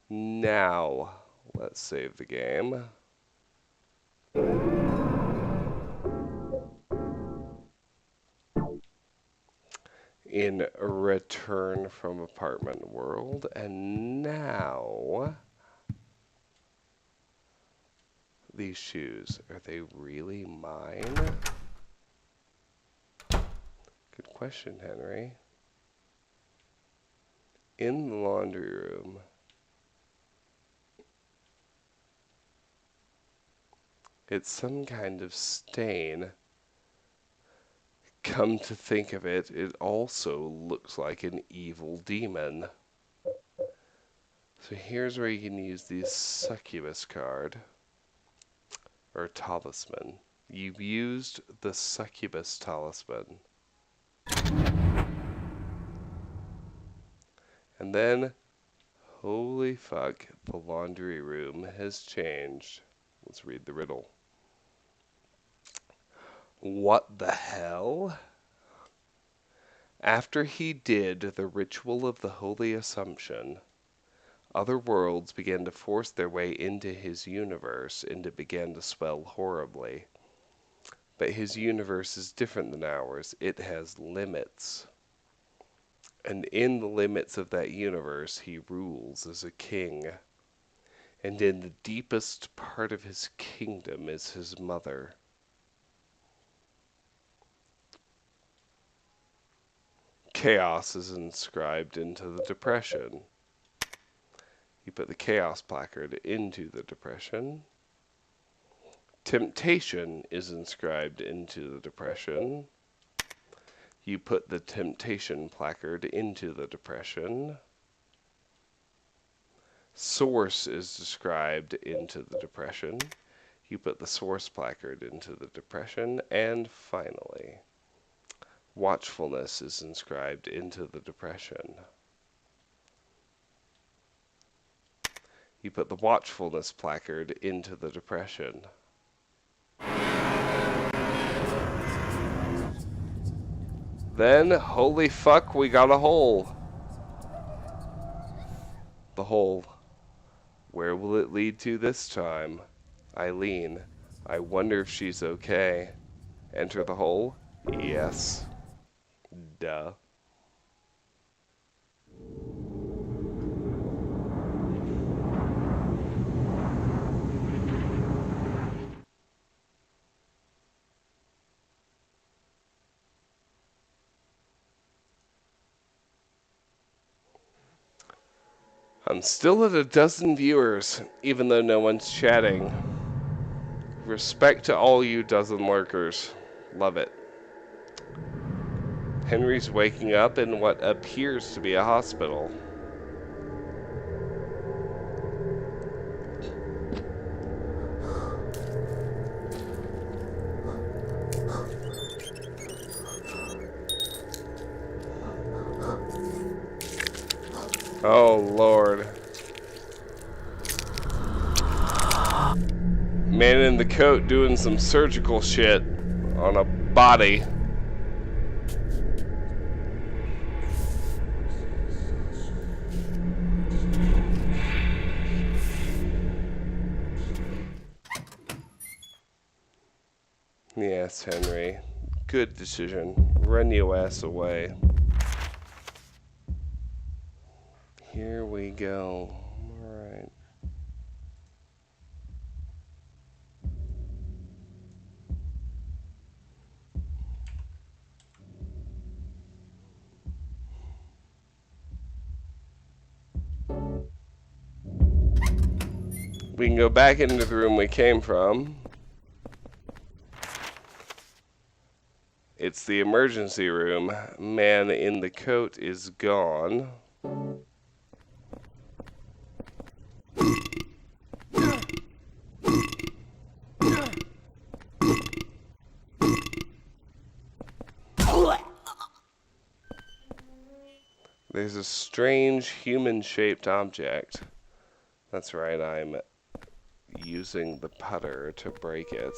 Now, Let's save the game. In Return from Apartment World, and now these shoes, are they really mine? Good question, Henry. In the laundry room, it's some kind of stain. Come to think of it, it also looks like an evil demon. So here's where you can use the succubus card, or talisman. You've used the succubus talisman. And then, holy fuck, the laundry room has changed. Let's read the riddle. What the hell? After he did the ritual of the Holy Assumption, other worlds began to force their way into his universe, and it began to swell horribly. But his universe is different than ours. It has limits. And in the limits of that universe, he rules as a king. And in the deepest part of his kingdom is his mother. Chaos is inscribed into the depression. You put the chaos placard into the depression. Temptation is inscribed into the depression. You put the temptation placard into the depression. Source is described into the depression. You put the source placard into the depression. And finally, watchfulness is inscribed into the depression. You put the watchfulness placard into the depression. Then, holy fuck, we got a hole. The hole. Where will it lead to this time? Eileen. I wonder if she's okay. Enter the hole? Yes. Duh. I'm still at 12 viewers, even though no one's chatting. Respect to all you dozen lurkers. Love it. Henry's waking up in what appears to be a hospital. Oh, Lord. Man in the coat doing some surgical shit on a body. Yes, Henry. Good decision. Run your ass away. Here we go. Alright. We can go back into the room we came from. It's the emergency room. Man in the coat is gone. There's a strange human-shaped object. That's right, I'm using the putter to break it.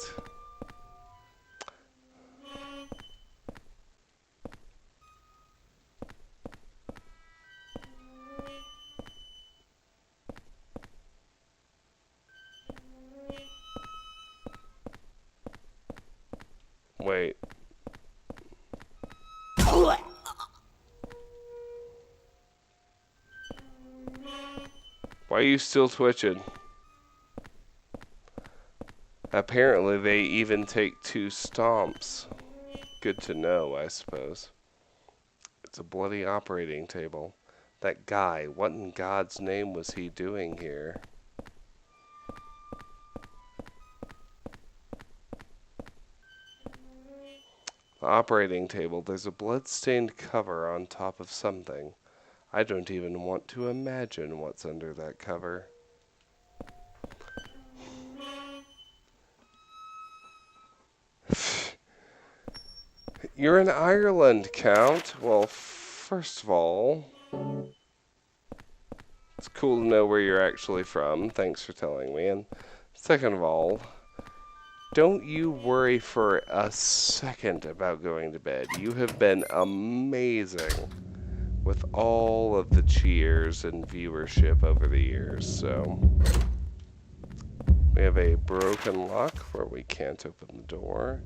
Why are you still twitching? Apparently they even take 2 stomps. Good to know, I suppose. It's a bloody operating table. That guy, what in God's name was he doing here? The operating table, there's a blood-stained cover on top of something. I don't even want to imagine what's under that cover. You're in Ireland, Count. Well, first of all, it's cool to know where you're actually from. Thanks for telling me. And second of all, don't you worry for a second about going to bed. You have been amazing with all of the cheers and viewership over the years. So we have a broken lock where we can't open the door.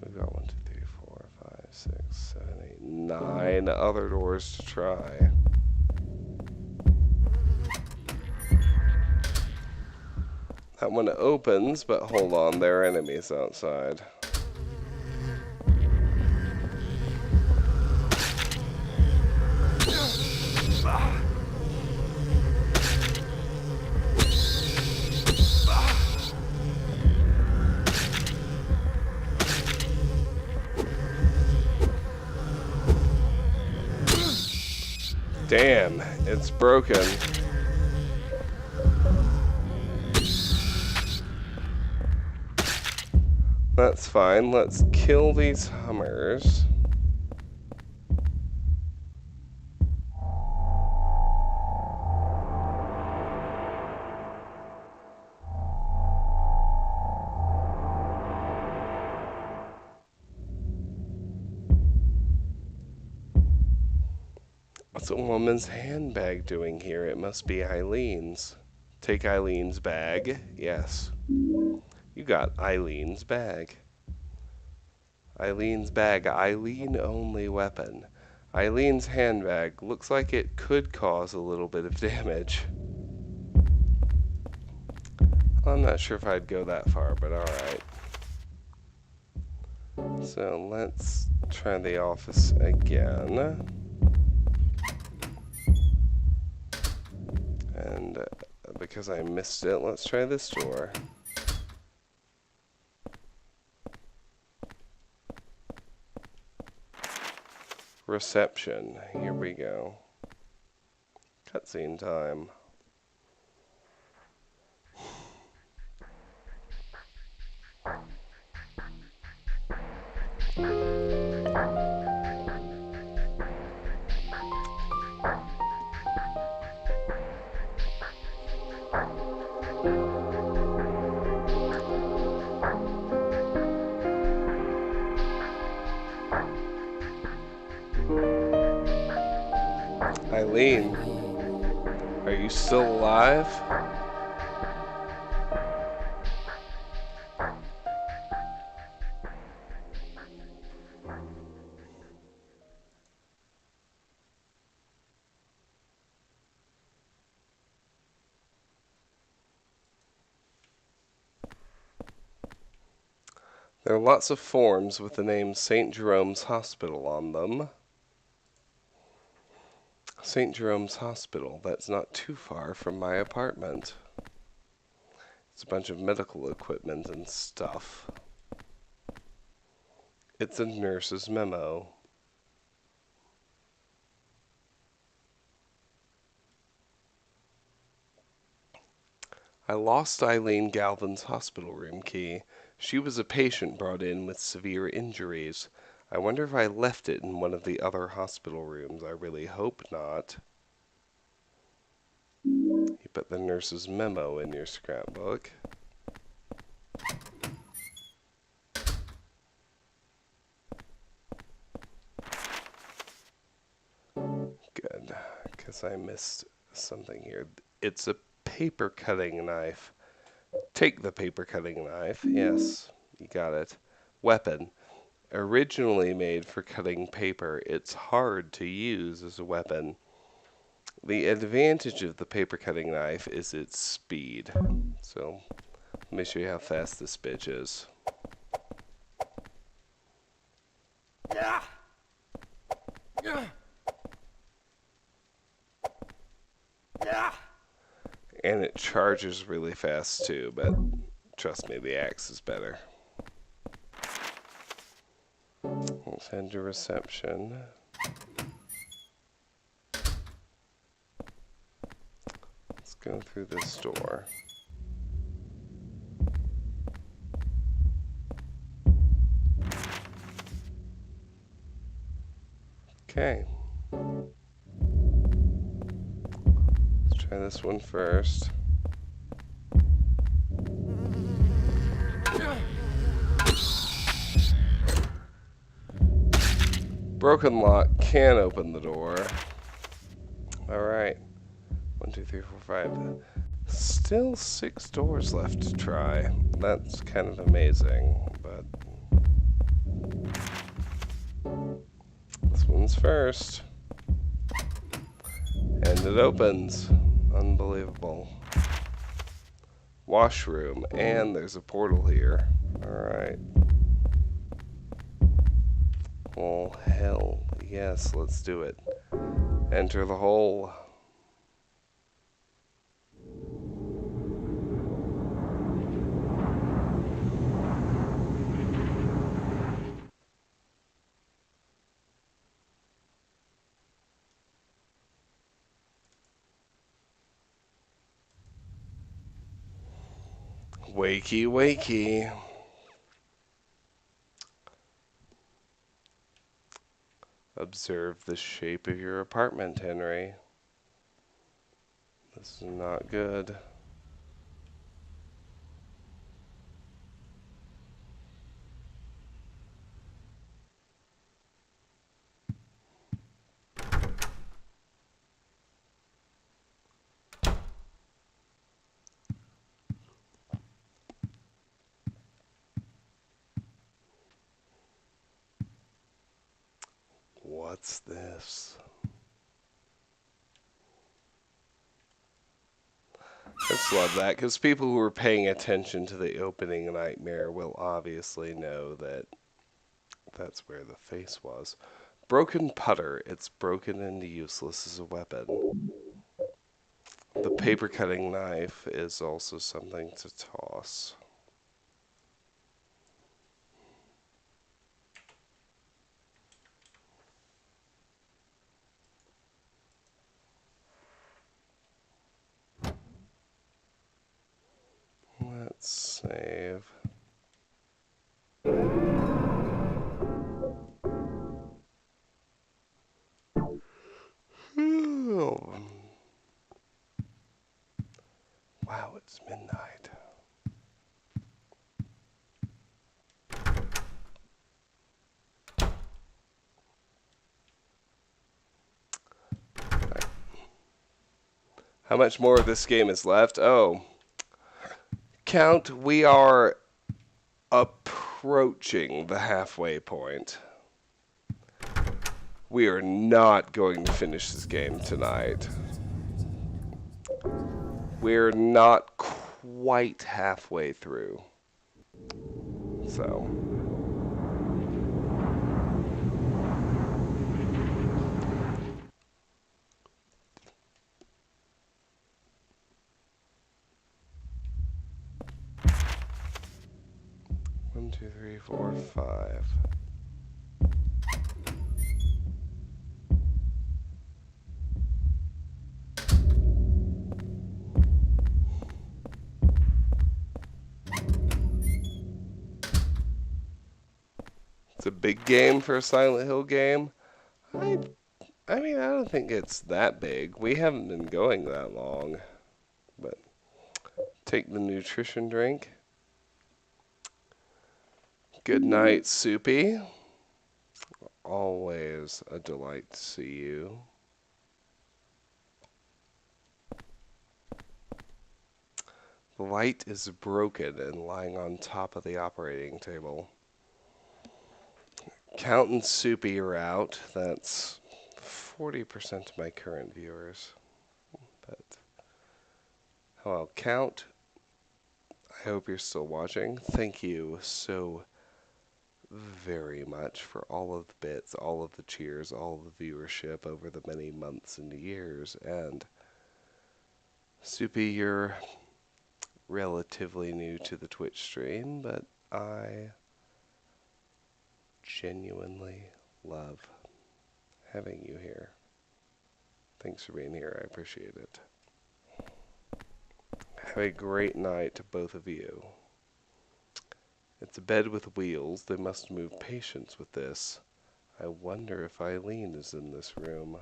We've got 1, 2, 3, 4, 5, 6, 7, 8, 9 other doors to try. That one opens, but hold on, there are enemies outside. Damn, it's broken. That's fine. Let's kill these Hummers. What's a woman's handbag doing here? It must be Eileen's. Take Eileen's bag. Yes. You got Eileen's bag. Eileen's bag. Eileen-only weapon. Eileen's handbag. Looks like it could cause a little bit of damage. I'm not sure if I'd go that far, but alright. So let's try the office again. And because I missed it, let's try this door. Reception. Here we go. Cutscene time. Eileen, are you still alive? There are lots of forms with the name St. Jerome's Hospital on them. St. Jerome's Hospital, that's not too far from my apartment. It's a bunch of medical equipment and stuff. It's a nurse's memo. I lost Eileen Galvin's hospital room key. She was a patient brought in with severe injuries. I wonder if I left it in one of the other hospital rooms. I really hope not. You put the nurse's memo in your scrapbook. Good, because I missed something here. It's a paper cutting knife. Take the paper cutting knife. Yes, you got it. Weapon. Originally made for cutting paper, it's hard to use as a weapon. The advantage of the paper cutting knife is its speed. So let me show you how fast this bitch is. And it charges really fast too, but trust me, the axe is better. Let's head to reception. Let's go through this door. Okay. Let's try this one first. Broken lock can open the door. Alright. 1, 2, 3, 4, 5. Still 6 doors left to try. That's kind of amazing, but this one's first. And it opens. Unbelievable. Washroom, and there's a portal here. Alright. Well, hell, yes, let's do it. Enter the hole. Wakey, wakey. Observe the shape of your apartment, Henry. This is not good. What's this? I just love that, because people who are paying attention to the opening nightmare will obviously know that that's where the face was. Broken putter. It's broken and useless as a weapon. The paper cutting knife is also something to toss. Let's save. Wow, it's midnight. Right. How much more of this game is left? Oh. Count, we are approaching the halfway point. We are not going to finish this game tonight. We're not quite halfway through. So. One, two, three, four, 5. It's a big game for a Silent Hill game. I mean, I don't think it's that big. We haven't been going that long. But take the nutrition drink. Good night, Soupy. Always a delight to see you. The light is broken and lying on top of the operating table. Count and Soupy are out. That's 40% of my current viewers. Hello, Count. I hope you're still watching. Thank you so very much for all of the bits, all of the cheers, all of the viewership over the many months and years. And Soupy, you're relatively new to the Twitch stream, but I genuinely love having you here. Thanks for being here. I appreciate it. Have a great night to both of you. It's a bed with wheels. They must move patience with this. I wonder if Eileen is in this room.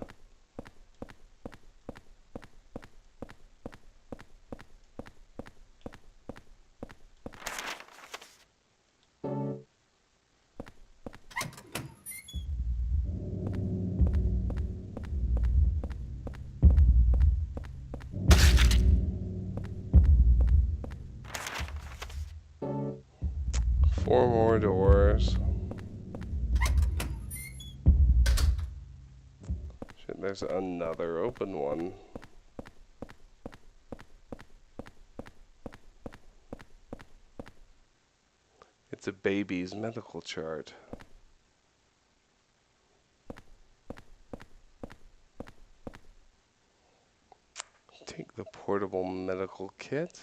Four more doors. Shit, there's another open one. It's a baby's medical chart. Take the portable medical kit.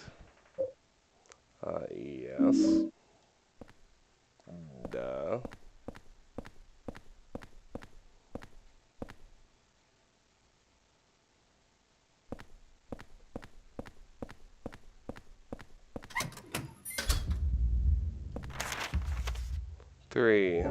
Yes. Duh. Three.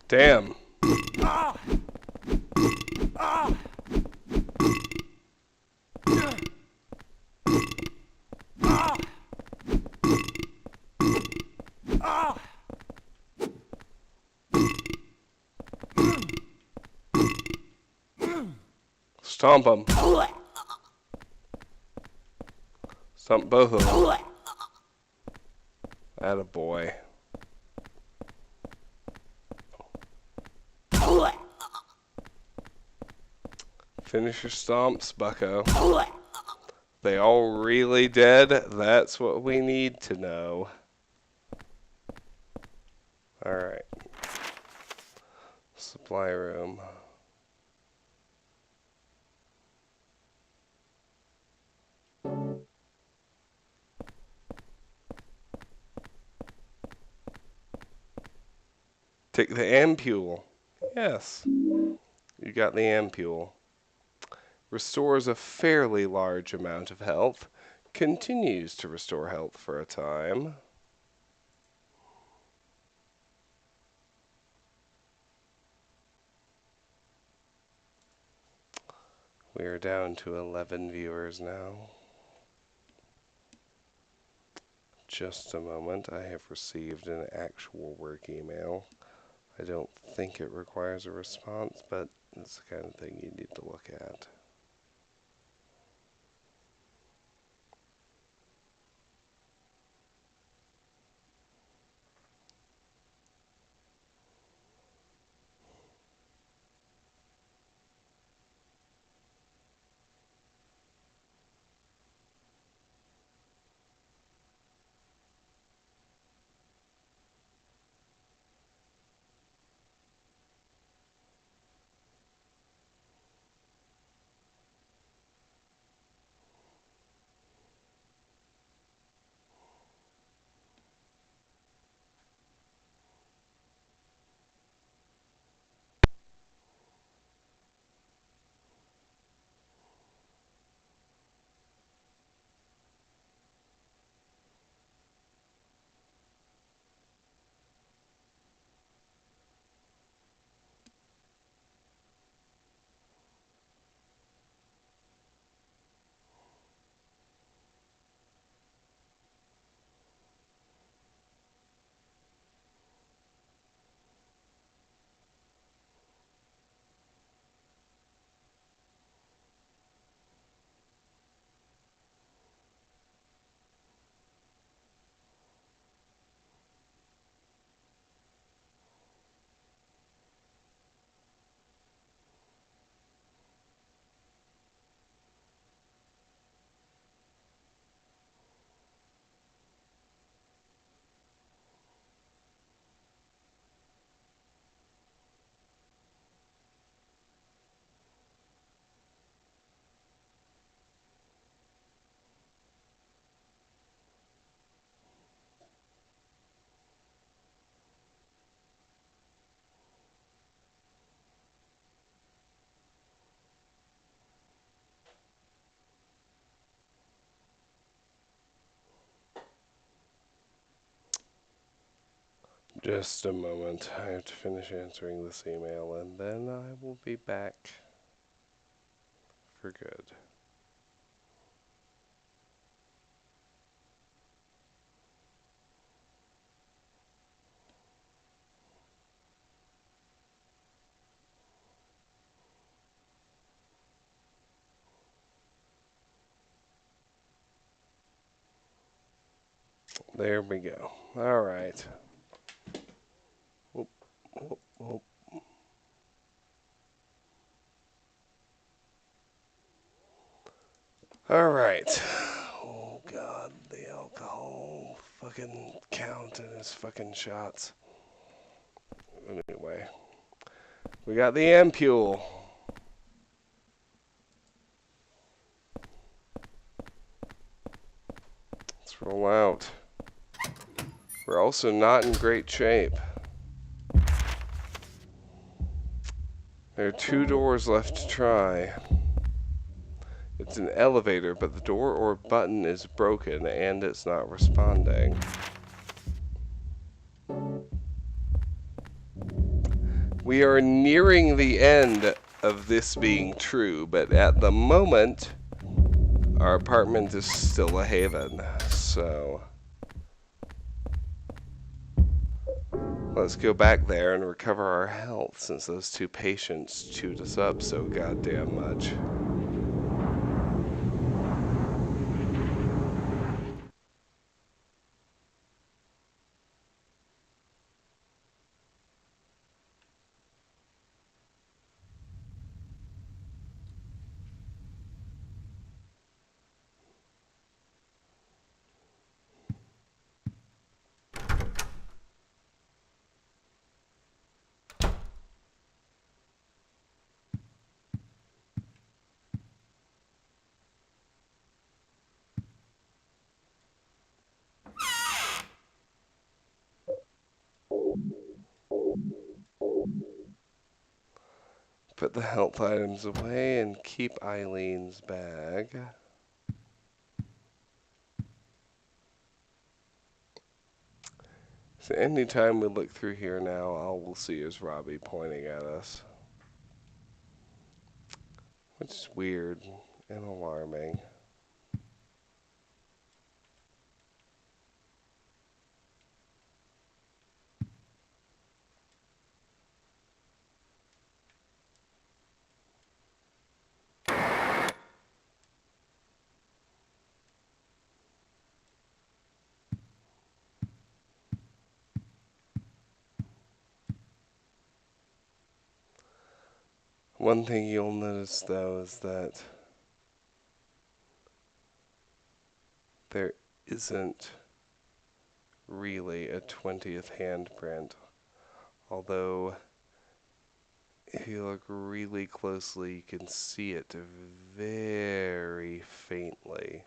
Damn. Stomp them. Stomp both of them. Attaboy. Finish your stomps, bucko. They all really dead? That's what we need to know. Alright. Supply room. Take the ampule. Yes. You got the ampule. Restores a fairly large amount of health. Continues to restore health for a time. We are down to 11 viewers now. Just a moment. I have received an actual work email. I don't think it requires a response, but it's the kind of thing you need to look at. Just a moment. I have to finish answering this email and then I will be back for good. There we go. All right. Whoop, whoop, whoop. All right. Oh God, the alcohol fucking count in his fucking shots. Anyway, we got the ampule. Let's roll out. We're also not in great shape. There are 2 doors left to try. It's an elevator, but the door or button is broken and it's not responding. We are nearing the end of this being true, but at the moment, our apartment is still a haven, so let's go back there and recover our health since those 2 patients chewed us up so goddamn much. Put the health items away and keep Eileen's bag. So anytime we look through here now, all we'll see is Robbie pointing at us. Which is weird and alarming. One thing you'll notice though is that there isn't really a 20th handprint, although if you look really closely you can see it very faintly,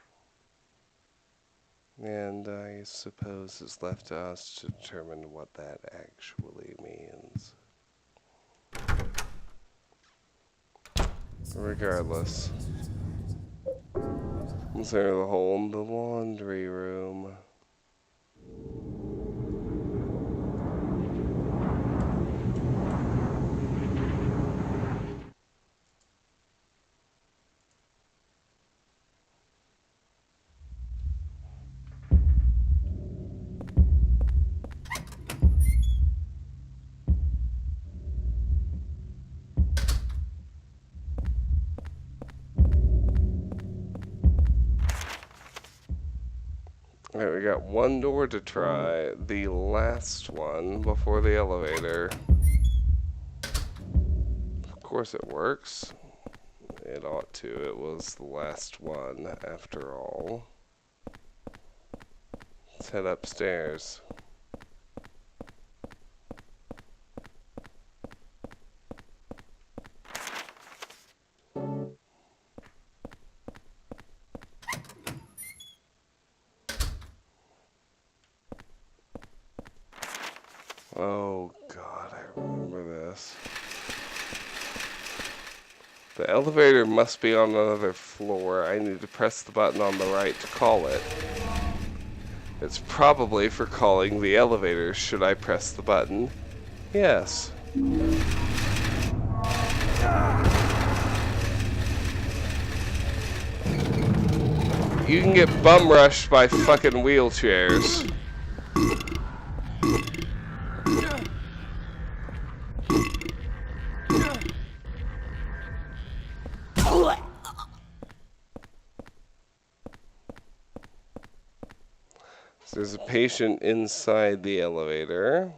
and I suppose it's left to us to determine what that actually means. Regardless, let's enter the hole in the laundry room. Alright, we got 1 door to try, the last one before the elevator. Of course it works. It ought to. It was the last one after all. Let's head upstairs. Oh God, I remember this. The elevator must be on another floor. I need to press the button on the right to call it. It's probably for calling the elevator. Should I press the button? Yes. You can get bum rushed by fucking wheelchairs. So there's a patient inside the elevator.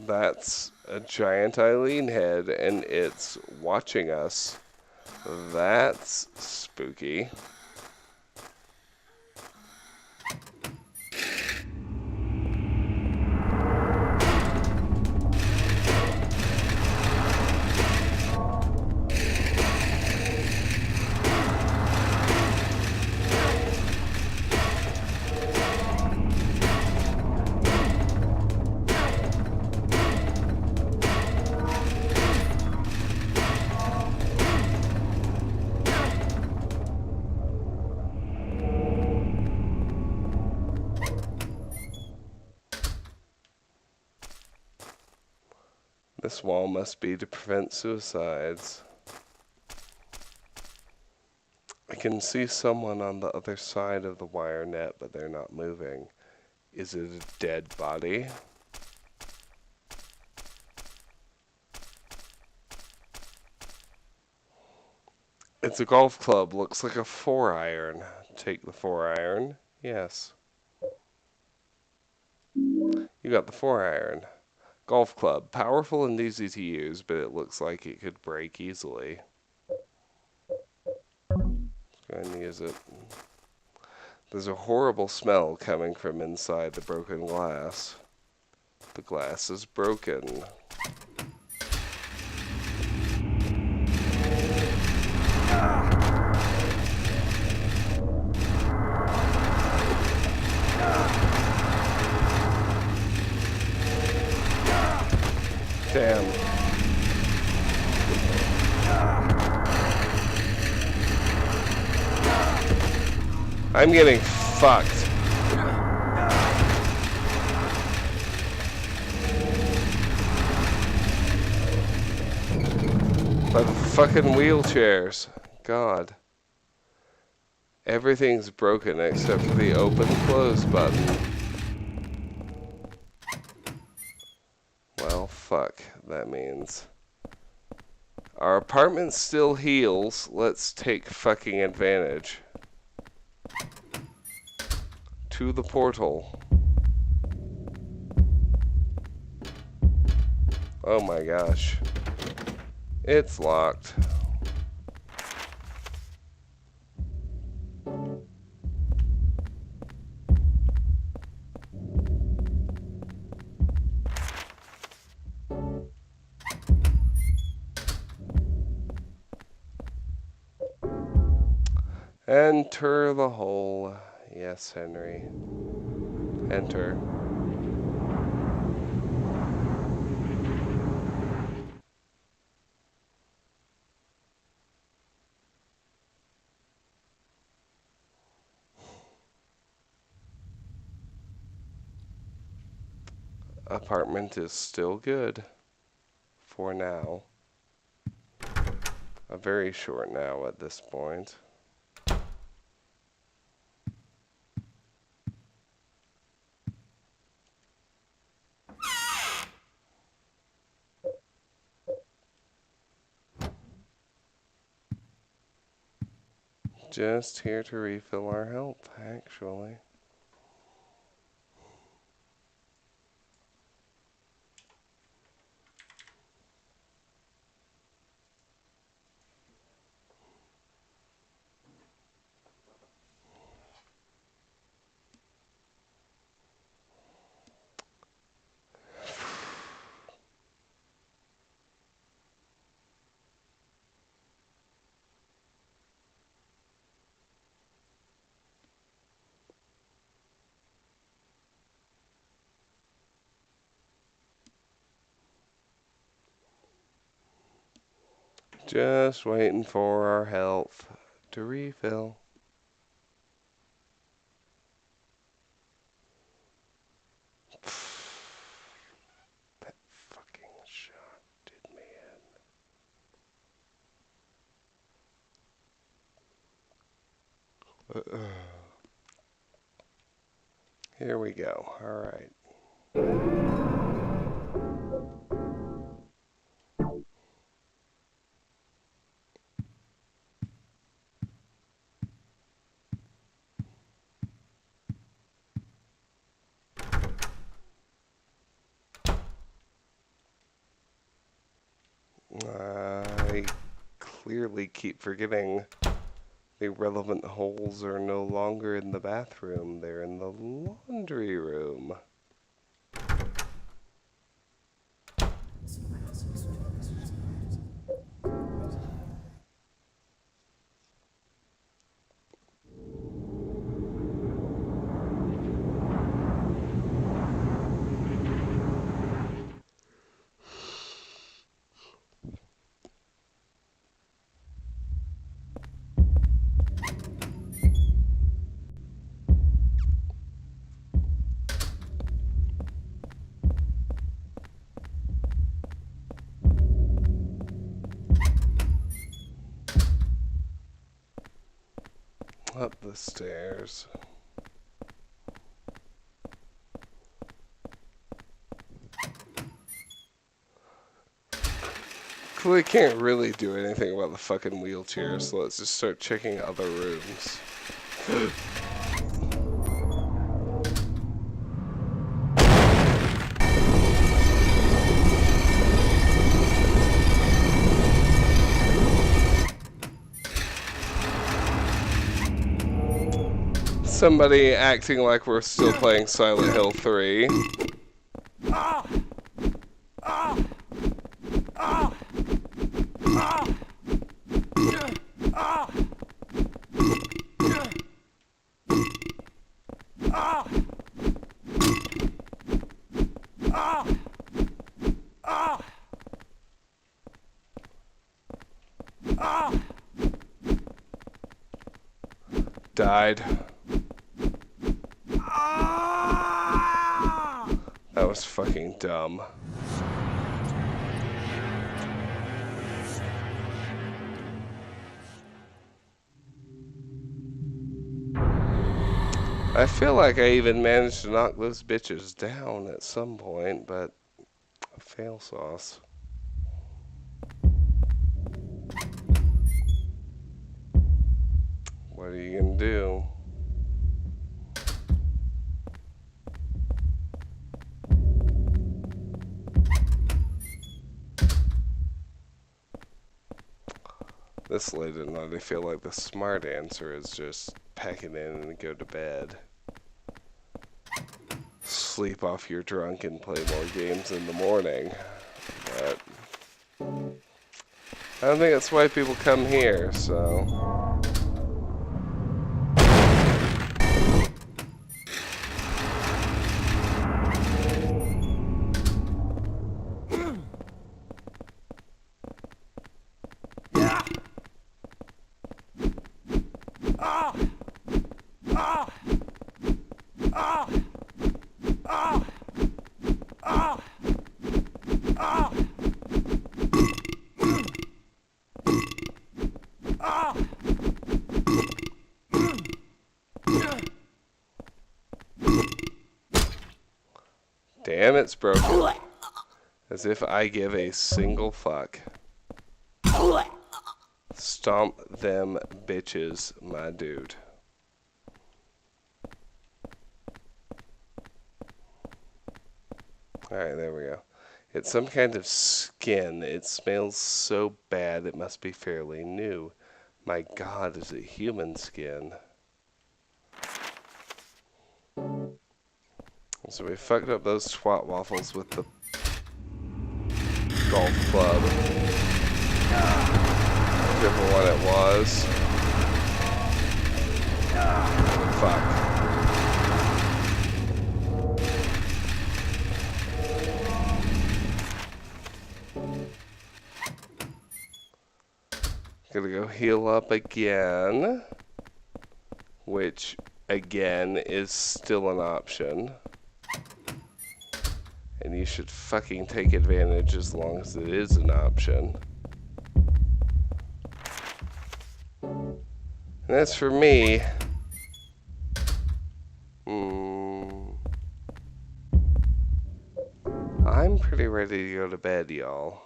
That's a giant Eileen head, and it's watching us. That's spooky. This wall must be to prevent suicides. I can see someone on the other side of the wire net, but they're not moving. Is it a dead body? It's a golf club. Looks like a 4-iron. Take the 4-iron. Yes. You got the 4-iron. Golf club. Powerful and easy to use, but it looks like it could break easily. Let's go ahead and use it. There's a horrible smell coming from inside the broken glass. The glass is broken. Damn. I'm getting fucked. By the fucking wheelchairs. God. Everything's broken except for the open close button. Well, fuck. That means our apartment still heals. Let's take fucking advantage. To the portal. Oh my gosh. It's locked. Enter the hole. Yes, Henry. Enter. Apartment is still good. For now. A very short now at this point. Just here to refill our health, actually. Just waiting for our health to refill. That fucking shot did me in. Here we go. All right. I clearly keep forgetting the relevant holes are no longer in the bathroom. They're in the laundry room. Up the stairs. We can't really do anything about the fucking wheelchair, so let's just start checking other rooms. Somebody acting like we're still playing Silent Hill 3. Died. That was fucking dumb. I feel like I even managed to knock those bitches down at some point, but fail sauce. What are you gonna do? This late at night, I feel like the smart answer is just pack it in and go to bed. Sleep off your drunk and play more games in the morning. But I don't think that's why people come here, so... Damn, it's broken. As if I give a single fuck. Stomp them bitches, my dude. Alright, there we go. It's some kind of skin. It smells so bad it must be fairly new. My god, is it human skin? So we fucked up those twat waffles with the golf club. Whichever one it was. Fuck. Gonna go heal up again, which again is still an option. And you should fucking take advantage as long as it is an option. And as for me, I'm pretty ready to go to bed, y'all.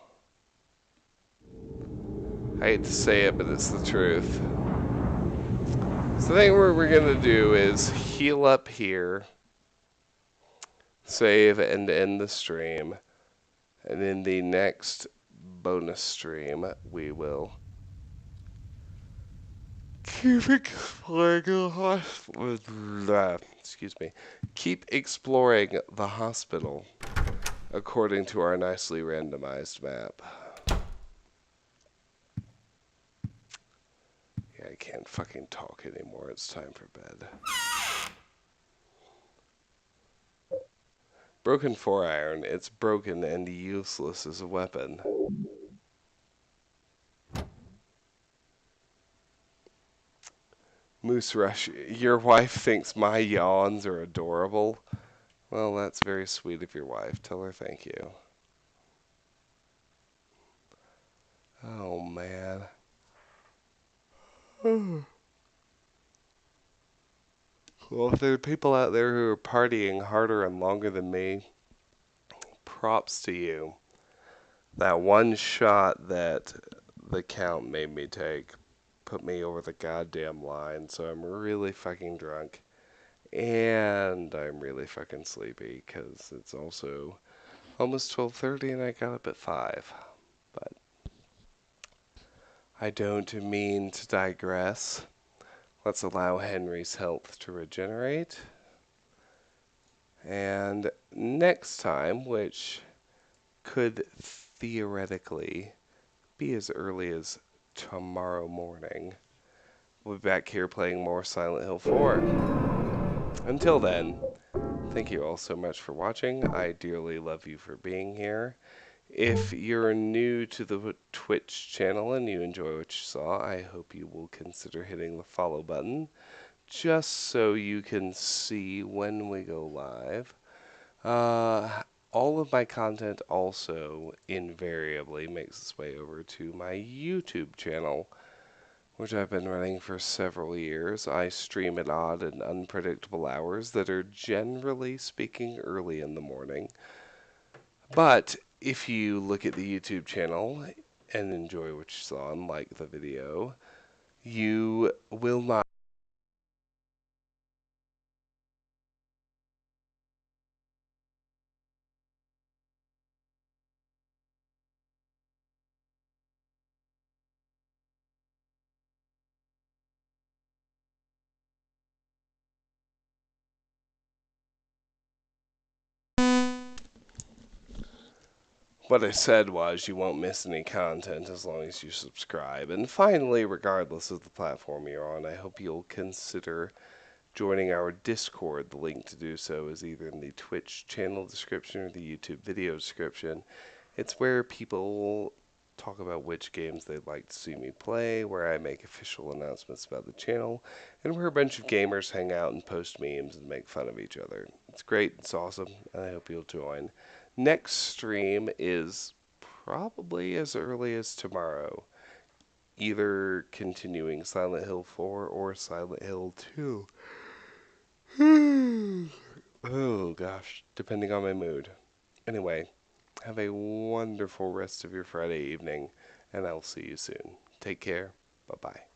I hate to say it, but it's the truth. So I think what we're gonna do is heal up here, save and end the stream, and in the next bonus stream we will keep exploring the hospital. Excuse me. Keep exploring the hospital according to our nicely randomized map. Yeah, I can't fucking talk anymore. It's time for bed. Broken 4-iron. It's broken and useless as a weapon. Moose Rush. Your wife thinks my yawns are adorable. Well, that's very sweet of your wife. Tell her thank you. Oh, man. Well, if there are people out there who are partying harder and longer than me, props to you. That one shot that the count made me take put me over the goddamn line, so I'm really fucking drunk. And I'm really fucking sleepy, because it's also almost 12:30 and I got up at 5. But I don't mean to digress. Let's allow Henry's health to regenerate. And next time, which could theoretically be as early as tomorrow morning, we'll be back here playing more Silent Hill 4. Until then, thank you all so much for watching. I dearly love you for being here. If you're new to the Twitch channel and you enjoy what you saw, I hope you will consider hitting the follow button, just so you can see when we go live. All of my content also invariably makes its way over to my YouTube channel, which I've been running for several years. I stream at odd and unpredictable hours that are, generally speaking, early in the morning. But if you look at the YouTube channel and enjoy what you saw and like the video, you will not What I said was you won't miss any content as long as you subscribe. And finally, regardless of the platform you're on, I hope you'll consider joining our Discord. The link to do so is either in the Twitch channel description or the YouTube video description. It's where people talk about which games they'd like to see me play, where I make official announcements about the channel, and where a bunch of gamers hang out and post memes and make fun of each other. It's great, it's awesome, and I hope you'll join. Next stream is probably as early as tomorrow, either continuing Silent Hill 4 or Silent Hill 2. Oh gosh, depending on my mood. Anyway, have a wonderful rest of your Friday evening, and I'll see you soon. Take care. Bye-bye.